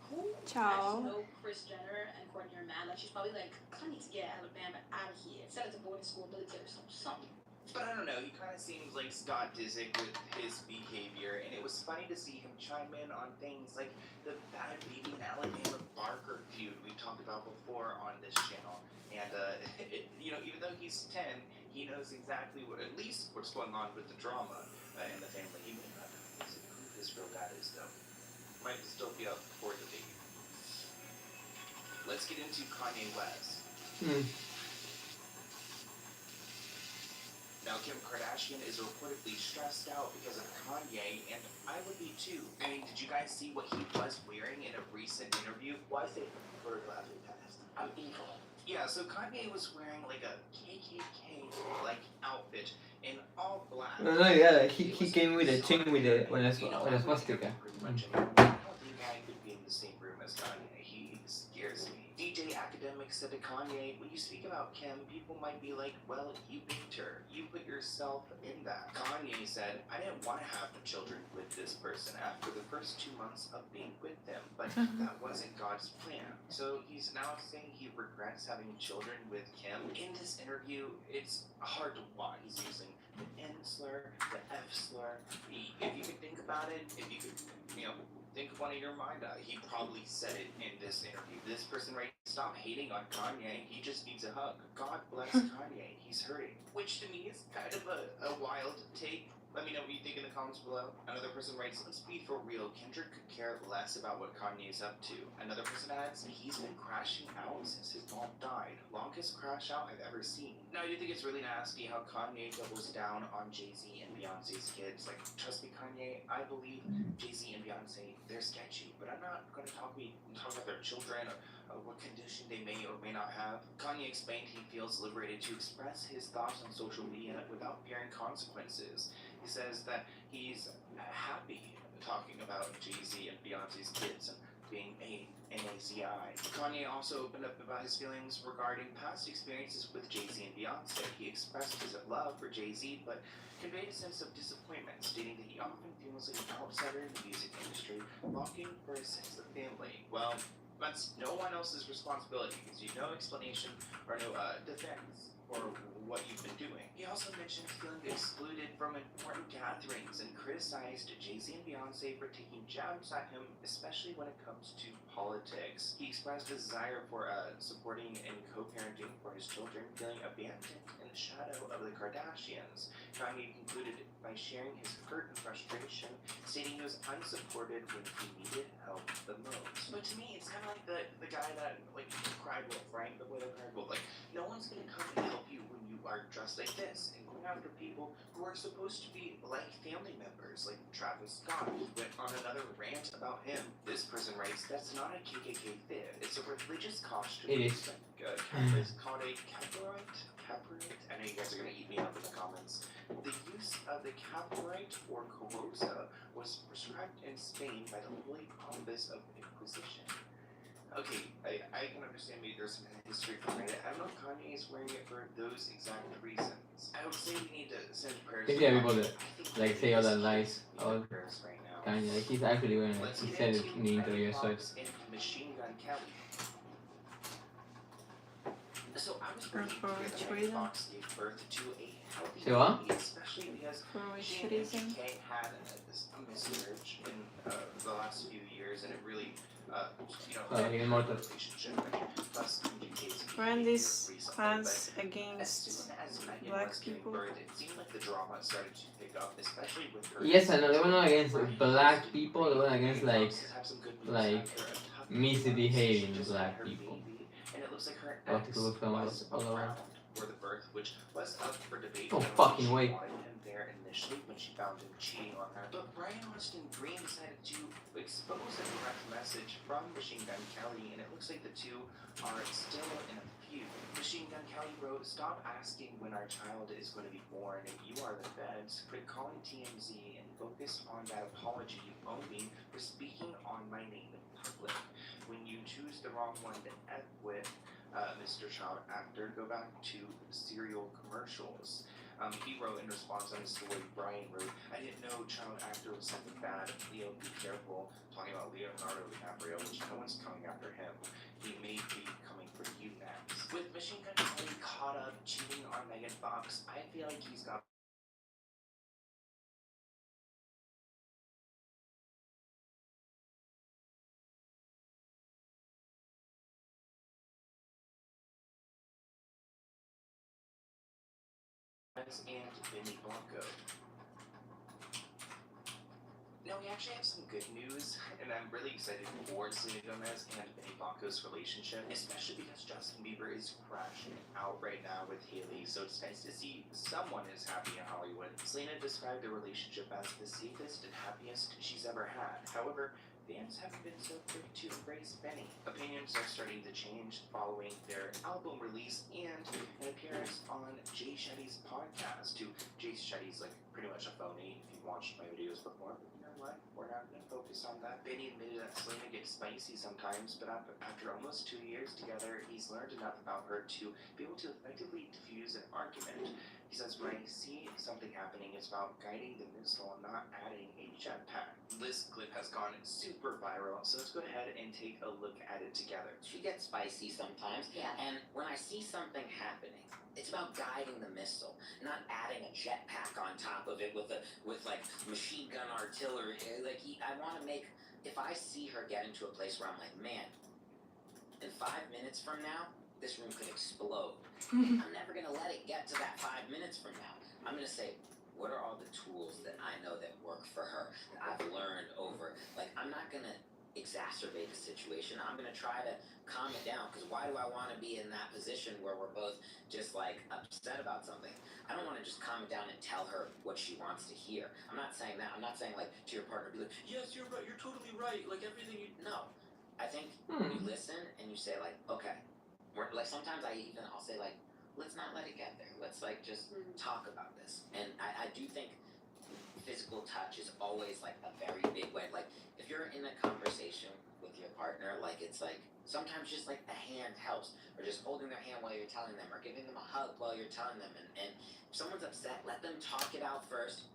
who? Ciao. I just know Kris Jenner and Courtney are mad. Like, she's probably like, I need to get Alabama out of here. Send it to boarding school, military, something. But I don't know, he kind of seems like Scott Disick with his behavior, and it was funny to see him chime in on things like the bad baby Alabama Barker feud we talked about before on this channel. And, even though he's 10, he knows exactly at least what's going on with the drama in the family. He may not know who his real dad is, though. Might still be up for debate. Let's get into Kanye West. Now, Kim Kardashian is reportedly stressed out because of Kanye, and I would be too. I mean, did you guys see what he was wearing in a recent interview? Why say for laughing past? I'm evil. Yeah, so Kanye was wearing like a KKK-like outfit in all black. No, yeah, he came with a chain with a swastika. Pretty much I don't think I could be in the same room as Kanye. He scares me. DJ Academic said to Kanye, when you speak about Kim, people might be like, well, you picked her. You put yourself in that. Kanye said, I didn't want to have children with this person after the first 2 months of being with them, but that wasn't God's plan. So he's now saying he regrets having children with Kim. In this interview, it's hard to watch. He's using the N slur, the F slur. If you could think about it, if you could, think of one in your mind, he probably said it in this interview. This person right, stop hating on Kanye. He just needs a hug. God bless Kanye. He's hurting. Which to me is kind of a wild take. Let me know what you think in the comments below. Another person writes, let's be for real. Kendrick could care less about what Kanye's up to. Another person adds, he's been crashing out since his mom died. Longest crash out I've ever seen. Now, I do think it's really nasty how Kanye doubles down on Jay-Z and Beyonce's kids. Like, trust me, Kanye, I believe Jay-Z and Beyonce, they're sketchy. But I'm not going to talk about their children or what condition they may or may not have. Kanye explained he feels liberated to express his thoughts on social media without fearing consequences. He says that he's happy talking about Jay-Z and Beyonce's kids and being NAZI. Kanye also opened up about his feelings regarding past experiences with Jay-Z and Beyonce. He expressed his love for Jay-Z, but conveyed a sense of disappointment, stating that he often feels like an outsider in the music industry, longing for a sense of family. Well, that's no one else's responsibility. Gives you no explanation or no defense for what you've been doing. He also mentioned feeling excluded from important gatherings and criticized Jay-Z and Beyonce for taking jabs at him, especially when it comes to politics. He expressed a desire for supporting and co-parenting for his children, feeling abandoned in the shadow of the Kardashians. Kanye concluded by sharing his hurt and frustration, stating he was unsupported when he needed help the most. But to me, it's kind of like the guy that cried wolf, right? The widow cried wolf. Like, no one's gonna come and help you when you are dressed like this and going after people who are supposed to be like family members, like Travis Scott went on another rant about him. This person writes, that's not a KKK fib, it's a religious costume. It is. It's called a caporite. I know you guys are going to eat me up in the comments. The use of the caporite or coroza was prescribed in Spain by the Holy Office of Inquisition. Okay, I can understand maybe there's some history behind it. I don't know if Kanye is wearing it for those exact reasons. I would say we need to send prayers. There's people that like say all that lies. All Kanye, like he's actually wearing it. He said it in the interview. So it's Machine Gun Kelly. So I was pretty clear that Fox gave birth to a healthy baby, especially because she and MGK had a miscarriage in the last few years, and it really, relationship. Plus, When these fans against black people. It seemed like the drama started to pick up, especially with her. yes, I know they were not against black people. They were against like misbehaving black people. And it looks like her A lot of people film was all over. around for the birth, which was up for debate. Oh, I don't fucking think she way. wanted him there initially when she found him cheating on her. But Brian Austin Green decided to expose a direct message from Machine Gun Kelly, and it looks like the two are still in a feud. Machine Gun Kelly wrote, "Stop asking when our child is going to be born, and you are the feds. Quit calling TMZ and focus on that apology you owe me for speaking on my name in public. When you choose the wrong one to F with, Mr. Child Actor, go back to serial commercials." He wrote in response on his story, Brian wrote, "I didn't know Child Actor was something bad. Leo, be careful." Talking about Leonardo DiCaprio, which no one's coming after him. He may be coming for you next. With Machine Gun Kelly caught up cheating on Megan Fox, I feel like he's got and Vinny Blanco. Now we actually have some good news, and I'm really excited for Selena Gomez and Vinny Blanco's relationship, especially because Justin Bieber is crashing out right now with Hailey, so it's nice to see someone is happy in Hollywood. Selena described their relationship as the safest and happiest she's ever had. However, fans haven't been so quick to embrace Benny. Opinions are starting to change following their album release and an appearance on Jay Shetty's podcast. Jay Shetty's like pretty much a phony if you've watched my videos before, but you know what? We're not going to focus on that. Benny admitted that Selena gets spicy sometimes, but after almost 2 years together, he's learned enough about her to be able to effectively diffuse an argument. He says, when I see something happening, it's about guiding the missile and not adding a jetpack. This clip has gone super viral, so let's go ahead and take a look at it together. She gets spicy sometimes, and when I see something happening, it's about guiding the missile, not adding a jetpack on top of it with like machine gun artillery. Like I want to make. If I see her get into a place where I'm like, man, in 5 minutes from now, this room could explode. I'm never gonna let it get to that 5 minutes from now. I'm gonna say, what are all the tools that I know that work for her, that I've learned over? Like, I'm not gonna exacerbate the situation. I'm gonna try to calm it down, because why do I want to be in that position where we're both just like upset about something? I don't want to just calm it down and tell her what she wants to hear. I'm not saying that. I'm not saying like to your partner, be like, yes, you're right, you're totally right, like everything you... No. I think you listen and you say like, okay, like sometimes I'll say like, let's not let it get there. Let's like just talk about this. And I do think physical touch is always like a very big way. Like if you're in a conversation with your partner, like it's like sometimes just like a hand helps, or just holding their hand while you're telling them, or giving them a hug while you're telling them. And if someone's upset, let them talk it out first.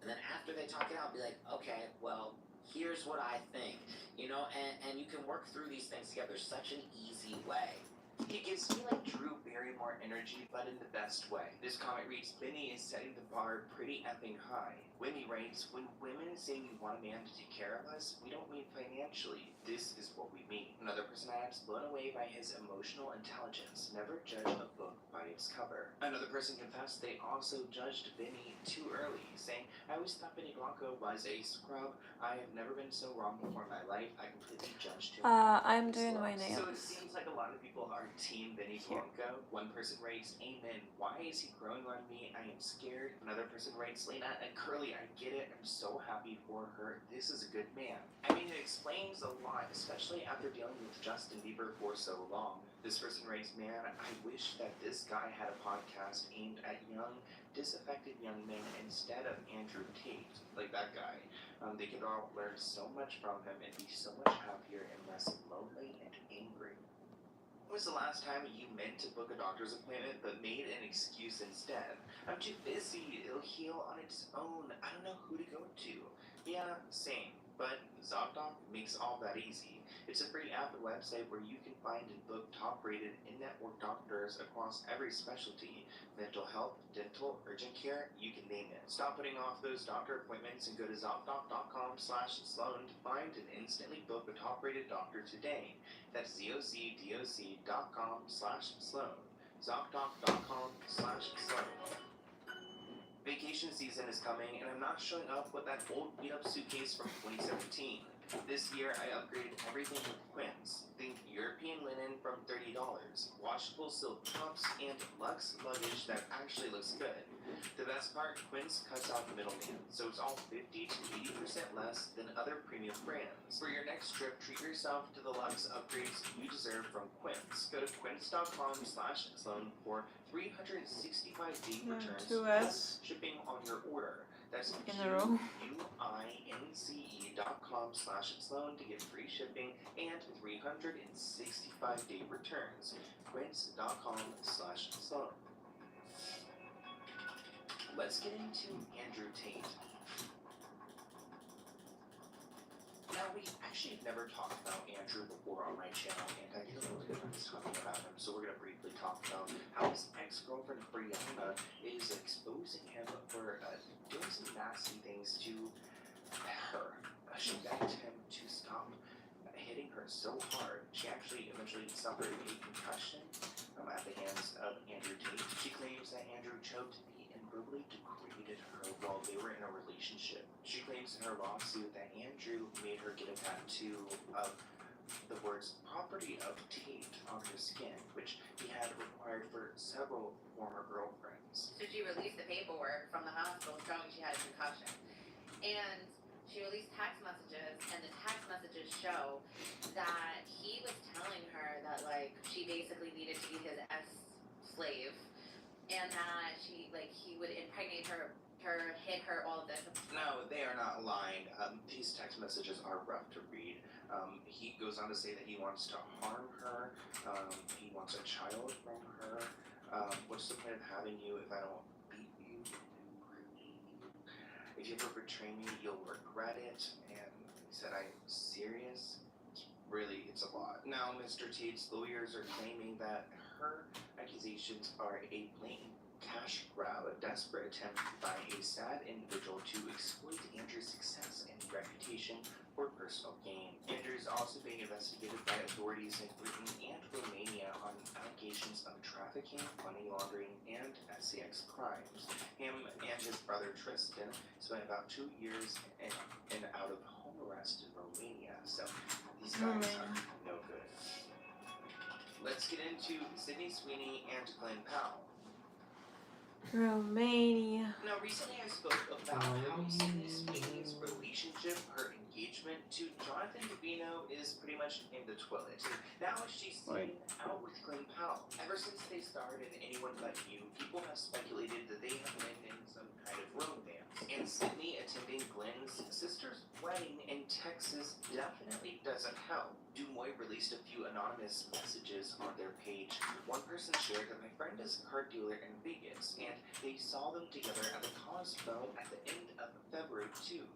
And then after they talk it out, be like, okay, well, here's what I think, you know, and you can work through these things together. Such an easy way. He gives me like Drew Barrymore energy, but in the best way. This comment reads, Benny is setting the bar pretty effing high. Wendy writes, when women say we want a man to take care of us, we don't mean financially. This is what we mean. Another person adds, blown away by his emotional intelligence. Never judge a book by its cover. Another person confessed they also judged Benny too early, saying, I always thought Benny Blanco was a scrub. I have never been so wrong before in my life. I completely judged him. I'm doing my nails. So it seems like a lot of people are team Benny Blanco. One person writes, "Amen. Why is he growing on me? I am scared." Another person writes, "Lena and Curly, I get it. I'm so happy for her. This is a good man." I mean, it explains a lot, especially after dealing with Justin Bieber for so long. This person writes, "Man, I wish that this guy had a podcast aimed at young, disaffected young men instead of Andrew Tate, like that guy. They could all learn so much from him and be so much happier and less lonely and angry." When was the last time you meant to book a doctor's appointment but made an excuse instead? "I'm too busy. It'll heal on its own. I don't know who to go to." Yeah, same. But ZocDoc makes all that easy. It's a free app and website where you can find and book top-rated in-network doctors across every specialty. Mental health, dental, urgent care, you can name it. Stop putting off those doctor appointments and go to ZocDoc.com/Sloan to find and instantly book a top-rated doctor today. That's ZocDoc.com/Sloan. ZocDoc.com/Sloan. Vacation season is coming, and I'm not showing up with that old beat-up suitcase from 2017. This year, I upgraded everything with Quince. Think European linen from $30, washable silk tops, and luxe luggage that actually looks good. The best part, Quince cuts out the middleman, so it's all 50 to 80% less than other premium brands. For your next trip, treat yourself to the luxe upgrades you deserve from Quince. Go to quince.com/Sloan for 365-day returns plus shipping on your order. That's QUINCE.com/Sloan to get free shipping and 365-day returns. Quince.com/Sloan. Let's get into Andrew Tate. Now, we actually have never talked about Andrew before on my channel, and I feel really good talking about him, so we're going to briefly talk about how his ex-girlfriend Brianna is exposing him for doing some nasty things to her. She begged him to stop hitting her so hard. She actually eventually suffered a concussion at the hands of Andrew Tate. She claims that Andrew choked and verbally degraded her while they were in a relationship. She claims in her lawsuit that Andrew made her get a tattoo of the words "property of Tate" on her skin, which he had required for several former girlfriends. So she released the paperwork from the hospital showing she had a concussion. And she released text messages, and the text messages show that he was telling her that, like, she basically needed to be his ex-slave, and that he would impregnate her, hit her, all of this. No, they are not lying. These text messages are rough to read. He goes on to say that he wants to harm her. He wants a child from her. What's the point of having you if I don't beat you? If you ever betray me, you'll regret it. And he said, "I'm serious." It's a lot. Now, Mr. Tate's lawyers are claiming that her accusations are a blatant cash grab, a desperate attempt by a sad individual to exploit Andrew's success and reputation for personal gain. Andrew is also being investigated by authorities in Britain and Romania on allegations of trafficking, money laundering, and sex crimes. Him and his brother Tristan spent about 2 years in out-of-home arrest in Romania, so these guys are no good. Let's get into Sydney Sweeney and Glenn Powell. Romania. Now, recently I spoke about how Sydney Sweeney's relationship, her engagement to Jonathan Davino is pretty much in the toilet. Now she's seen out with Glenn Powell. Ever since they starred in Anyone But You, people have speculated that they have been in some kind of romance. And Sydney attending Glenn's sister's wedding in Texas definitely doesn't help. Dumoy released a few anonymous messages on their page. One person shared that my friend is a car dealer in Vegas, and they saw them together at the Cosmo at the end of February too.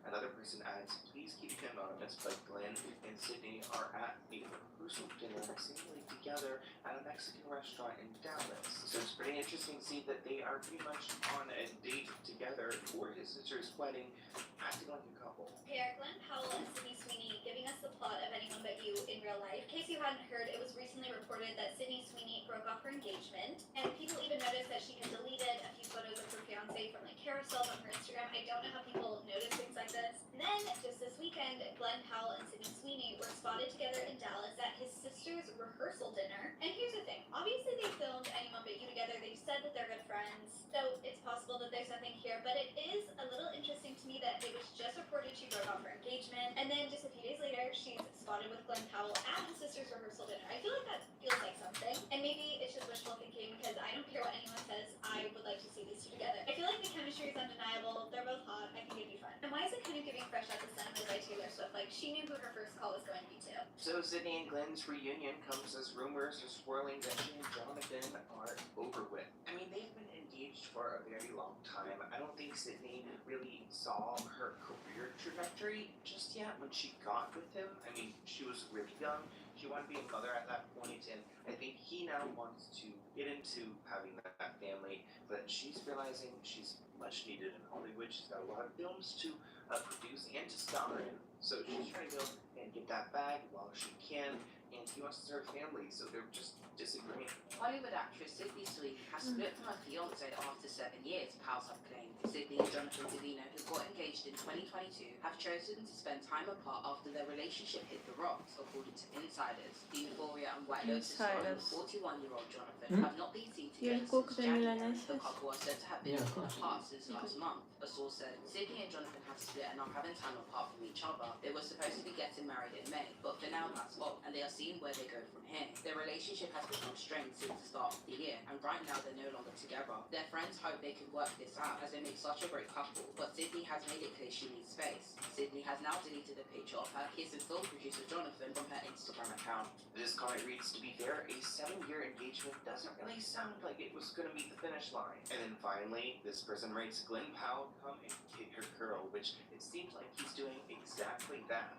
Another person adds, "Please keep it anonymous, but Glenn and Sydney are at a rehearsal dinner seemingly together at a Mexican restaurant in Dallas." So it's pretty interesting to see that they are pretty much on a date together for his sister's wedding, acting like a couple. Here, Glenn Powell and Sydney Sweeney giving us the plot of Anyone But You in real life. In case you hadn't heard, it was recently reported that Sydney Sweeney broke off her engagement, and people even noticed that she had deleted a few photos of her fiance from like carousels on her Instagram. I don't know how people notice things like this. And then, just this weekend, Glenn Powell and Sydney Sweeney were spotted together in Dallas at his sister's rehearsal dinner. And here's the thing. Obviously, they filmed Anyone But You together. They've said that they're good friends, so it's possible that there's something here. But it is a little interesting to me that it was just reported she broke off her engagement, and then just a few days later, she's spotted with Glenn Powell at his sister's rehearsal dinner. I feel like that feels like something, and maybe it's just wishful thinking because I don't care what anyone says. I would like to see these two together. I feel like the chemistry is undeniable. They're both hot. I think it'd be fun. And why is it kind of giving Fresh Out the Sun by Taylor Swift? Like, she knew who her first call was going to be to. So Sydney and Glenn's reunion comes as rumors are swirling that she and Jonathan are over with. I mean, they've been engaged for a very long time. I don't think Sydney really saw her career trajectory just yet when she got with him. I mean, she was really young. She wanted to be a mother at that point, and I think he now wants to get into having that family, but she's realizing she's much needed in Hollywood. She's got a lot of films to produce and to star in, so she's trying to go and get that bag while she can, and he wants to start a family, so they're just disagreeing. Hollywood actress Sydney Sweeney has split from her fiance after 7 years, pals have claimed. Sydney and Jonathan Delino, who got engaged in 2022, have chosen to spend time apart after their relationship hit the rocks, according to insiders. The Euphoria and White Lotus star and 41-year-old Jonathan have not been seen together since January. The couple are said to have been apart since last month. A source said Sydney and Jonathan have split and are having time apart from each other. They were supposed to be getting married in May, but for now that's off, and they are seeing where they go from here. Their relationship has become strained since the start of the year, and right now they're no longer together. Their friends hope they can work this out, as they make such a great couple, but Sydney has made it clear she needs space. Sydney has now deleted a picture of her kissing film producer Jonathan from her Instagram account. This comment reads, to be fair, a 7-year engagement doesn't really sound like it was going to meet the finish line. And then finally, this person writes, Glenn Powell, come and hit your girl, which it seems like he's doing exactly that.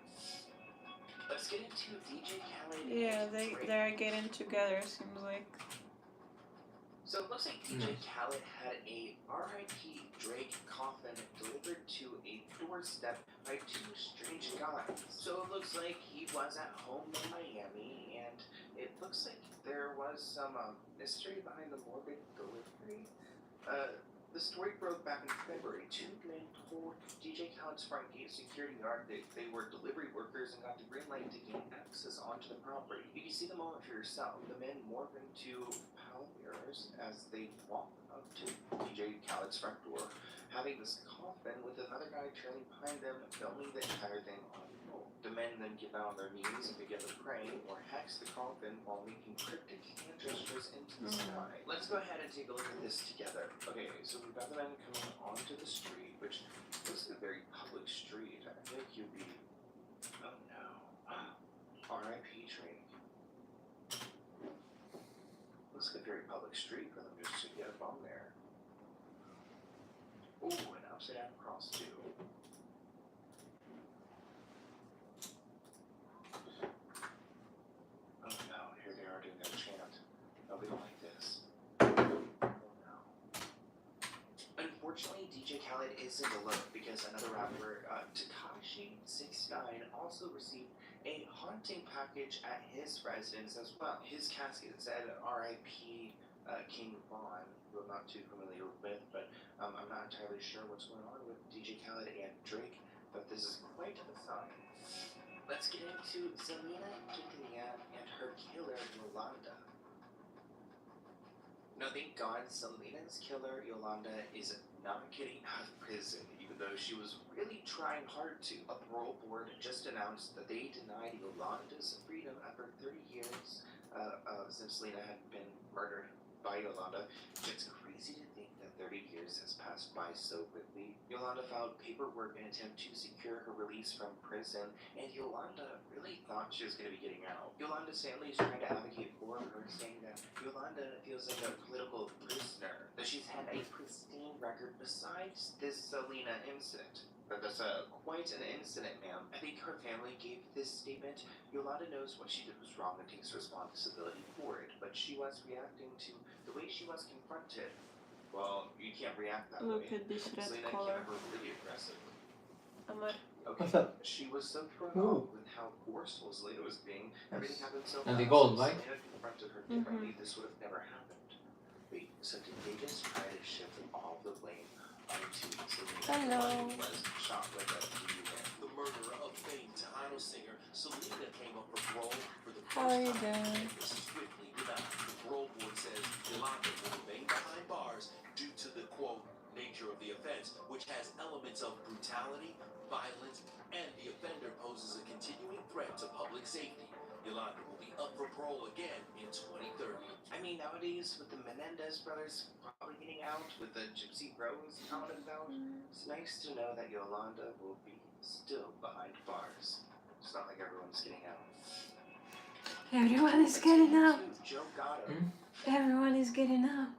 Let's get into DJ Khaled. Yeah, they're getting together, seems like. So it looks like DJ Khaled had a R.I.P. Drake coffin delivered to a doorstep by 2 strange guys. So it looks like he was at home in Miami, and it looks like there was some mystery behind the morbid delivery. The story broke back in February. 2 men told DJ Khaled's front gate security guard that they were delivery workers and got the green light to gain access onto the property. You can see the moment for yourself. The men morph into pall bearers as they walk up to DJ Khaled's front door, having this coffin with another guy trailing behind them, filming the entire thing on film. The men then get down on their knees and begin to pray or hex the coffin while making cryptic hand gestures into the sky. Let's go ahead and take a look at this together. Okay, so we've got the men coming onto the street, which looks like a very public street. I think you'd be... Oh no. R.I.P. Drake. Looks like a very public street for them just to get up on there. Ooh, an upside down cross too. Oh no, here they are doing their chant. Oh, we don't like this. Oh no. Unfortunately, DJ Khaled isn't alone because another rapper, Tekashi 69, also received a haunting package at his residence as well. His casket said R.I.P. King Von, who I'm not too familiar with, but I'm not entirely sure what's going on with DJ Khaled and Drake, but this is quite a sign. Let's get into Selena and her killer, Yolanda. Now, thank God, Selena's killer, Yolanda, is not getting out of prison, even though she was really trying hard to. A parole board just announced that they denied Yolanda's freedom after 30 years since Selena had been murdered by Yolanda. It's crazy to think that 30 years has passed by so quickly. Yolanda filed paperwork in an attempt to secure her release from prison, and Yolanda really thought she was going to be getting out. Yolanda's family is trying to advocate for her, saying that Yolanda feels like a political prisoner, that she's had a pristine record besides this Selena incident. But that's quite an incident, ma'am. I think her family gave this statement. Yolanda knows what she did was wrong and takes responsibility for it, but she was reacting to the way she was confronted. Well, you can't react that Look way. at this red Selena color. came over really aggressive. Amar. Okay, What's up? she was so thrown Ooh. off with how forceful Selena was being. Everything happened so And fast. the gold, right? Selena confronted her differently. This would have never happened. Wait, so did they just try to shift all the blame onto Selena? Hello. Who was shot with a DUI? The murderer of famed idol singer Selena came up for parole for the How are you first time doing? swiftly deny. The parole board says Yolanda will remain behind bars due to the, quote, nature of the offense, which has elements of brutality, violence, and the offender poses a continuing threat to public safety. Yolanda will be up for parole again in 2030. I mean, nowadays, with the Menendez brothers probably getting out, with the Gypsy Bros out and about, it's nice to know that Yolanda will be still behind bars. It's not like everyone's getting out. Everyone is getting out. Joe Gatto. Everyone is getting out.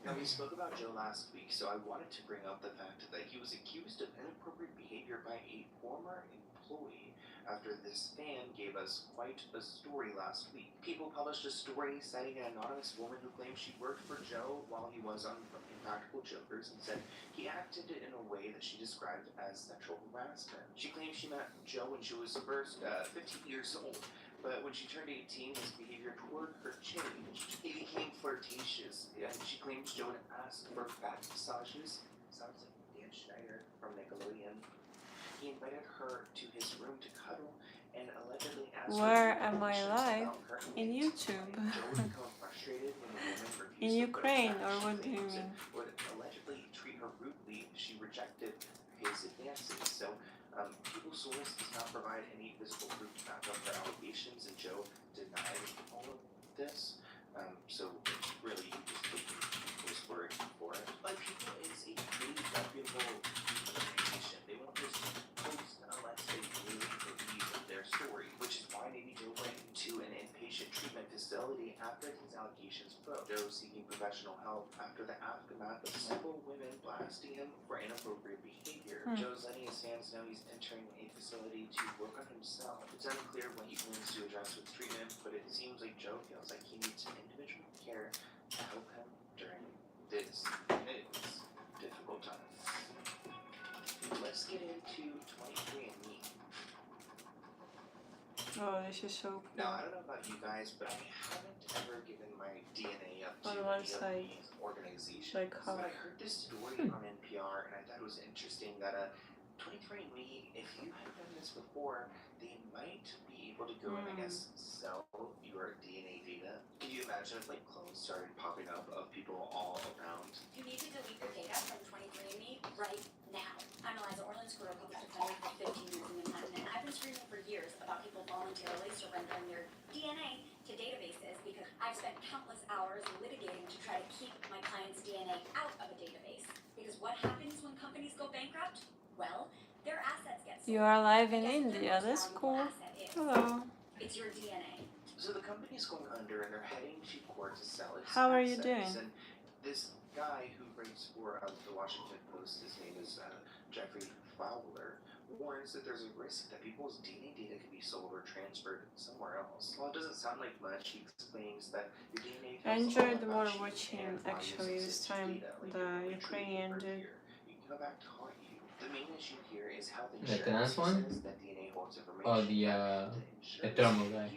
Now, we spoke about Joe last week, so I wanted to bring up the fact that he was accused of inappropriate behavior by a former employee after this fan gave us quite a story last week. People published a story citing an anonymous woman who claimed she worked for Joe while he was on Impractical Jokers and said he acted in a way that she described as sexual harassment. She claimed she met Joe when she was first 15 years old, but when she turned 18, his behavior toward her changed. He became flirtatious, and she claims Joe asked for back massages. Sounds like Dan Schneider from Nickelodeon. He invited her to his room to cuddle and allegedly asked Where her am I live? In YouTube. Joe would become frustrated when the woman refused In to Ukraine, put or back what do you things mean? and would allegedly treat her rudely if she rejected his advances. So, People's Source does not provide any physical proof to back up her allegations, and Joe denied all of this. So, really, just taking his word for it. But People is a pretty reputable organization. They won't just post unless they really believe in their story, which is why maybe Joe went into an inpatient treatment facility after his allegations broke. Joe seeking professional help after the aftermath of several women blasting him for inappropriate behavior. Joe's letting his fans know he's entering a facility to work on himself. It's unclear what he plans to address with treatment, but it seems like Joe feels like he needs individual care to help him during this difficult time. Let's get into 23andMe. Oh, this is so cool. Now, I don't know about you guys, but I haven't ever given my DNA up to On one any side, of these organizations. like how? But I heard this story on NPR, and I thought it was interesting that 23andMe, if you have done this before, they might be able to go and, I guess, sell your DNA data. Can you imagine if, like, clones started popping up of people all around? You need to delete your data from 23andMe right now. I'm Eliza Orland's career public defender for 15 years in Manhattan, and I've been screaming for years about people voluntarily surrendering their DNA to databases because I've spent countless hours litigating to try to keep my clients' DNA out of a database. Because what happens when companies go bankrupt? Well, their assets get sold. You are live in India. That's cool. Hello. It's your DNA. So the company's going under, and they're heading to court to sell its How are you assets. doing? And this guy who writes for the Washington Post, his name is Jeffrey Fowler, warns that there's a risk that people's DNA data can be sold or transferred somewhere else. While it doesn't sound like much, he explains that your DNA I tells a lot enjoyed more about you watching and why actually you're this sensitive to time data, like the your Ukrainian tree dude. here. You can go back to haunt you. The main issue here is how the The insurance trans one? says that DNA holds information. Oh, the thermal guy.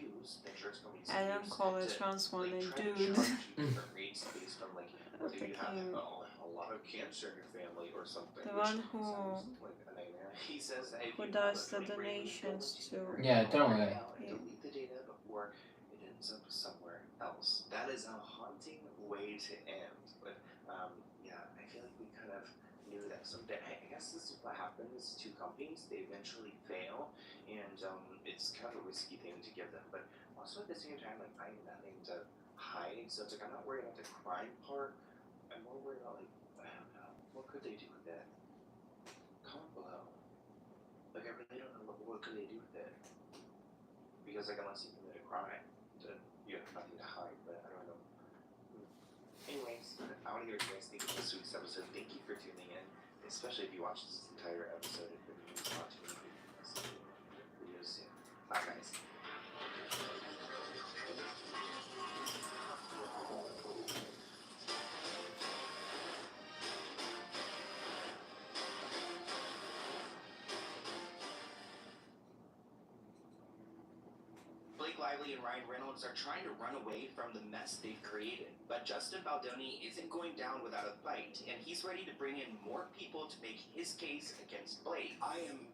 I don't call it trans one a dude. Different rates based on like whether you have a lot of cancer in your family or something. The which one who sounds like a nightmare. He says that if who you does the have a 23andMe, donations to. Yeah, thermal guy. delete the data before it ends up somewhere else. That is a haunting way to end. But yeah, I feel like we kind of knew that someday. I guess this is what happens to companies. They eventually fail, and it's kind of a risky thing to give them. But also at the same time, like I have nothing to hide, so it's like I'm not worried about the crime part. I'm more worried about like I don't know, what could they do with it? Comment below. Like I really don't know what could they do with it. Because like unless you commit a crime, then you have nothing to hide. But I don't know. Anyways, I want to hear what you guys think of this week's episode. Thank you for tuning in, especially if you watched this entire episode. It really means a lot to me. I'll see you in videos soon. Bye guys. Blake Lively and Ryan Reynolds are trying to run away from the mess they've created. But Justin Baldoni isn't going down without a fight, and he's ready to bring in more people to make his case against Blake. I am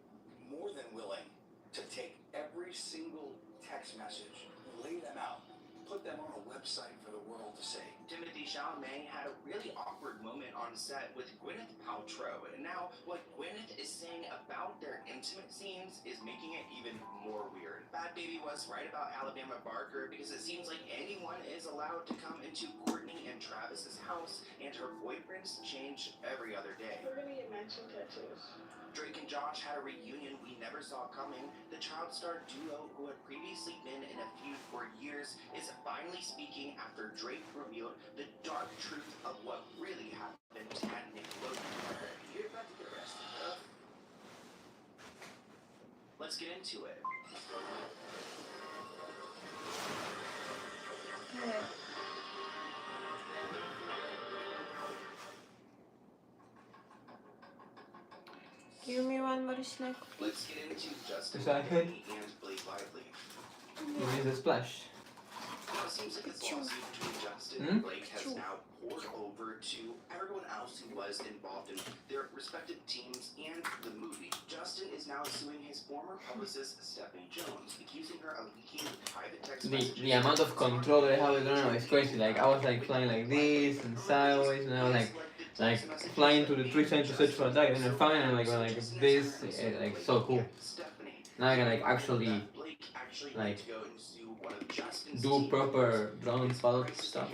more than willing to take every single text message, lay them out, put them on a website for the world to see. Timothy Chalamet had a really awkward moment on set with Gwyneth Paltrow, and now what Gwyneth is saying about their intimate scenes is making it even more weird. Bad Baby was right about Alabama Barker because it seems like anyone is allowed to come into Courtney and Travis's house, and her boyfriends change every other day. We're gonna get matching tattoos. Drake and Josh had a reunion we never saw coming. The child star duo, who had previously been in a feud for years, is finally speaking after Drake revealed the dark truth of what really happened at Nickelodeon. You're about to get arrested, huh? Let's get into it. Yeah. Give me one more snack. Let's get into Justin Is that good? and Blake Lively. Give me the splash. Now it seems like this lawsuit between Justin and Blake has now poured over to everyone else who was involved in their respective teams and the movie. Justin is now suing his former publicist Stephanie Jones, accusing her of leaking private text messages. The amount of control that I have, I don't know, it's crazy. Like I was like flying like this and sideways, and I was like flying to the tree trying to search for a dog, and then finally I'm like going like this, like so cool. Now I can like actually like do proper drone pilot stuff.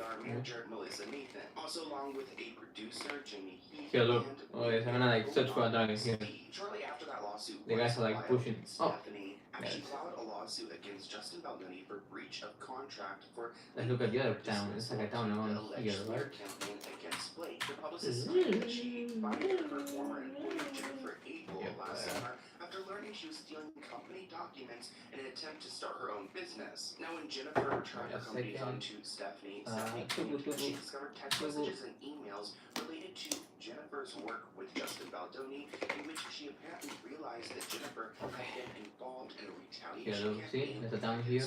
Also, along with a producer, Jimmy Heath. Here, look. Oh yes, I'm gonna like search for a dragon here. Shortly after that lawsuit, The guys are like pushing. Oh. Stephanie actually filed a lawsuit against Justin Baldoni for breach of contract for Let's look at the other town. It's like a town around here, right? campaign against Blake. The publicist claimed that she fired her former employee Jennifer Abel last summer after learning she was stealing company documents in an attempt to start her own business. Now, when Jennifer returned her company's onto Stephanie claimed that she discovered text messages and emails related to Jennifer's work with Justin Baldoni, in which she apparently realized that Jennifer had been involved in a retaliation campaign. There's a town here.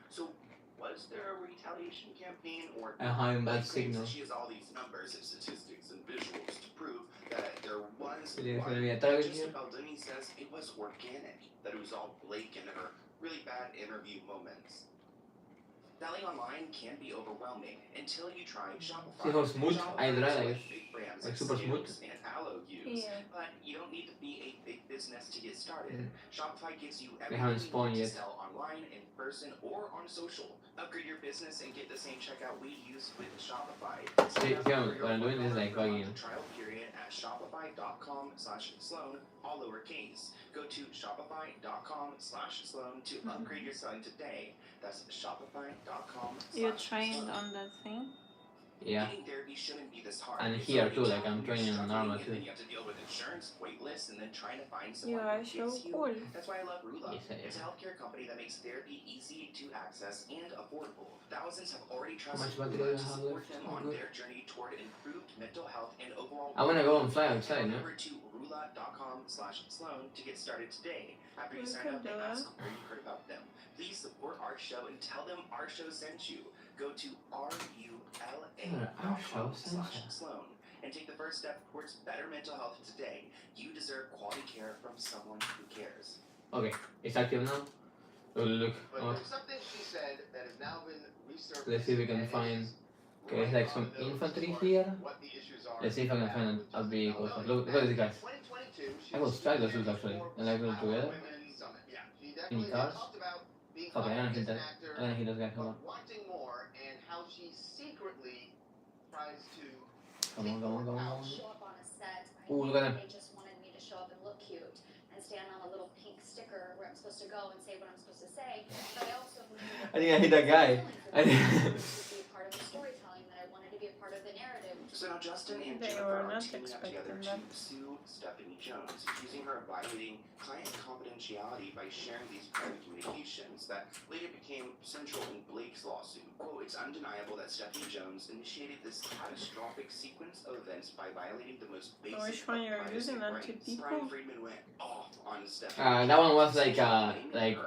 So, was there a retaliation campaign, or A high and bad Blake claims signal. that she has all these numbers and statistics and visuals to prove that there was There's one. gonna be a target Justin here. Baldoni says it was organic, that it was all Blake and her really bad interview moments. Selling online can be overwhelming until you try Shopify. See how smooth I Shopify drive, is like, big brands like super smooth. Skims and Aloe use, Yeah. but you don't need to be a big business to get started. Shopify gives you They haven't everything you spawned need to yet. sell online, in person, or on social. Upgrade your business and get the same checkout we use with Shopify. See, what I'm doing is like logging in. Trial period at shopify.com/Sloan, all lowercase. Go to shopify.com/Sloan to upgrade your selling today. That's shopify.com. You're trying on that thing? Yeah. Getting therapy shouldn't be this hard. And It's here already too, like tough I'm when you're training on struggling, normal and too. then you have to deal with insurance, wait lists, and then trying to find You someone are who so gets you. cool. That's why I love Rula. Yes, I It's a am. healthcare company that makes therapy easy to access and affordable. Thousands have already How trusted much battery do Rula I to have support left? them Oh, on good. their journey toward improved mental health and overall. I wanna go and fly outside, Head no? over to rula.com/Sloan to get started today. After you We sign could up, do they that. ask where you heard about them. Please support our show and tell them our show sent you. Go to rula.com/Sloan and take the first step towards better mental health today. You deserve quality care from someone who cares. Okay, it's active now. Oh, look. But Oh. there's something she said that has now been resurfaced. Let's see if we can find. Okay, there's like some infantry here. What the issues are. Let's see if I can find a vehicle. Look at these guys. 2022, I will strike those dudes actually. And like them together. She In definitely cars. talked about being Okay, I'm gonna hired hit as an that. actor, I'm gonna hit those guys. Hold but on. wanting more, and how she secretly tries to. Come on, come on, come on. Show up on a set. Ooh, look at them. They just wanted me to show up and look cute and stand on a little pink sticker where I'm supposed to go and say what I'm supposed to say. But I also knew I think I hit that guy. I to think. be a part of the storytelling, that I wanted to be a part of the narrative. So now Justin and They Jennifer were are not teaming up together expecting to that. sue Stephanie Jones, accusing her of violating client confidentiality by sharing these private communications that later became central in Blake's lawsuit. Quote, it's undeniable that Stephanie Jones initiated this catastrophic sequence of events by violating the most basic Which one you're privacy using on rights. two people? Brian Friedman went off on Stephanie That one was Jones, like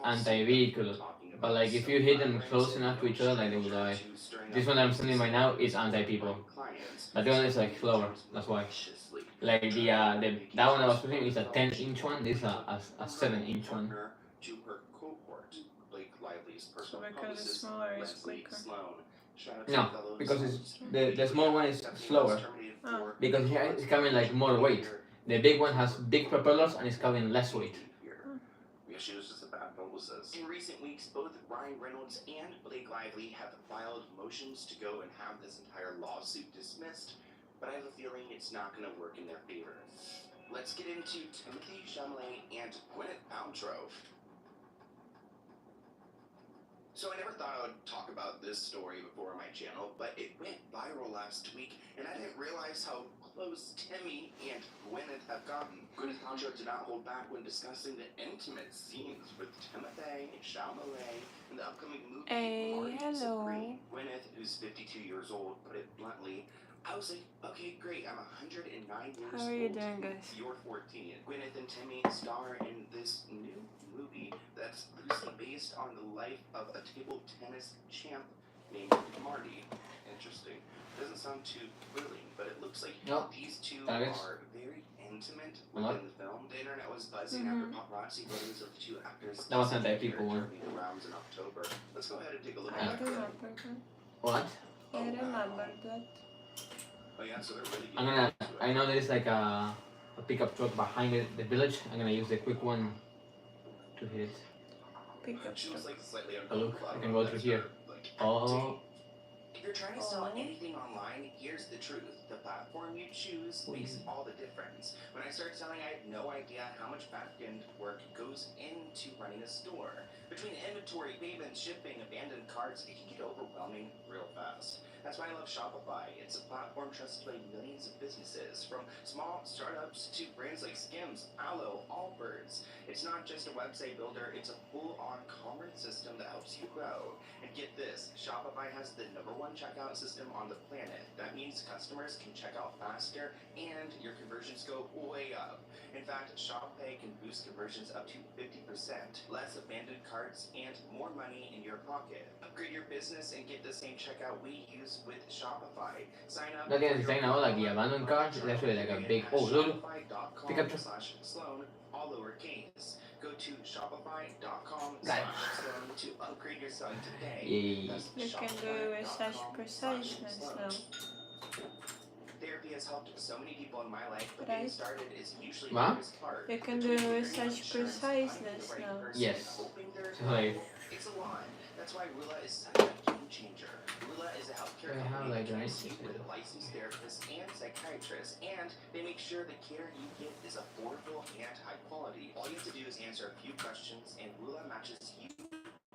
anti-vehicle. But like if you hit them close enough to each other, like they will die. This one that I'm sending right now is anti-people. But the one is like slower. That's why. Like the that one I was pushing is a 10-inch one. This is a 7-inch one. To her cohort, Blake Lively's Kylie's personal because it's publicist, smaller, it's Leslie quicker. Sloan. Shout out to No, fellow because it's Sloans. the small one is slower. Oh. Because it's carrying like more weight. The big one has big propellers and it's carrying less weight. Yeah, she was just a bad publicist. In recent weeks, both Ryan Reynolds and Blake Lively have filed motions to go and have this entire lawsuit dismissed, but I have a feeling it's not going to work in their favor. Let's get into Timothée Chalamet and Gwyneth Paltrow. So I never thought I would talk about this story before on my channel, but it went viral last week, and I didn't realize how close Timmy and Gwyneth have gotten. Gwyneth Paltrow did not hold back when discussing the intimate scenes with Timothée Chalamet in the upcoming movie Marty Supreme. Gwyneth, who's 52 years old, put it bluntly, I was like, okay, great, I'm 109 years old. How are you doing, guys? You're 14. Gwyneth and Timmy star in this new movie that's loosely based on the life of a table tennis champ named Marty. Interesting. Doesn't sound too thrilling, but it looks like these two are very intimate within the film. The internet was buzzing after paparazzi photos of the two actors. That wasn't that people one. Made the rounds in October. Let's go ahead and take a look I at remember that. that. What? I remember that. Oh yeah, so they're really I'm gonna. I know there is like a pickup truck behind the village. I'm gonna use the quick one to hit it. Pickup She was like slightly Oh look, I can go through here. Oh. If you're trying to sell anything online, here's the truth. The platform you choose makes all the difference. When I started selling, I had no idea how much back-end work goes into running a store. Between inventory, payments, shipping, abandoned carts, it can get overwhelming real fast. That's why I love Shopify. It's a platform trusted by millions of businesses, from small startups to brands like Skims, Aloe, Allbirds. It's not just a website builder, it's a full-on commerce system that helps you grow. And get this, Shopify has the #1 checkout system on the planet. That means customers can check out faster and your conversions go way up. In fact, Shopify can boost conversions up to 50%, less abandoned carts, and more money in your pocket. Upgrade your business and get the same checkout we use with Shopify. Sign up. No tienes saying now like the abandoned cart. It's actually like a big. Oh look. Pickup truck. /Sloan, all lowercase. Go to shopify.com/Sloan to upgrade your site today. Yeah. You can do such preciseness now. Therapy has helped so many people in my life, but Right. getting started is usually the What? hardest part. You can do such preciseness now. Yes. It's a lot. That's why Rula is such a game changer. Rula is a healthcare They have company like that rice teams with licensed therapists and psychiatrists, and they make sure the care you get is affordable and high quality. All you have to do is answer a few questions, and Rula matches you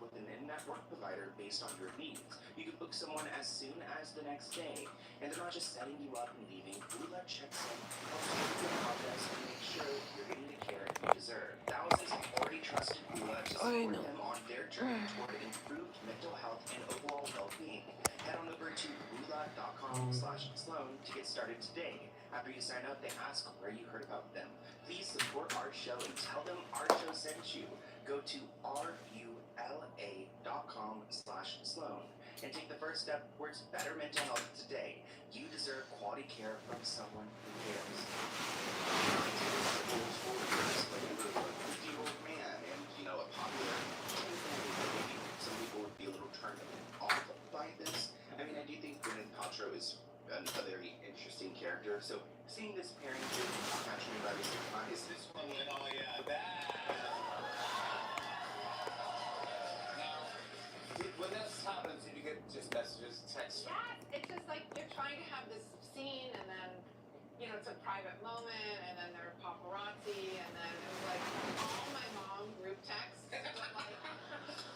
with an in-network provider based on your needs. You can book someone as soon as the next day, and they're not just setting you up and leaving. Rula checks in, helps you with your progress, and make sure you're getting the care you deserve. Thousands have already trusted Rula to support them on their journey toward improved mental health and overall well-being. Head on over to rula.com/Sloan to get started today. After you sign up, they ask where you heard about them. Please support our show and tell them our show sent you. Go to rula.com/Sloan and take the first step towards better mental health today. You deserve quality care from someone who cares. Old man and, you know, a popular maybe some people would be a little turned off by this. I mean, I do think Gwyneth Paltrow is a very interesting character, so seeing this pairing with catching me by surprise is fun. Oh yeah, When this happens, did you get just messages, texts? Yes, it's just like you're trying to have this scene, and then, you know, it's a private moment, and then there are paparazzi, and then it was like all my mom group texts. But like,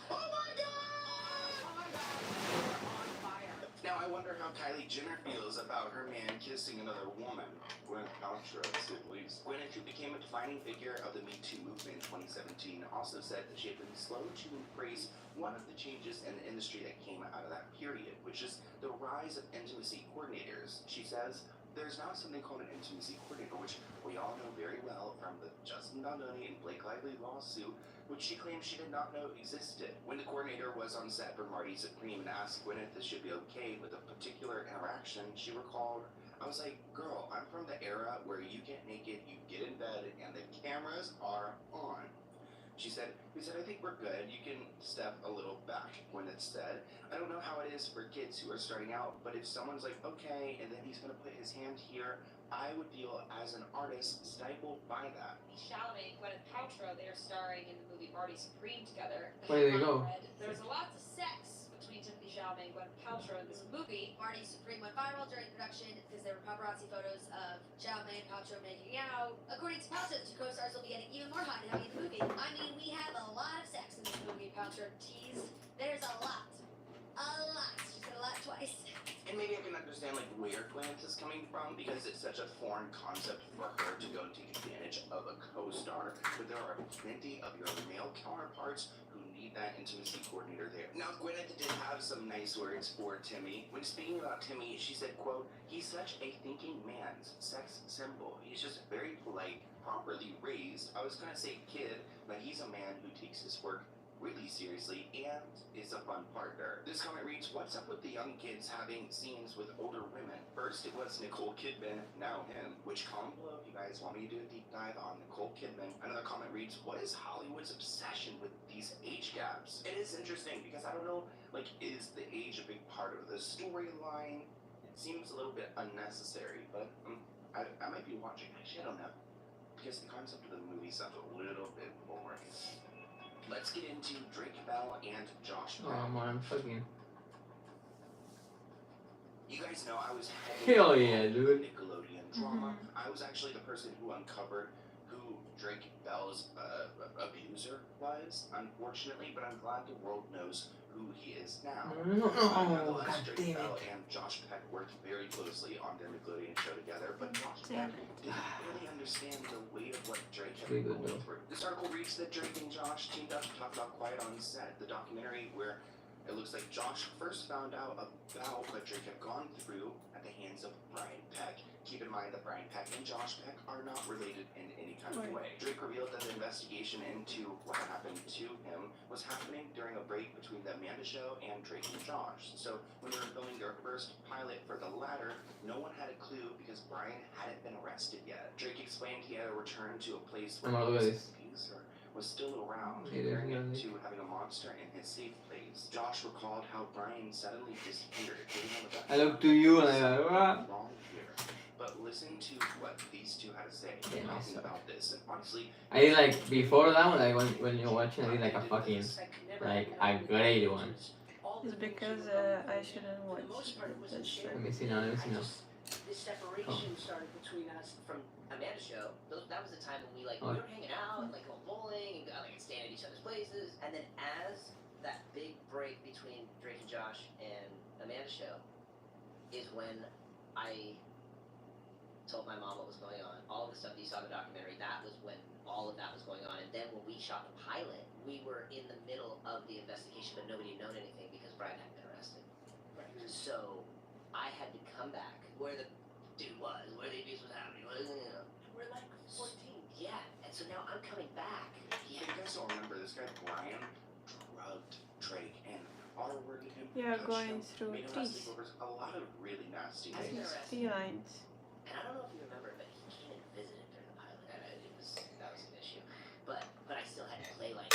oh my god, we're on fire. Now I wonder how Kylie Jenner feels about her man kissing another woman. Gwyneth Paltrow, to say the least. Gwyneth, who became a defining figure of the Me Too movement in 2017, also said that she had been slow to embrace one of the changes in the industry that came out of that period, which is the rise of intimacy coordinators. She says, there's now something called an intimacy coordinator, which we all know very well from the Justin Baldoni and Blake Lively lawsuit, which she claimed she did not know existed. When the coordinator was on set for Marty Supreme and asked Gwyneth if she'd be okay with a particular interaction, she recalled, I was like, girl, I'm from the era where you get naked, you get in bed, and the cameras are on. She said, we said, I think we're good. You can step a little back when it's said. I don't know how it is for kids who are starting out, but if someone's like, okay, and then he's going to put his hand here, I would feel as an artist stifled by that. Chalamet and Gwyneth Paltrow, they are starring in the movie Marty Supreme together. Where do they go? There's lots of sex between Timothy Chalamet and Gwyneth Paltrow in this movie. Marty Supreme went viral during production because there were paparazzi photos of Chalamet and Paltrow making out. According to Paltrow, the two co-stars will be getting even more hot and heavy in the movie. I mean, we have a lot of sex in this movie, Paltrow teased. There's a lot. A lot. She said a lot twice. And maybe I can understand like where Gwyneth is coming from because it's such a foreign concept for her to go take advantage of a co-star. But there are plenty of your male counterparts who need that intimacy coordinator there. Now Gwyneth did have some nice words for Timmy. When speaking about Timmy, she said, quote, he's such a thinking man's sex symbol. He's just very polite, properly raised. I was gonna say kid, but he's a man who takes his work really seriously and is a fun partner. This comment reads, what's up with the young kids having scenes with older women? First it was Nicole Kidman, now him. Which comment below if you guys want me to do a deep dive on Nicole Kidman. Another comment reads, what is Hollywood's obsession with these age gaps? It is interesting because I don't know, like, is the age a big part of the storyline? It seems a little bit unnecessary, but I might be watching. Actually, I don't know. Because the concept of the movie sounds a little bit boring. Let's get into Drake Bell and Josh Peck. Oh man, fucking. You guys know I was Hell yeah, dude. Nickelodeon drama. I was actually the person who uncovered who Drake Bell's abuser was, unfortunately, but I'm glad the world knows who he is now. Oh, God Drake damn Bell it. and Josh Peck worked very closely on their Nickelodeon show together, but Josh Peck didn't really understand the weight of what Drake had Pretty good, going though. through. This article reads that Drake and Josh teamed up to talk about Quiet on Set, the documentary where it looks like Josh first found out about what Drake had gone through at the hands of Brian Peck. Keep in mind that Brian Peck and Josh Peck are not related in any kind of way. Drake revealed that the investigation into what happened to him was happening during a break between the Amanda Show and Drake and Josh. So when they were filming their first pilot for the latter, no one had a clue because Brian hadn't been arrested yet. Drake explained he had to return to a place where Look at this. was still around, It is comparing it really- to having a monster in his safe place. Josh recalled how Brian suddenly disappeared, giving him a I look to you and I go, ah. wrong here. But listen to what these two had to say Yeah, talking so- about this. And honestly, I did like before that one, like when you're watching, I did like a fucking like a great one. It's because I shouldn't watch. That's true. Let me see now. Let me see now. The separation started between us from Amanda's show. That was the time when we we were hanging out and like going bowling and like staying at each other's places. And then as that big break between Drake and Josh and Amanda's show is when I told my mom what was going on. All of the stuff that you saw in the documentary, that was when all of that was going on. And then when we shot the pilot, we were in the middle of the investigation, but nobody had known anything because Brian hadn't been arrested. So I had to come back where the dude was, where the abuse was happening. We're like 14. Yeah, and so now I'm coming back. you guys all remember this guy Brian drugged Drake and R-worded him. Yeah, touched going him, through made him have teeth. sleepovers, a lot of really nasty His things. felines. And I don't know if you remember, but he came and visited during the pilot. And that was an issue. But I still had to play like,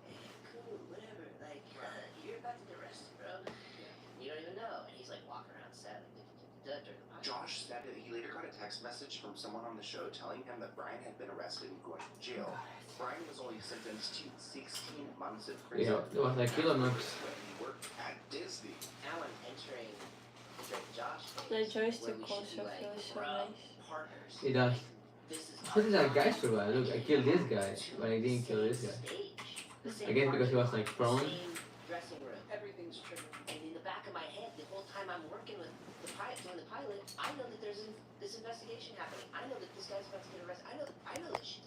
hey, cool, whatever. Like, you're about to get arrested, bro. You don't even know. And he's like walking around set during the pilot. Josh said that he later got a text message from someone on the show telling him that Brian had been arrested and going to jail. Brian was only sentenced to 16 months in prison. Yeah, it was like killer months. When he worked at Disney. Now I'm entering the Drake and Josh The phase, joystick where we should also be like, feels so bro, nice. partners. It does. This is What did that guy survive? Look, I killed this guy, but I didn't kill this guy. I guess because he was like prone. Same dressing room. Everything's true. And in the back of my head, the whole time I'm working with the pilot, doing the pilot, I know that there's this investigation happening. I know that this guy's about to get arrested. I know that shit's